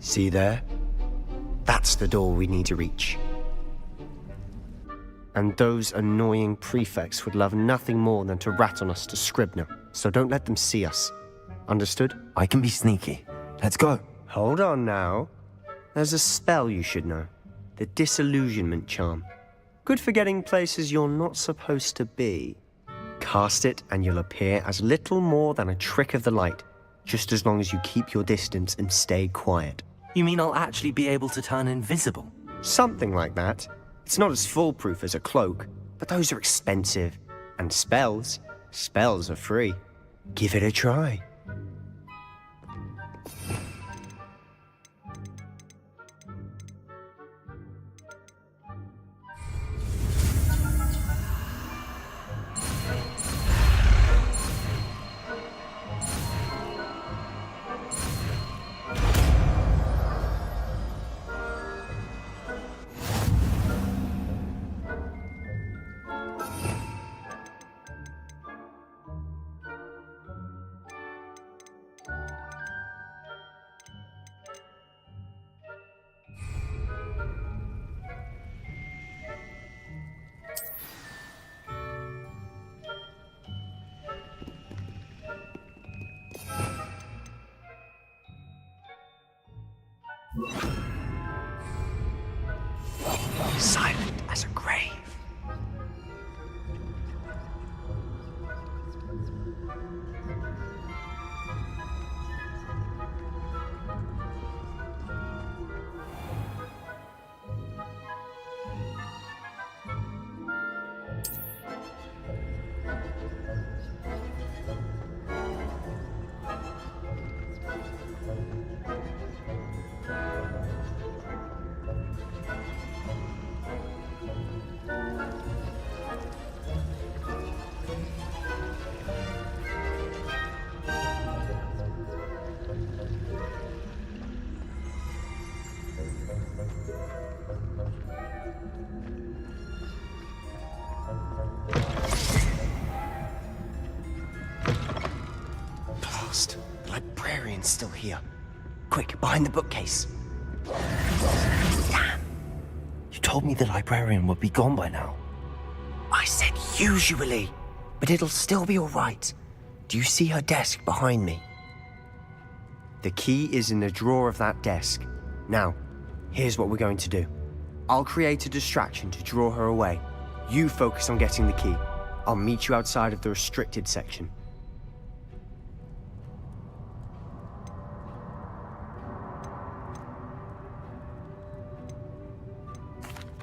See there? That's the door we need to reach. And those annoying prefects would love nothing more than to rat on us to Scribner, so don't let them see us. Understood? I can be sneaky. Let's go. Hold on now. There's a spell you should know. The Disillusionment Charm. Good for getting places you're not supposed to be. Cast it and you'll appear as little more than a trick of the light, just as long as you keep your distance and stay quiet. You mean I'll actually be able to turn invisible? Something like that. It's not as foolproof as a cloak, but those are expensive. And spells are free. Give it a try. Silent as a grave. The librarian's still here. Quick, behind the bookcase. Damn. You told me the librarian would be gone by now. I said usually, but it'll still be all right. Do you see her desk behind me? The key is in the drawer of that desk. Now, here's what we're going to do. I'll create a distraction to draw her away. You focus on getting the key. I'll meet you outside of the restricted section.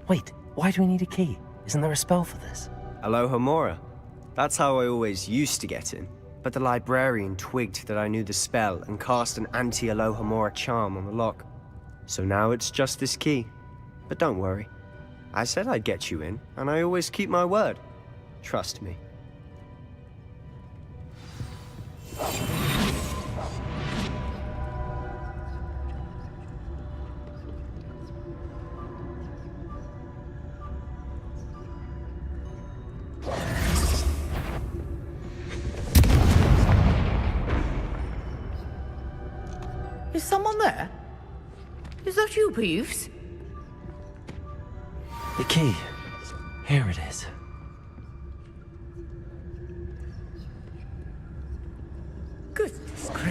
Wait, why do we need a key? Isn't there a spell for this? Alohomora. That's how I always used to get in. But the librarian twigged that I knew the spell and cast an anti-Alohomora charm on the lock. So now it's just this key. But don't worry. I said I'd get you in, and I always keep my word. Trust me. Is someone there? Is that you, Peeves? The key. Here it is.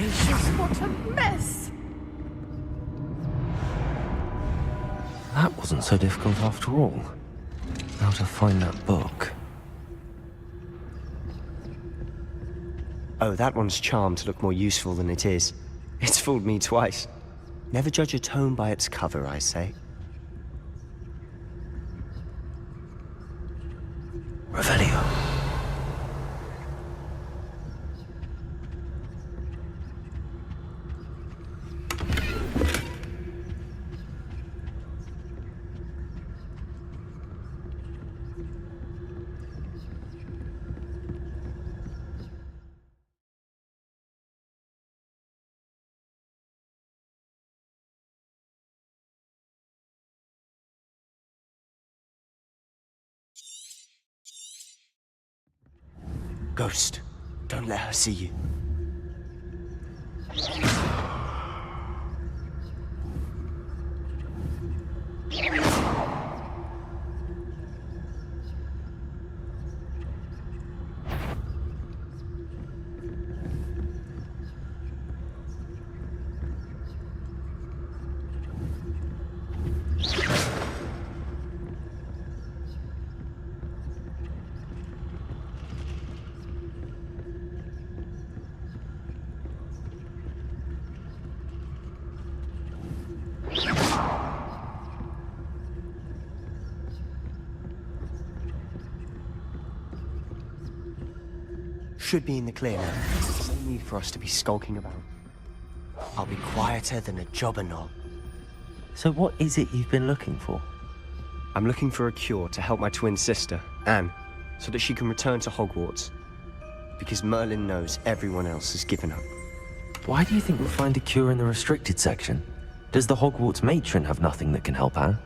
gracious, what a mess! That wasn't so difficult after all. Now to find that book. Oh, that one's charmed to look more useful than it is. It's fooled me twice. Never judge a tome by its cover, I say. Revelio. Ghost, don't let her see you. Should be in the clear now. No need for us to be skulking about. I'll be quieter than a jobber knoll. So what is it you've been looking for? I'm looking for a cure to help my twin sister, Anne, so that she can return to Hogwarts. Because Merlin knows everyone else has given up. Why do you think we'll find a cure in the restricted section? Does the Hogwarts matron have nothing that can help Anne?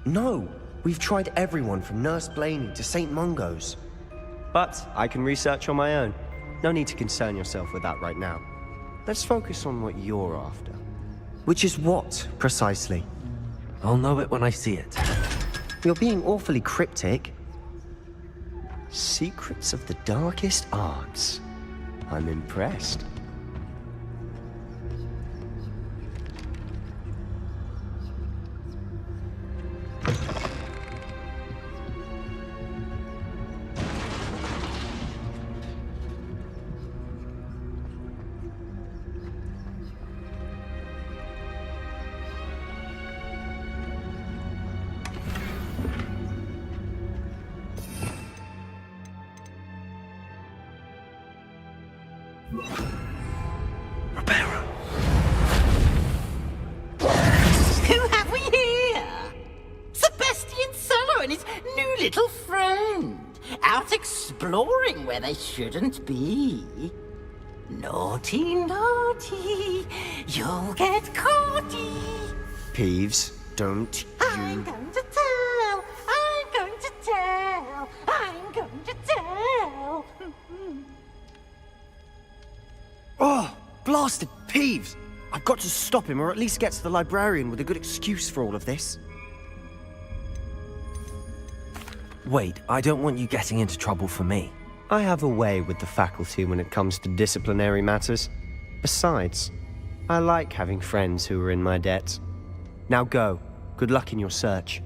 No! We've tried everyone from Nurse Blaney to St. Mungo's. But I can research on my own. No need to concern yourself with that right now. Let's focus on what you're after. Which is what, precisely? I'll know it when I see it. You're being awfully cryptic. Secrets of the darkest arts. I'm impressed. Who have we here? Sebastian Solo and his new little friend. Out exploring where they shouldn't be. Naughty, naughty. You'll get caughty. Peeves, don't I'm going to tell. I'm going to tell. I'm going to tell. Oh, blasted Peeves! I've got to stop him, or at least get to the librarian with a good excuse for all of this. Wait, I don't want you getting into trouble for me. I have a way with the faculty when it comes to disciplinary matters. Besides, I like having friends who are in my debt. Now go. Good luck in your search.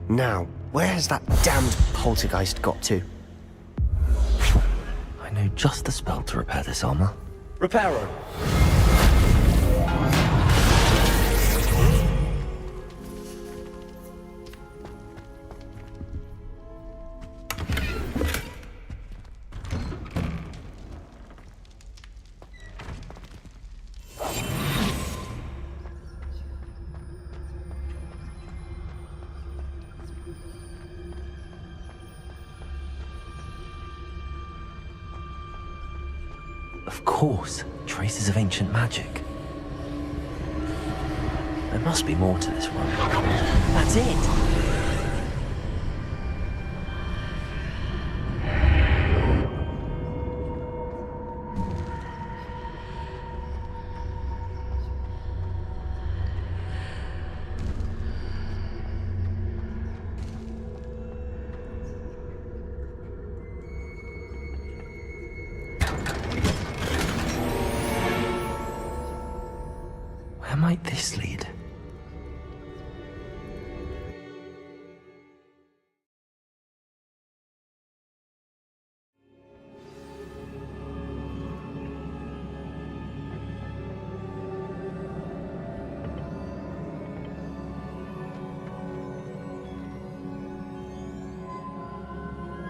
Now, where has that damned poltergeist got to? I know just the spell to repair this armor. Reparo. Of course, traces of ancient magic. There must be more to this room. That's it! might this lead?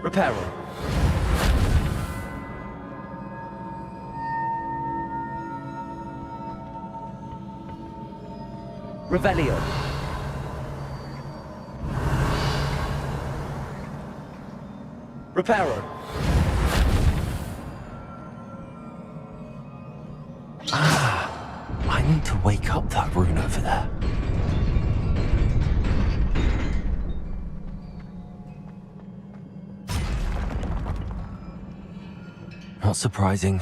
Reparo. Revelio. Reparo. I need to wake up that rune over there. Not surprising.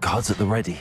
Guards at the ready.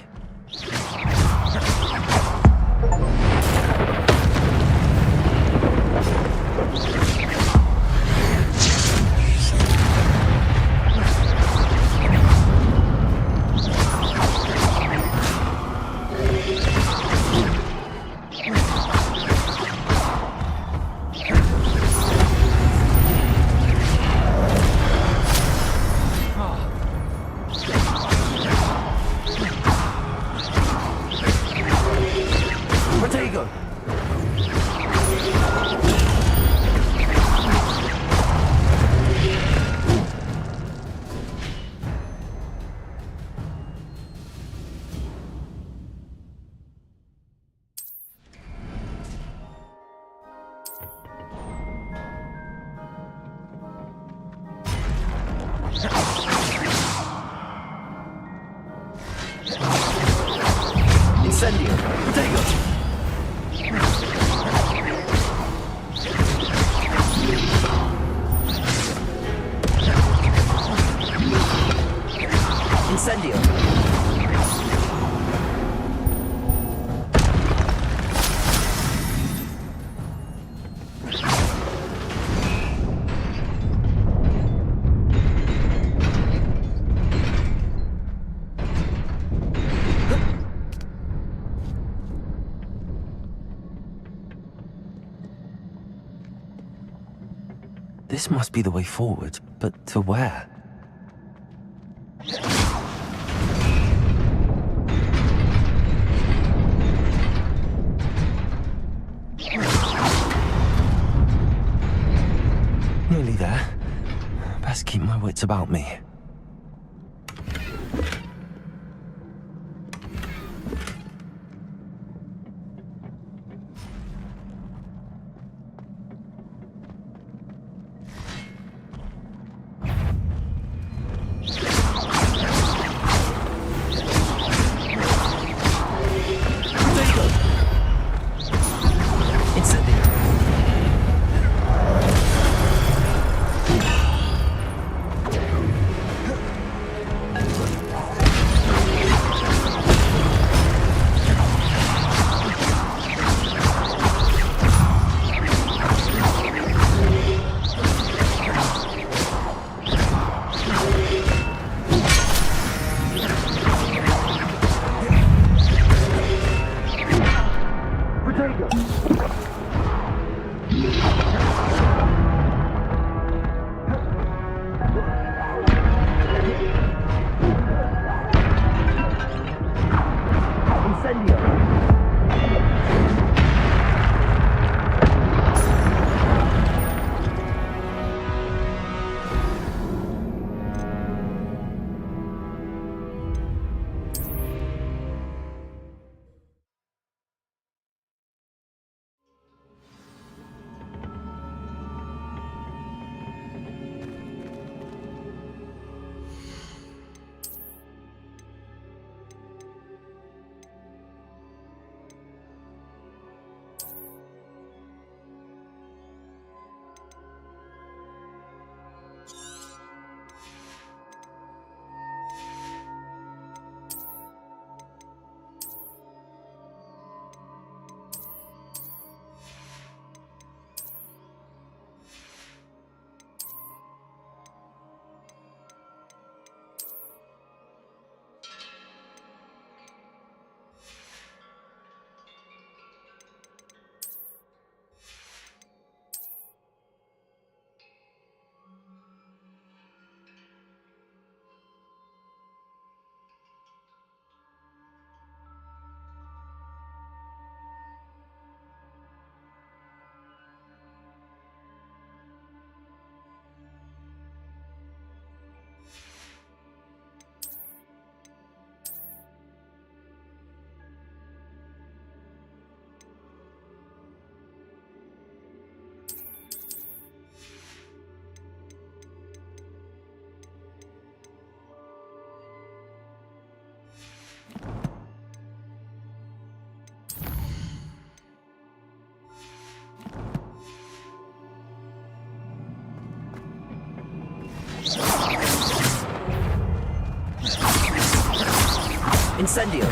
Incendio. Protego. Incendio. This must be the way forward, but to where? Nearly there. Best keep my wits about me. Incendio!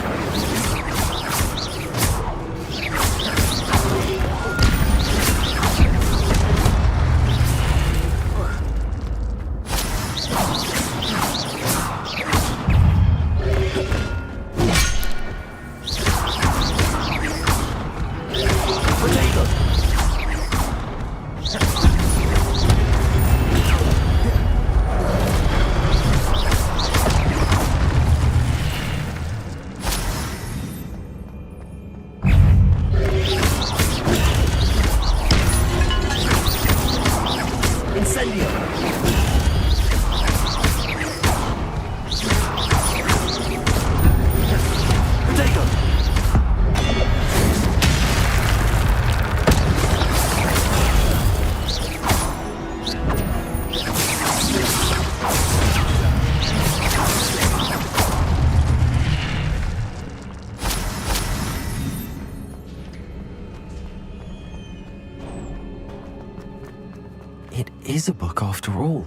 It is a book after all.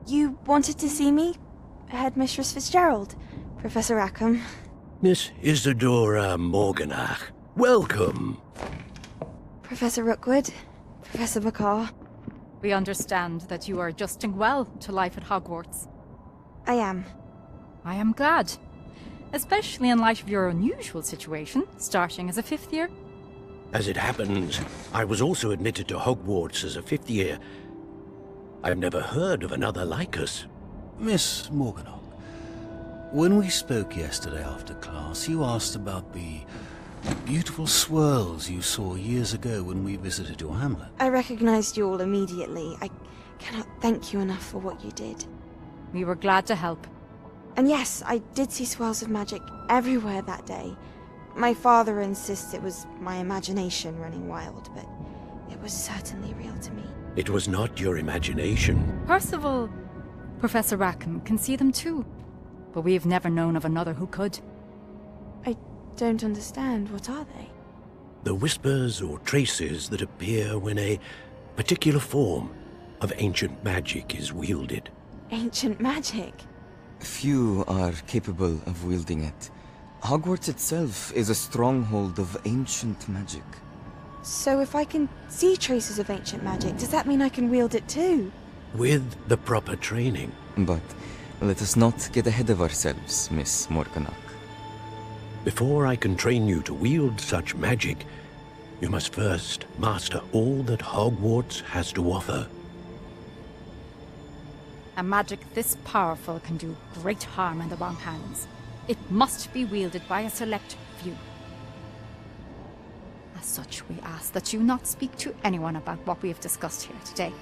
You wanted to see me? Headmistress Fitzgerald? Professor Rackham? Miss Isadora Morganach, welcome. Professor Rookwood? Professor McCaw? We understand that you are adjusting well to life at Hogwarts. I am. I am glad. Especially in light of your unusual situation, starting as a 5th year. As it happens, I was also admitted to Hogwarts as a 5th year. I've never heard of another like us. Miss Morganach, when we spoke yesterday after class, you asked about the beautiful swirls you saw years ago when we visited your hamlet. I recognized you all immediately. I cannot thank you enough for what you did. We were glad to help. And yes, I did see swirls of magic everywhere that day. My father insists it was my imagination running wild, but it was certainly real to me. It was not your imagination. Percival, Professor Rackham can see them too. But we have never known of another who could. I don't understand. What are they? The whispers or traces that appear when a particular form of ancient magic is wielded. Ancient magic? Few are capable of wielding it. Hogwarts itself is a stronghold of ancient magic. So if I can see traces of ancient magic, does that mean I can wield it too? With the proper training. But let us not get ahead of ourselves, Miss Morganach. Before I can train you to wield such magic, you must first master all that Hogwarts has to offer. A magic this powerful can do great harm in the wrong hands. It must be wielded by a select few. As such, we ask that you not speak to anyone about what we have discussed here today.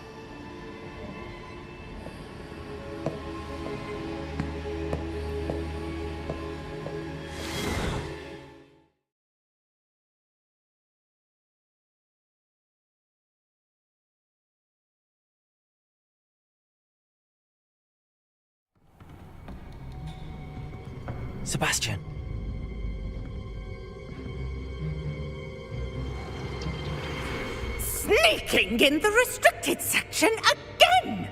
Sebastian. Sneaking in the restricted section again!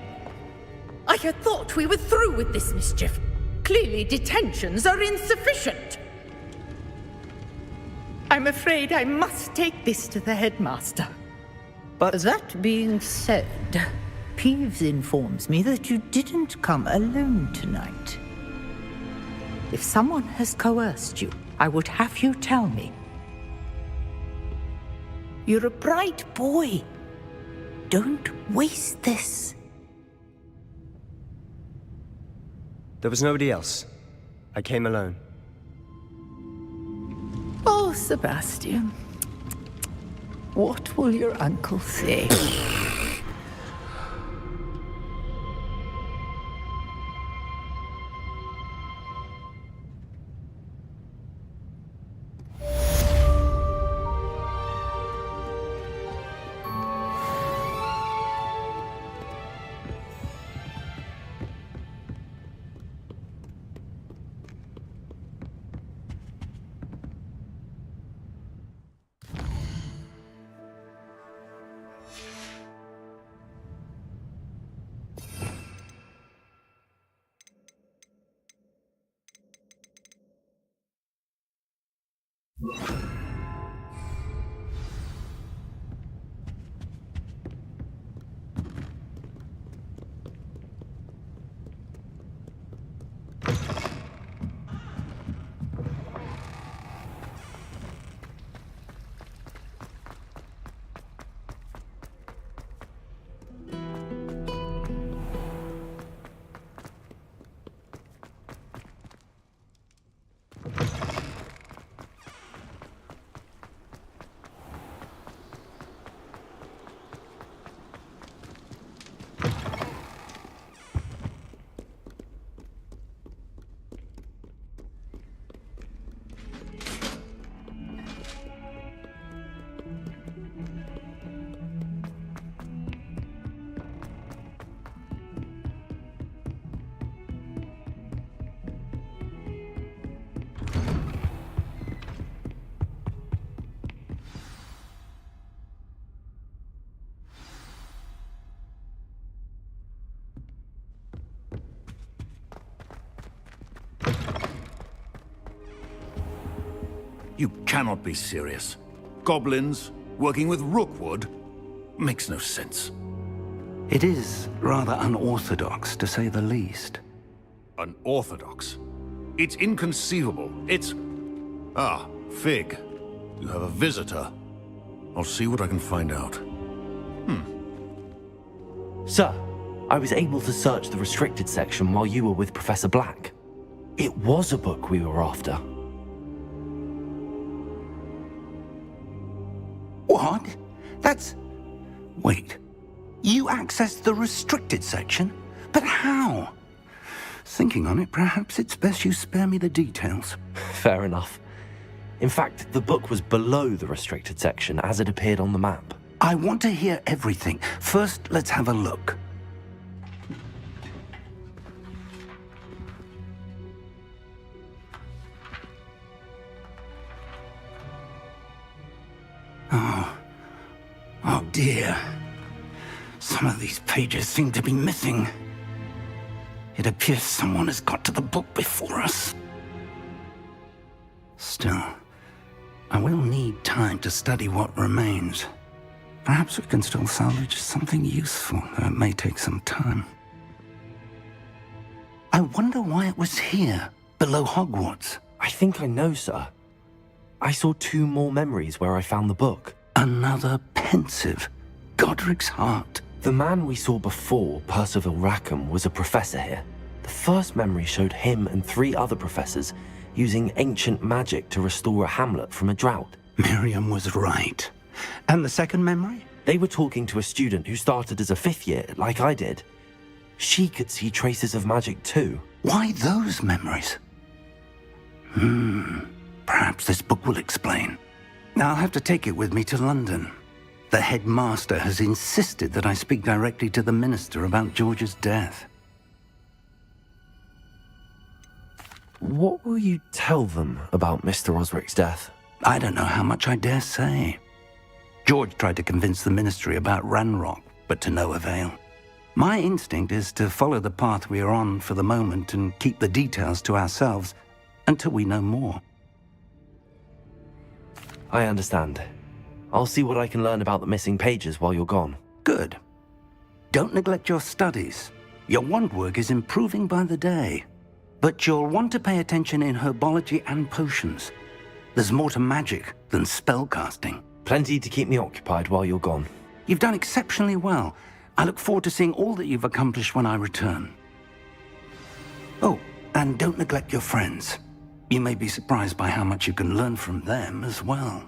I had thought we were through with this mischief. Clearly detentions are insufficient. I'm afraid I must take this to the headmaster. But that being said, Peeves informs me that you didn't come alone tonight. If someone has coerced you, I would have you tell me. You're a bright boy. Don't waste this. There was nobody else. I came alone. Oh, Sebastian. What will your uncle say? You cannot be serious. Goblins working with Rookwood makes no sense. It is rather unorthodox, to say the least. Unorthodox? It's inconceivable. It's... Ah, Fig. You have a visitor. I'll see what I can find out. Sir, I was able to search the restricted section while you were with Professor Black. It was a book we were after. What? That's... Wait. You accessed the restricted section? But how? Thinking on it, perhaps it's best you spare me the details. Fair enough. In fact, the book was below the restricted section as it appeared on the map. I want to hear everything. First, let's have a look. Oh dear. Some of these pages seem to be missing. It appears someone has got to the book before us. Still, I will need time to study what remains. Perhaps we can still salvage something useful, though it may take some time. I wonder why it was here, below Hogwarts. I think I know, sir. I saw 2 more memories where I found the book. Another pensive. Godric's heart. The man we saw before, Percival Rackham, was a professor here. The first memory showed him and 3 other professors using ancient magic to restore a hamlet from a drought. Miriam was right. And the second memory? They were talking to a student who started as a 5th year, like I did. She could see traces of magic too. Why those memories? Perhaps this book will explain. I'll have to take it with me to London. The headmaster has insisted that I speak directly to the minister about George's death. What will you tell them about Mr. Osric's death? I don't know how much I dare say. George tried to convince the ministry about Ranrock, but to no avail. My instinct is to follow the path we are on for the moment and keep the details to ourselves until we know more. I understand. I'll see what I can learn about the missing pages while you're gone. Good. Don't neglect your studies. Your wand work is improving by the day. But you'll want to pay attention in herbology and potions. There's more to magic than spellcasting. Plenty to keep me occupied while you're gone. You've done exceptionally well. I look forward to seeing all that you've accomplished when I return. Oh, and don't neglect your friends. You may be surprised by how much you can learn from them as well.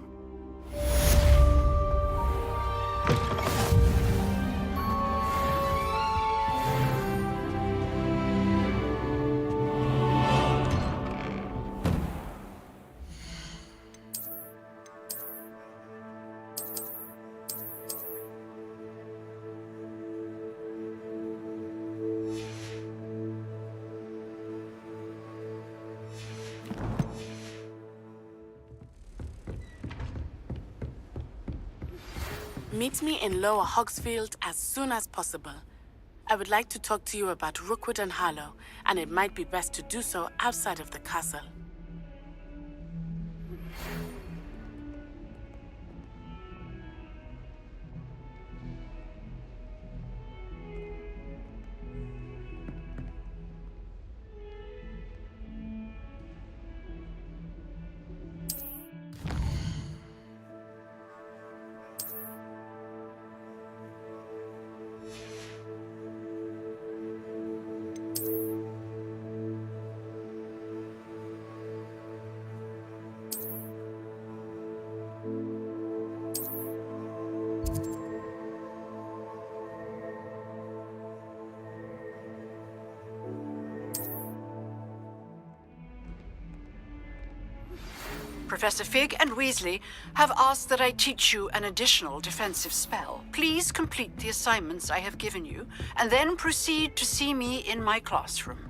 Meet me in Lower Hogsfield as soon as possible. I would like to talk to you about Rookwood and Harlow, and it might be best to do so outside of the castle. Professor Fig and Weasley have asked that I teach you an additional defensive spell. Please complete the assignments I have given you, and then proceed to see me in my classroom.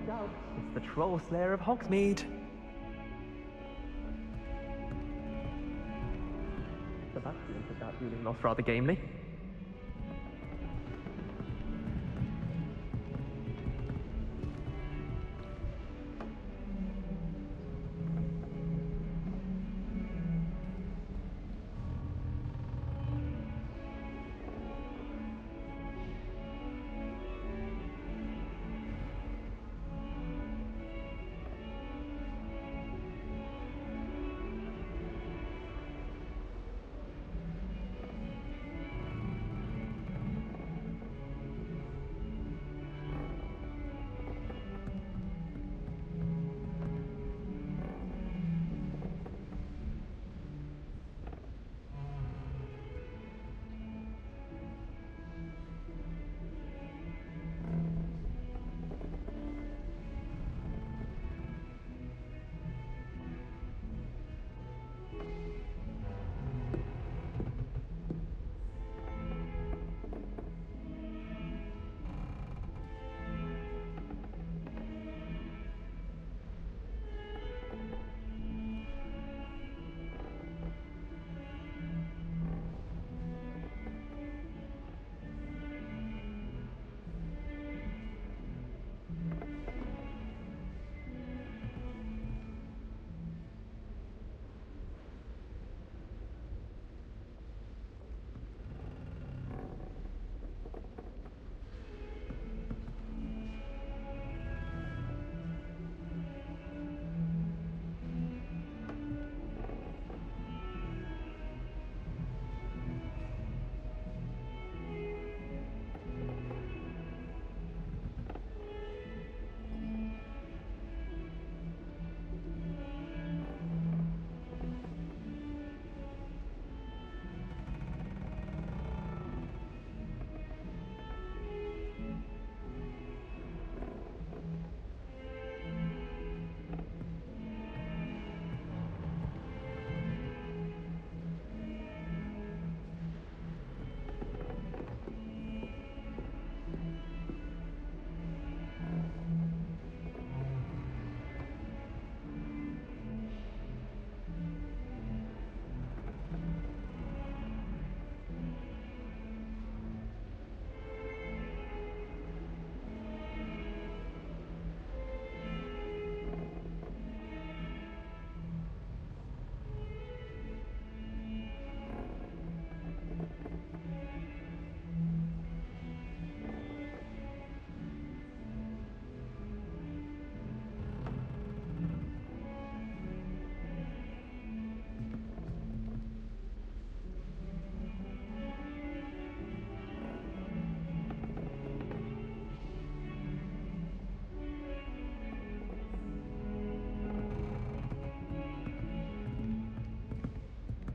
Watch out, it's the Troll Slayer of Hogsmeade. Sebastian took that dueling loss rather gamely.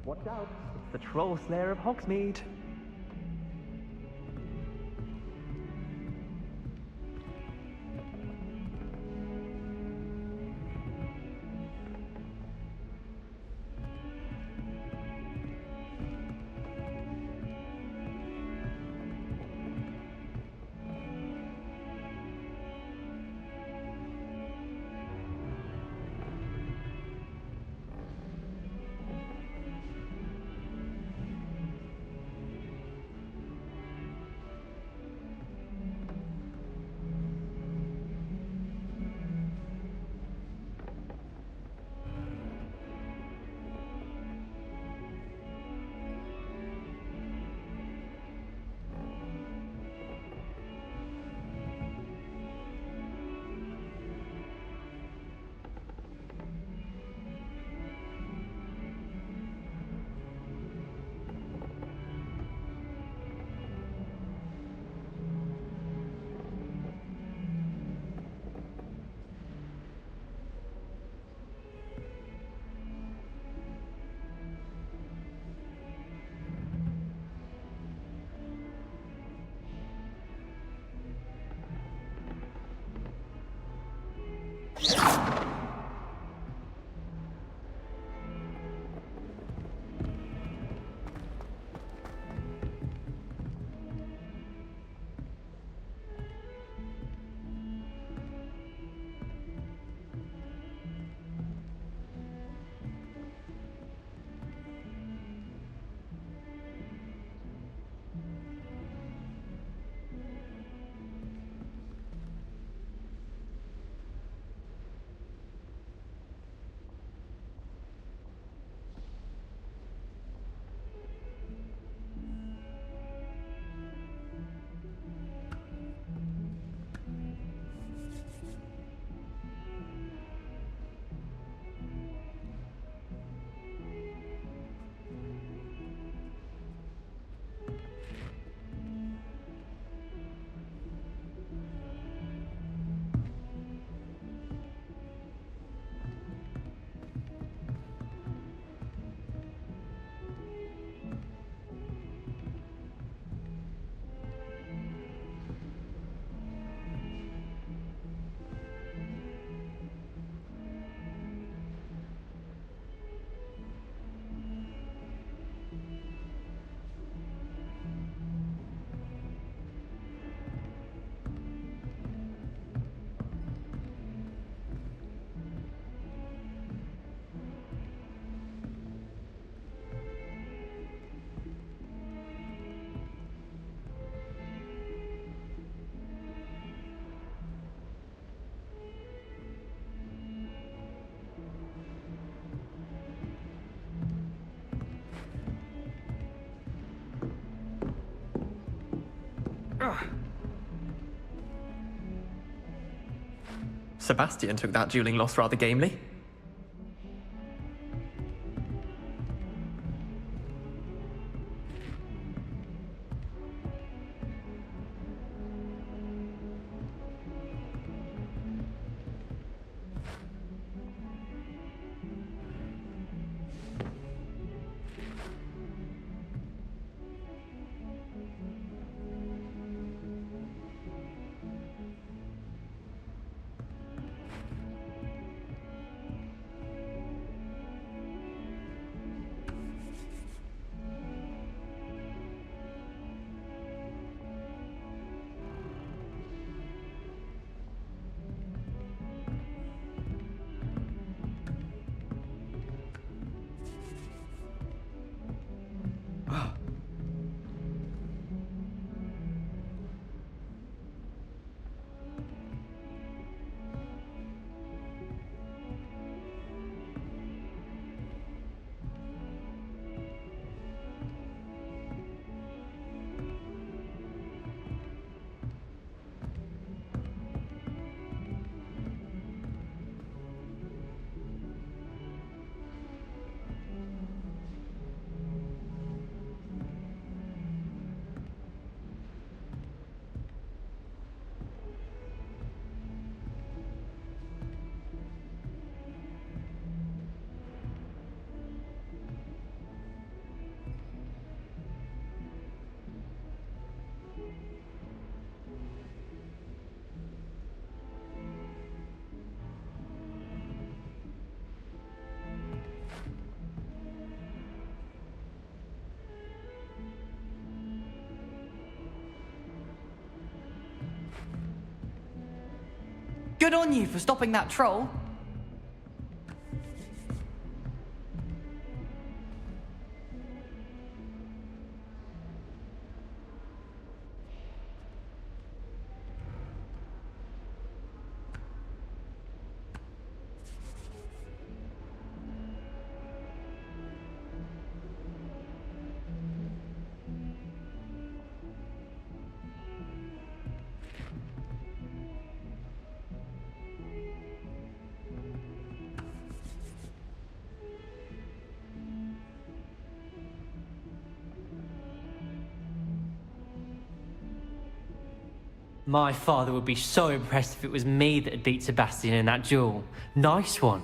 Watch out, it's the Troll Slayer of Hogsmeade. Sebastian took that dueling loss rather gamely. Good on you for stopping that troll. My father would be so impressed if it was me that had beat Sebastian in that duel. Nice one.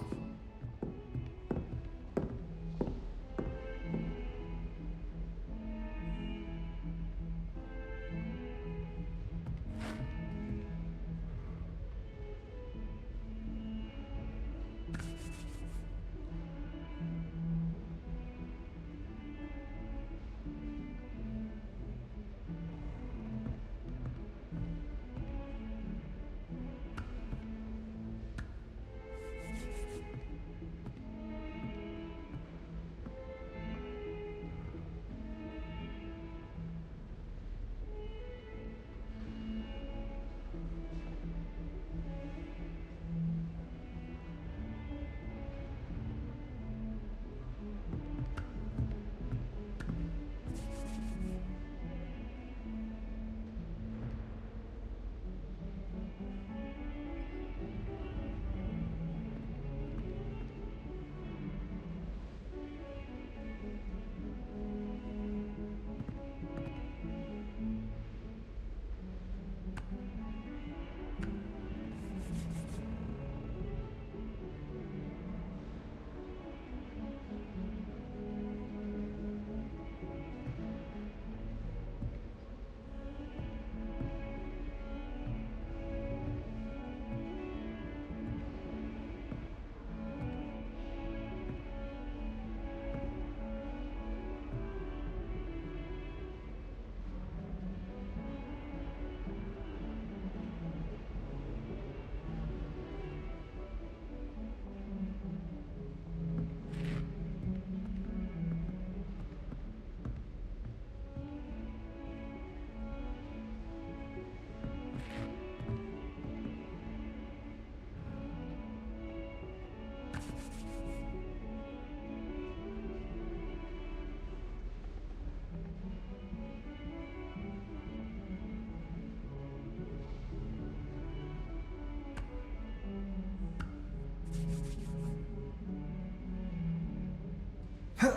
Huh.